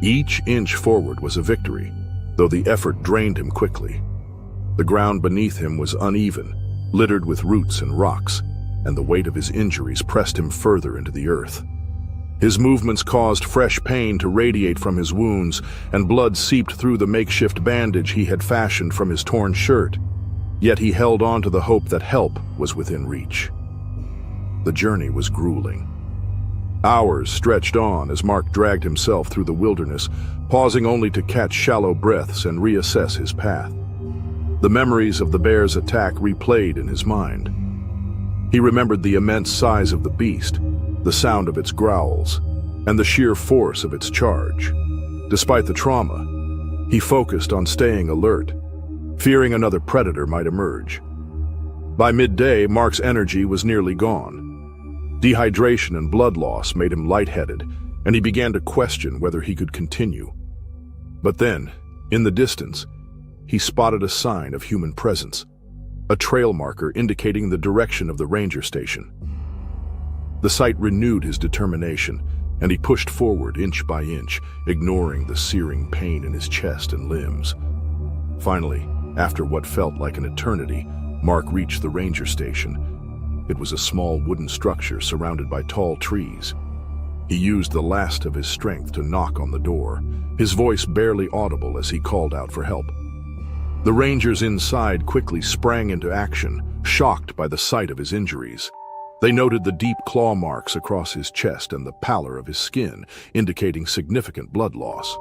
Each inch forward was a victory, though the effort drained him quickly. The ground beneath him was uneven, littered with roots and rocks, and the weight of his injuries pressed him further into the earth. His movements caused fresh pain to radiate from his wounds, and blood seeped through the makeshift bandage he had fashioned from his torn shirt. Yet he held on to the hope that help was within reach. The journey was grueling. Hours stretched on as Mark dragged himself through the wilderness, pausing only to catch shallow breaths and reassess his path. The memories of the bear's attack replayed in his mind. He remembered the immense size of the beast, the sound of its growls, and the sheer force of its charge. Despite the trauma, he focused on staying alert, fearing another predator might emerge. By midday, Mark's energy was nearly gone. Dehydration and blood loss made him lightheaded, and he began to question whether he could continue. But then, in the distance, he spotted a sign of human presence, a trail marker indicating the direction of the ranger station. The sight renewed his determination, and he pushed forward inch by inch, ignoring the searing pain in his chest and limbs. Finally, after what felt like an eternity, Mark reached the ranger station. It was a small wooden structure surrounded by tall trees. He used the last of his strength to knock on the door, his voice barely audible as he called out for help. The rangers inside quickly sprang into action, shocked by the sight of his injuries. They noted the deep claw marks across his chest and the pallor of his skin, indicating significant blood loss.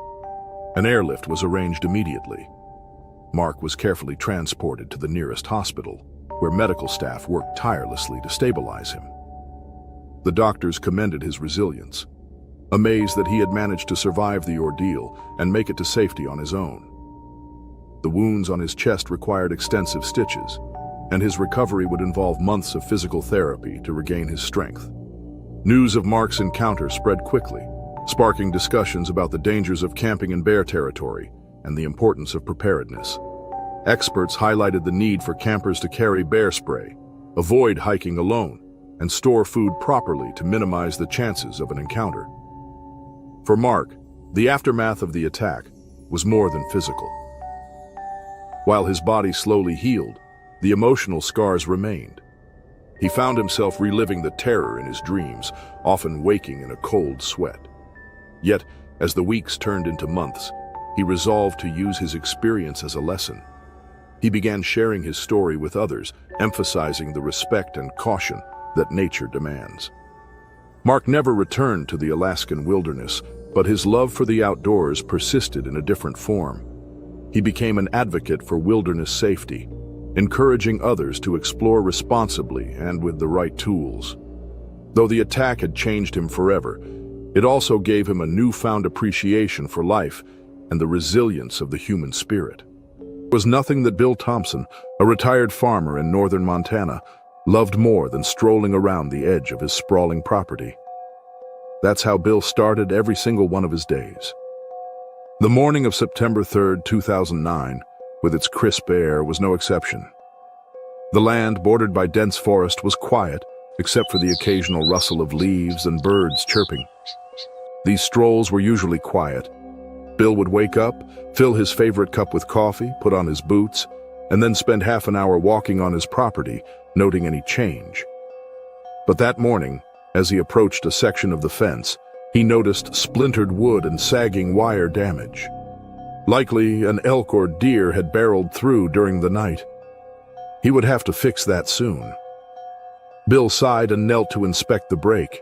An airlift was arranged immediately. Mark was carefully transported to the nearest hospital, where medical staff worked tirelessly to stabilize him. The doctors commended his resilience, amazed that he had managed to survive the ordeal and make it to safety on his own. The wounds on his chest required extensive stitches, and his recovery would involve months of physical therapy to regain his strength. News of Mark's encounter spread quickly, sparking discussions about the dangers of camping in bear territory and the importance of preparedness. Experts highlighted the need for campers to carry bear spray, avoid hiking alone, and store food properly to minimize the chances of an encounter. For Mark, the aftermath of the attack was more than physical. While his body slowly healed, the emotional scars remained. He found himself reliving the terror in his dreams, often waking in a cold sweat. Yet, as the weeks turned into months, he resolved to use his experience as a lesson. He began sharing his story with others, emphasizing the respect and caution that nature demands. Mark never returned to the Alaskan wilderness, but his love for the outdoors persisted in a different form. He became an advocate for wilderness safety, encouraging others to explore responsibly and with the right tools. Though the attack had changed him forever, it also gave him a newfound appreciation for life and the resilience of the human spirit. There was nothing that Bill Thompson, a retired farmer in northern Montana, loved more than strolling around the edge of his sprawling property. That's how Bill started every single one of his days. The morning of September 3rd, 2009, with its crisp air, was no exception. The land, bordered by dense forest, was quiet, except for the occasional rustle of leaves and birds chirping. These strolls were usually quiet. Bill would wake up, fill his favorite cup with coffee, put on his boots, and then spend half an hour walking on his property, noting any change. But that morning, as he approached a section of the fence, he noticed splintered wood and sagging wire damage. Likely an elk or deer had barreled through during the night. He would have to fix that soon. Bill sighed and knelt to inspect the break.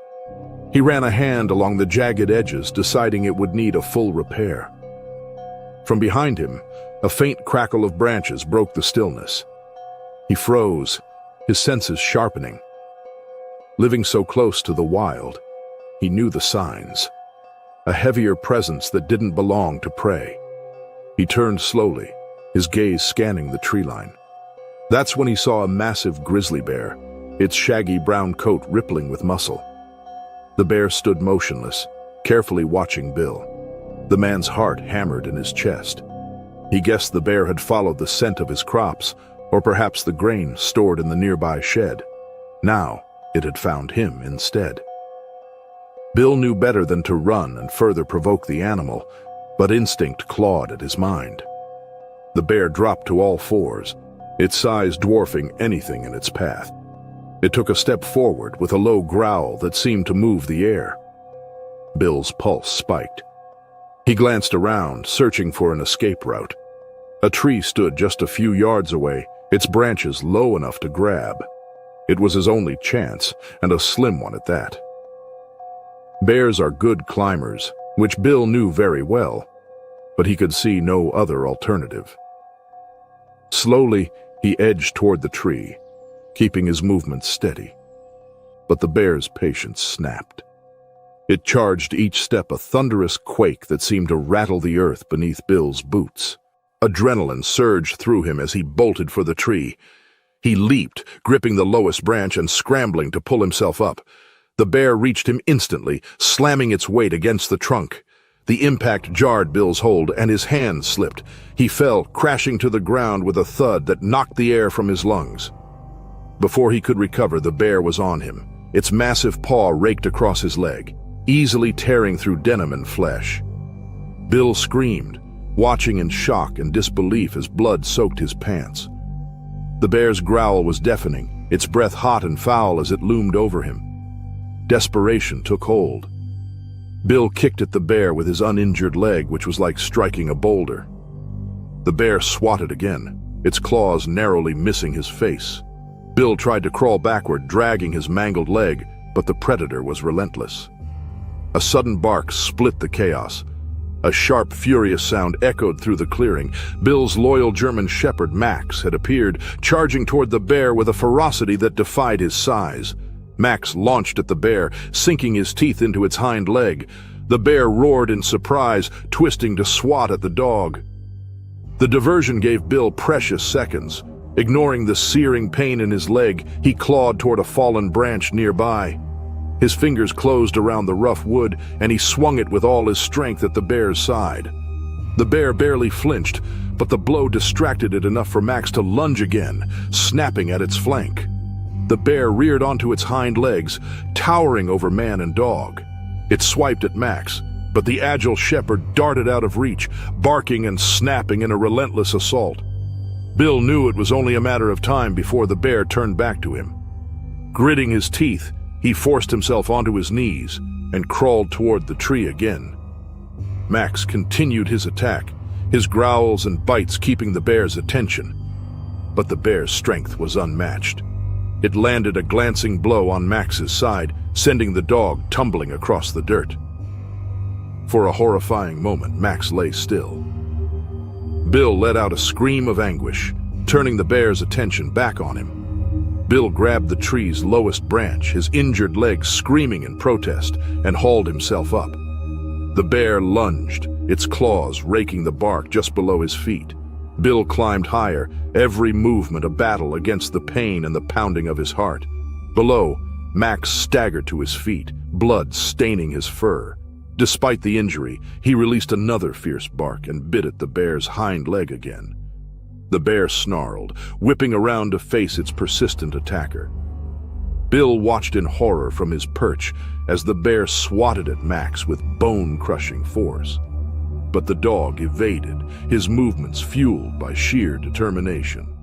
He ran a hand along the jagged edges, deciding it would need a full repair. From behind him, a faint crackle of branches broke the stillness. He froze, his senses sharpening. Living so close to the wild, he knew the signs. A heavier presence that didn't belong to prey. He turned slowly, his gaze scanning the tree line. That's when he saw a massive grizzly bear, its shaggy brown coat rippling with muscle. The bear stood motionless, carefully watching Bill. The man's heart hammered in his chest. He guessed the bear had followed the scent of his crops, or perhaps the grain stored in the nearby shed. Now, it had found him instead. Bill knew better than to run and further provoke the animal, but instinct clawed at his mind. The bear dropped to all fours, its size dwarfing anything in its path. It took a step forward with a low growl that seemed to move the air. Bill's pulse spiked. He glanced around, searching for an escape route. A tree stood just a few yards away, its branches low enough to grab. It was his only chance, and a slim one at that. Bears are good climbers, which Bill knew very well, but he could see no other alternative. Slowly, he edged toward the tree, keeping his movements steady. But the bear's patience snapped. It charged each step a thunderous quake that seemed to rattle the earth beneath Bill's boots. Adrenaline surged through him as he bolted for the tree. He leaped, gripping the lowest branch and scrambling to pull himself up. The bear reached him instantly, slamming its weight against the trunk. The impact jarred Bill's hold, and his hand slipped. He fell, crashing to the ground with a thud that knocked the air from his lungs. Before he could recover, the bear was on him, its massive paw raked across his leg, easily tearing through denim and flesh. Bill screamed, watching in shock and disbelief as blood soaked his pants. The bear's growl was deafening, its breath hot and foul as it loomed over him. Desperation took hold. Bill kicked at the bear with his uninjured leg, which was like striking a boulder. The bear swatted again, its claws narrowly missing his face. Bill tried to crawl backward, dragging his mangled leg, but the predator was relentless. A sudden bark split the chaos. A sharp, furious sound echoed through the clearing. Bill's loyal German shepherd, Max, had appeared, charging toward the bear with a ferocity that defied his size. Max launched at the bear, sinking his teeth into its hind leg. The bear roared in surprise, twisting to swat at the dog. The diversion gave Bill precious seconds. Ignoring the searing pain in his leg, he clawed toward a fallen branch nearby. His fingers closed around the rough wood, and he swung it with all his strength at the bear's side. The bear barely flinched, but the blow distracted it enough for Max to lunge again, snapping at its flank. The bear reared onto its hind legs, towering over man and dog. It swiped at Max, but the agile shepherd darted out of reach, barking and snapping in a relentless assault. Bill knew it was only a matter of time before the bear turned back to him. Gritting his teeth, he forced himself onto his knees and crawled toward the tree again. Max continued his attack, his growls and bites keeping the bear's attention. But the bear's strength was unmatched. It landed a glancing blow on Max's side, sending the dog tumbling across the dirt. For a horrifying moment, Max lay still. Bill let out a scream of anguish, turning the bear's attention back on him. Bill grabbed the tree's lowest branch, his injured legs screaming in protest, and hauled himself up. The bear lunged, its claws raking the bark just below his feet. Bill climbed higher, every movement a battle against the pain and the pounding of his heart. Below, Max staggered to his feet, blood staining his fur. Despite the injury, he released another fierce bark and bit at the bear's hind leg again. The bear snarled, whipping around to face its persistent attacker. Bill watched in horror from his perch as the bear swatted at Max with bone-crushing force. But the dog evaded, his movements fueled by sheer determination.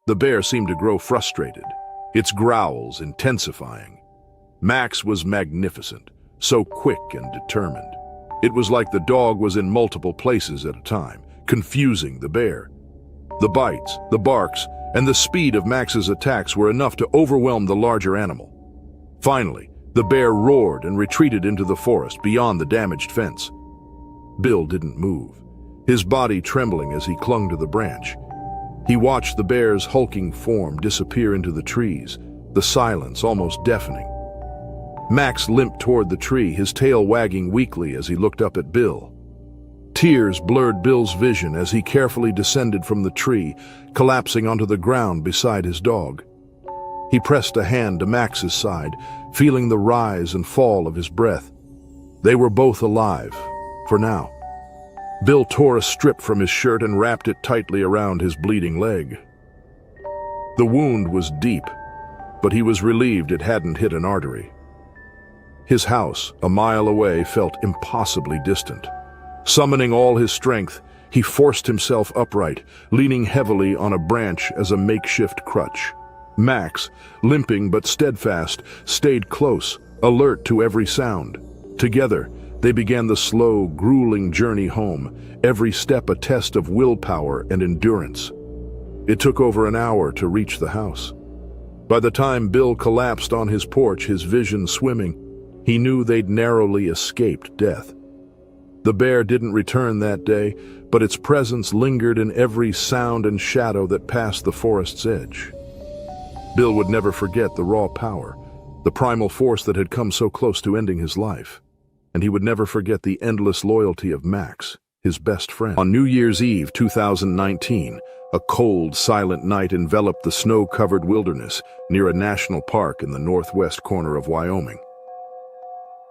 The bear seemed to grow frustrated, its growls intensifying. Max was magnificent, so quick and determined. It was like the dog was in multiple places at a time, confusing the bear. The bites, the barks, and the speed of Max's attacks were enough to overwhelm the larger animal. Finally, the bear roared and retreated into the forest beyond the damaged fence. Bill didn't move, his body trembling as he clung to the branch. He watched the bear's hulking form disappear into the trees, the silence almost deafening. Max limped toward the tree, his tail wagging weakly as he looked up at Bill. Tears blurred Bill's vision as he carefully descended from the tree, collapsing onto the ground beside his dog. He pressed a hand to Max's side, feeling the rise and fall of his breath. They were both alive, for now. Bill tore a strip from his shirt and wrapped it tightly around his bleeding leg. The wound was deep, but he was relieved it hadn't hit an artery. His house, a mile away, felt impossibly distant. Summoning all his strength, he forced himself upright, leaning heavily on a branch as a makeshift crutch. Max, limping but steadfast, stayed close, alert to every sound. Together, they began the slow, grueling journey home, every step a test of willpower and endurance. It took over an hour to reach the house. By the time Bill collapsed on his porch, his vision swimming, he knew they'd narrowly escaped death. The bear didn't return that day, but its presence lingered in every sound and shadow that passed the forest's edge. Bill would never forget the raw power, the primal force that had come so close to ending his life. And he would never forget the endless loyalty of Max, his best friend. On New Year's Eve 2019, a cold, silent night enveloped the snow-covered wilderness near a national park in the northwest corner of Wyoming.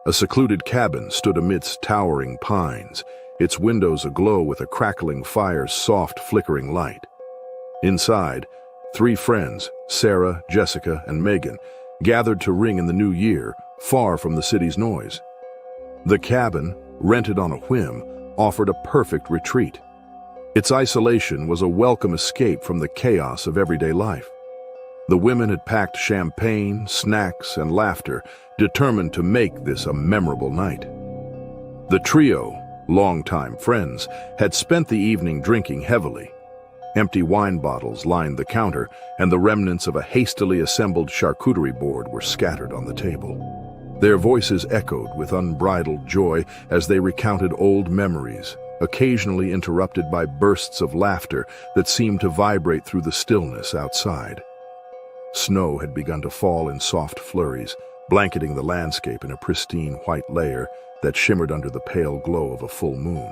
A secluded cabin stood amidst towering pines, its windows aglow with a crackling fire's soft, flickering light. Inside, 3 friends, Sarah, Jessica, and Megan, gathered to ring in the new year, far from the city's noise. The cabin, rented on a whim, offered a perfect retreat. Its isolation was a welcome escape from the chaos of everyday life. The women had packed champagne, snacks, and laughter, determined to make this a memorable night. The trio, longtime friends, had spent the evening drinking heavily. Empty wine bottles lined the counter, and the remnants of a hastily assembled charcuterie board were scattered on the table. Their voices echoed with unbridled joy as they recounted old memories, occasionally interrupted by bursts of laughter that seemed to vibrate through the stillness outside. Snow had begun to fall in soft flurries, blanketing the landscape in a pristine white layer that shimmered under the pale glow of a full moon.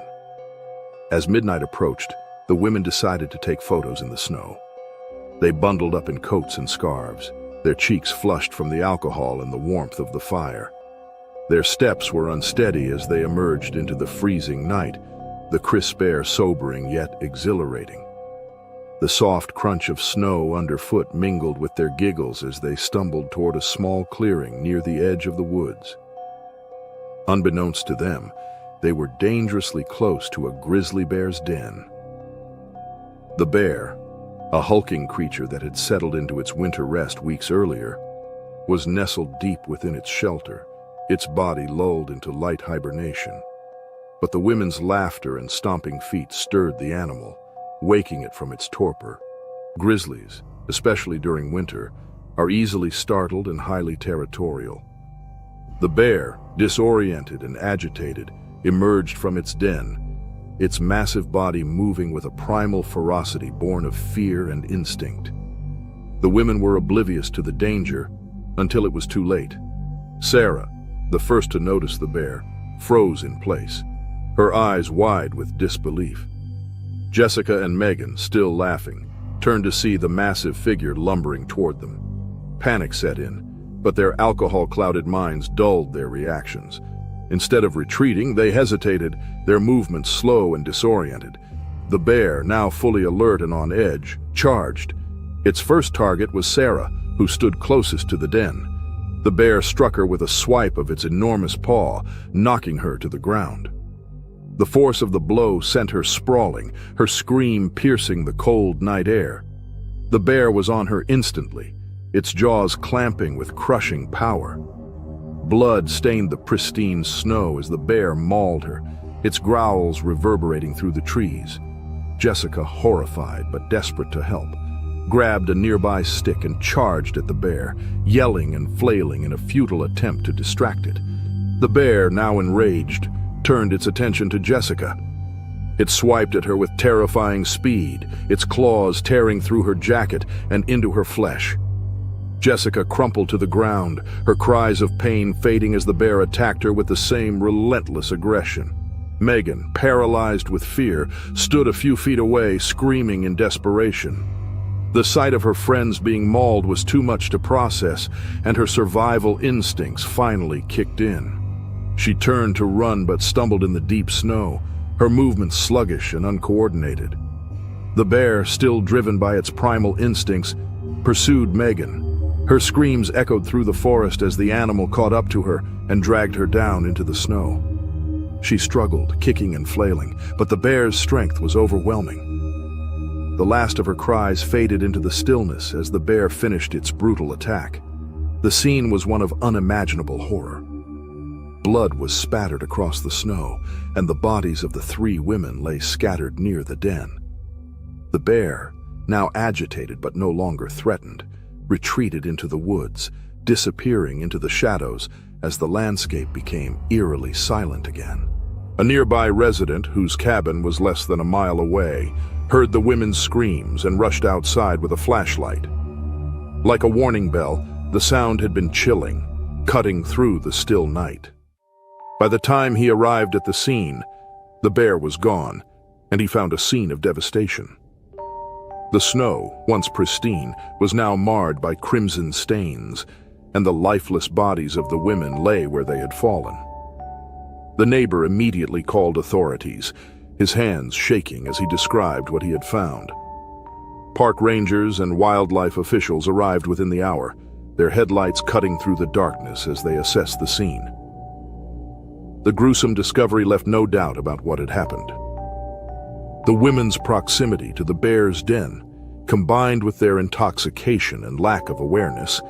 As midnight approached, the women decided to take photos in the snow. They bundled up in coats and scarves, their cheeks flushed from the alcohol and the warmth of the fire. Their steps were unsteady as they emerged into the freezing night, the crisp air sobering yet exhilarating. The soft crunch of snow underfoot mingled with their giggles as they stumbled toward a small clearing near the edge of the woods. Unbeknownst to them, they were dangerously close to a grizzly bear's den. The bear, a hulking creature that had settled into its winter rest weeks earlier, was nestled deep within its shelter, its body lulled into light hibernation. but the women's laughter and stomping feet stirred the animal, waking it from its torpor. Grizzlies, especially during winter, are easily startled and highly territorial. The bear, disoriented and agitated, emerged from its den, its massive body moving with a primal ferocity born of fear and instinct. The women were oblivious to the danger until it was too late. Sarah, the first to notice the bear, froze in place, her eyes wide with disbelief. Jessica and Megan, still laughing, turned to see the massive figure lumbering toward them. Panic set in, but their alcohol-clouded minds dulled their reactions. Instead of retreating, they hesitated, their movements slow and disoriented. The bear, now fully alert and on edge, charged. Its first target was Sarah, who stood closest to the den. The bear struck her with a swipe of its enormous paw, knocking her to the ground. The force of the blow sent her sprawling, her scream piercing the cold night air. The bear was on her instantly, its jaws clamping with crushing power. Blood stained the pristine snow as the bear mauled her, its growls reverberating through the trees. Jessica, horrified but desperate to help, grabbed a nearby stick and charged at the bear, yelling and flailing in a futile attempt to distract it. The bear, now enraged, turned its attention to Jessica. It swiped at her with terrifying speed, its claws tearing through her jacket and into her flesh. Jessica crumpled to the ground, her cries of pain fading as the bear attacked her with the same relentless aggression. Megan, paralyzed with fear, stood a few feet away, screaming in desperation. The sight of her friends being mauled was too much to process, and her survival instincts finally kicked in. She turned to run but stumbled in the deep snow, her movements sluggish and uncoordinated. The bear, still driven by its primal instincts, pursued Megan. Her screams echoed through the forest as the animal caught up to her and dragged her down into the snow. She struggled, kicking and flailing, but the bear's strength was overwhelming. The last of her cries faded into the stillness as the bear finished its brutal attack. The scene was one of unimaginable horror. Blood was spattered across the snow, and the bodies of the 3 women lay scattered near the den. The bear, now agitated but no longer threatened, retreated into the woods, disappearing into the shadows as the landscape became eerily silent again. A nearby resident, whose cabin was less than a mile away, heard the women's screams and rushed outside with a flashlight. Like a warning bell, the sound had been chilling, cutting through the still night. By the time he arrived at the scene, the bear was gone, and he found a scene of devastation. The snow, once pristine, was now marred by crimson stains, and the lifeless bodies of the women lay where they had fallen. The neighbor immediately called authorities, his hands shaking as he described what he had found. Park rangers and wildlife officials arrived within the hour, their headlights cutting through the darkness as they assessed the scene. The gruesome discovery left no doubt about what had happened. The women's proximity to the bear's den, combined with their intoxication and lack of awareness,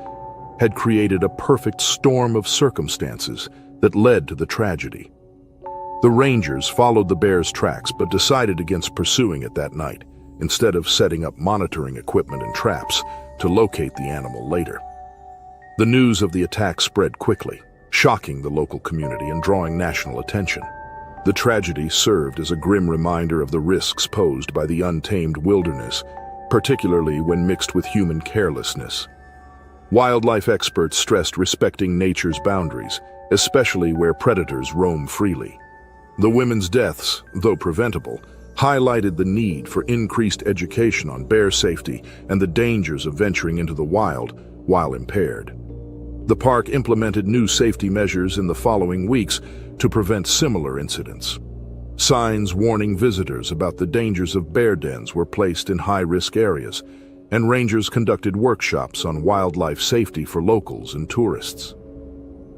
had created a perfect storm of circumstances that led to the tragedy. The rangers followed the bear's tracks but decided against pursuing it that night, instead of setting up monitoring equipment and traps to locate the animal later. The news of the attack spread quickly, shocking the local community and drawing national attention. The tragedy served as a grim reminder of the risks posed by the untamed wilderness, particularly when mixed with human carelessness. Wildlife experts stressed respecting nature's boundaries, especially where predators roam freely. The women's deaths, though preventable, highlighted the need for increased education on bear safety and the dangers of venturing into the wild while impaired. The park implemented new safety measures in the following weeks to prevent similar incidents. Signs warning visitors about the dangers of bear dens were placed in high-risk areas, and rangers conducted workshops on wildlife safety for locals and tourists.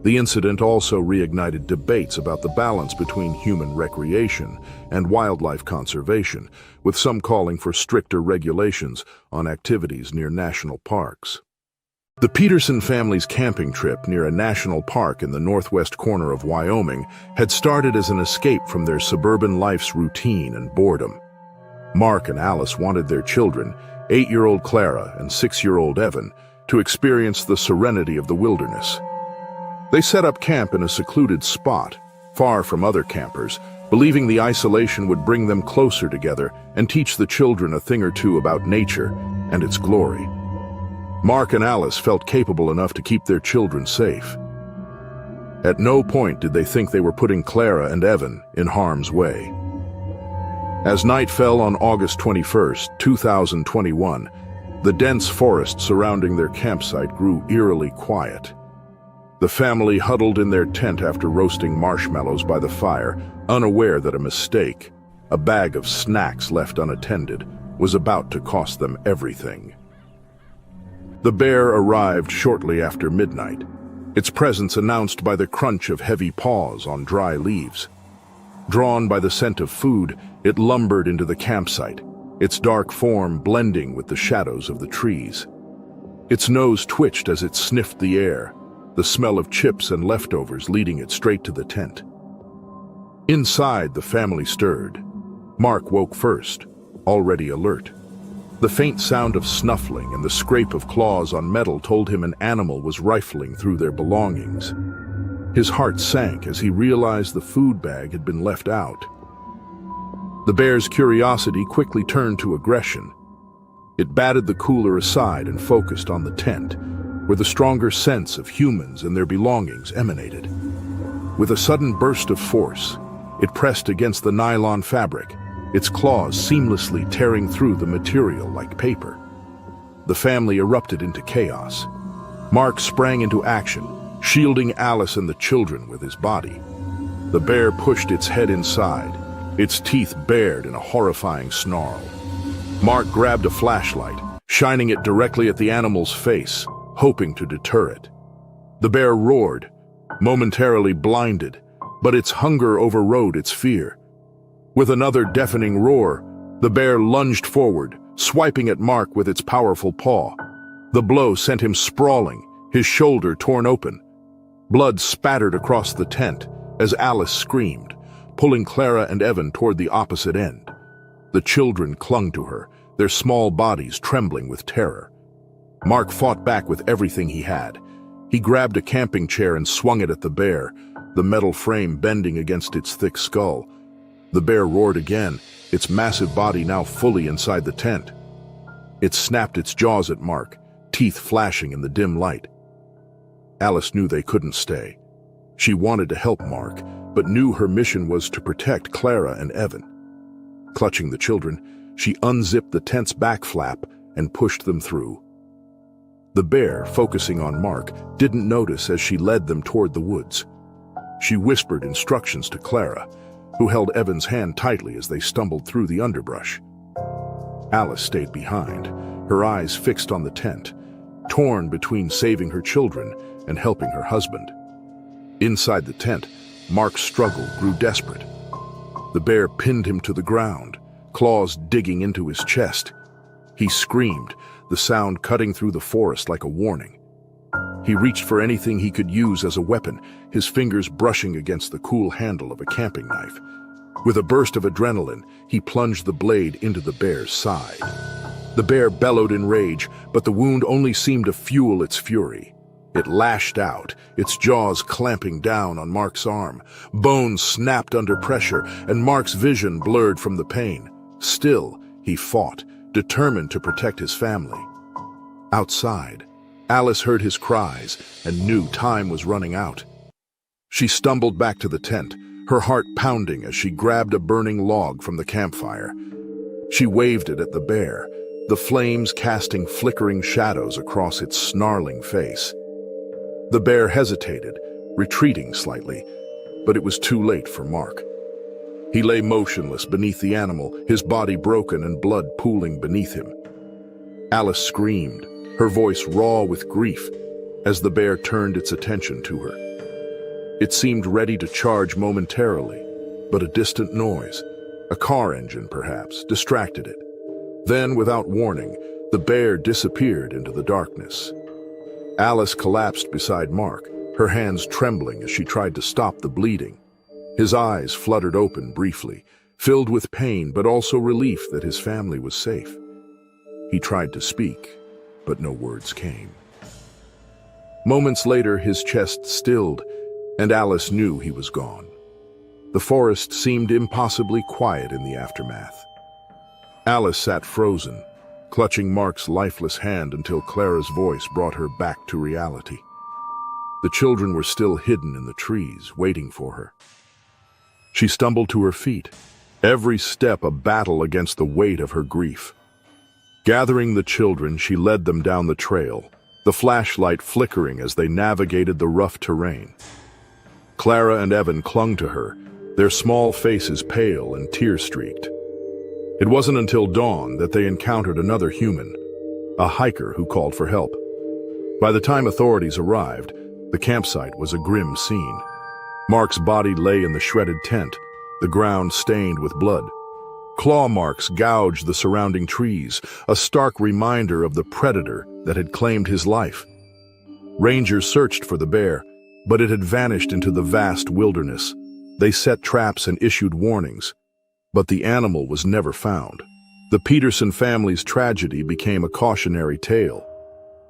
The incident also reignited debates about the balance between human recreation and wildlife conservation, with some calling for stricter regulations on activities near national parks. The Peterson family's camping trip near a national park in the northwest corner of Wyoming had started as an escape from their suburban life's routine and boredom. Mark and Alice wanted their children, 8-year-old Clara and 6-year-old Evan, to experience the serenity of the wilderness. They set up camp in a secluded spot, far from other campers, believing the isolation would bring them closer together and teach the children a thing or two about nature and its glory. Mark and Alice felt capable enough to keep their children safe. At no point did they think they were putting Clara and Evan in harm's way. As night fell on August 21, 2021, the dense forest surrounding their campsite grew eerily quiet. The family huddled in their tent after roasting marshmallows by the fire, unaware that a mistake, a bag of snacks left unattended, was about to cost them everything. The bear arrived shortly after midnight, its presence announced by the crunch of heavy paws on dry leaves. Drawn by the scent of food, it lumbered into the campsite, its dark form blending with the shadows of the trees. Its nose twitched as it sniffed the air, the smell of chips and leftovers leading it straight to the tent. Inside, the family stirred. Mark woke first, already alert. The faint sound of snuffling and the scrape of claws on metal told him an animal was rifling through their belongings. His heart sank as he realized the food bag had been left out. The bear's curiosity quickly turned to aggression. It batted the cooler aside and focused on the tent, where the stronger sense of humans and their belongings emanated. With a sudden burst of force, it pressed against the nylon fabric, its claws seamlessly tearing through the material like paper. The family erupted into chaos. Mark sprang into action, shielding Alice and the children with his body. The bear pushed its head inside, its teeth bared in a horrifying snarl. Mark grabbed a flashlight, shining it directly at the animal's face, hoping to deter it. The bear roared, momentarily blinded, but its hunger overrode its fear. With another deafening roar, the bear lunged forward, swiping at Mark with its powerful paw. The blow sent him sprawling, his shoulder torn open. Blood spattered across the tent as Alice screamed, pulling Clara and Evan toward the opposite end. The children clung to her, their small bodies trembling with terror. Mark fought back with everything he had. He grabbed a camping chair and swung it at the bear, the metal frame bending against its thick skull. The bear roared again, its massive body now fully inside the tent. It snapped its jaws at Mark, teeth flashing in the dim light. Alice knew they couldn't stay. She wanted to help Mark, but knew her mission was to protect Clara and Evan. Clutching the children, she unzipped the tent's back flap and pushed them through. The bear, focusing on Mark, didn't notice as she led them toward the woods. She whispered instructions to Clara, who held Evan's hand tightly as they stumbled through the underbrush. Alice stayed behind, her eyes fixed on the tent, torn between saving her children and helping her husband. Inside the tent, Mark's struggle grew desperate. The bear pinned him to the ground, claws digging into his chest. He screamed, the sound cutting through the forest like a warning. He reached for anything he could use as a weapon, his fingers brushing against the cool handle of a camping knife. With a burst of adrenaline, he plunged the blade into the bear's side. The bear bellowed in rage, but the wound only seemed to fuel its fury. It lashed out, its jaws clamping down on Mark's arm. Bones snapped under pressure, and Mark's vision blurred from the pain. Still, he fought, determined to protect his family. Outside, Alice heard his cries and knew time was running out. She stumbled back to the tent, her heart pounding as she grabbed a burning log from the campfire. She waved it at the bear, the flames casting flickering shadows across its snarling face. The bear hesitated, retreating slightly, but it was too late for Mark. He lay motionless beneath the animal, his body broken and blood pooling beneath him. Alice screamed, her voice raw with grief, as the bear turned its attention to her. It seemed ready to charge momentarily, but a distant noise, a car engine perhaps, distracted it. Then, without warning, the bear disappeared into the darkness. Alice collapsed beside Mark, her hands trembling as she tried to stop the bleeding. His eyes fluttered open briefly, filled with pain but also relief that his family was safe. He tried to speak, but no words came. Moments later, his chest stilled, and Alice knew he was gone. The forest seemed impossibly quiet in the aftermath. Alice sat frozen, clutching Mark's lifeless hand until Clara's voice brought her back to reality. The children were still hidden in the trees, waiting for her. She stumbled to her feet, every step a battle against the weight of her grief. Gathering the children, she led them down the trail, the flashlight flickering as they navigated the rough terrain. Clara and Evan clung to her, their small faces pale and tear-streaked. It wasn't until dawn that they encountered another human, a hiker who called for help. By the time authorities arrived, the campsite was a grim scene. Mark's body lay in the shredded tent, the ground stained with blood. Claw marks gouged the surrounding trees, a stark reminder of the predator that had claimed his life. Rangers searched for the bear, but it had vanished into the vast wilderness. They set traps and issued warnings, but the animal was never found. The Peterson family's tragedy became a cautionary tale.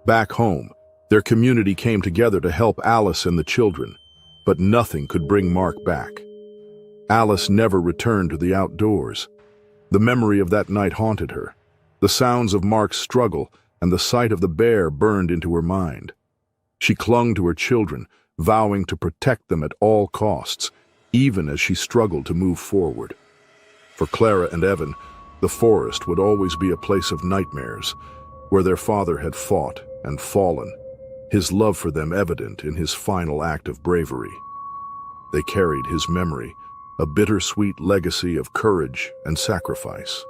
Back home, their community came together to help Alice and the children, but nothing could bring Mark back. Alice never returned to the outdoors. The memory of that night haunted her. The sounds of Mark's struggle and the sight of the bear burned into her mind. She clung to her children, vowing to protect them at all costs, even as she struggled to move forward. For Clara and Evan, the forest would always be a place of nightmares, where their father had fought and fallen, his love for them evident in his final act of bravery. They carried his memory, a bittersweet legacy of courage and sacrifice.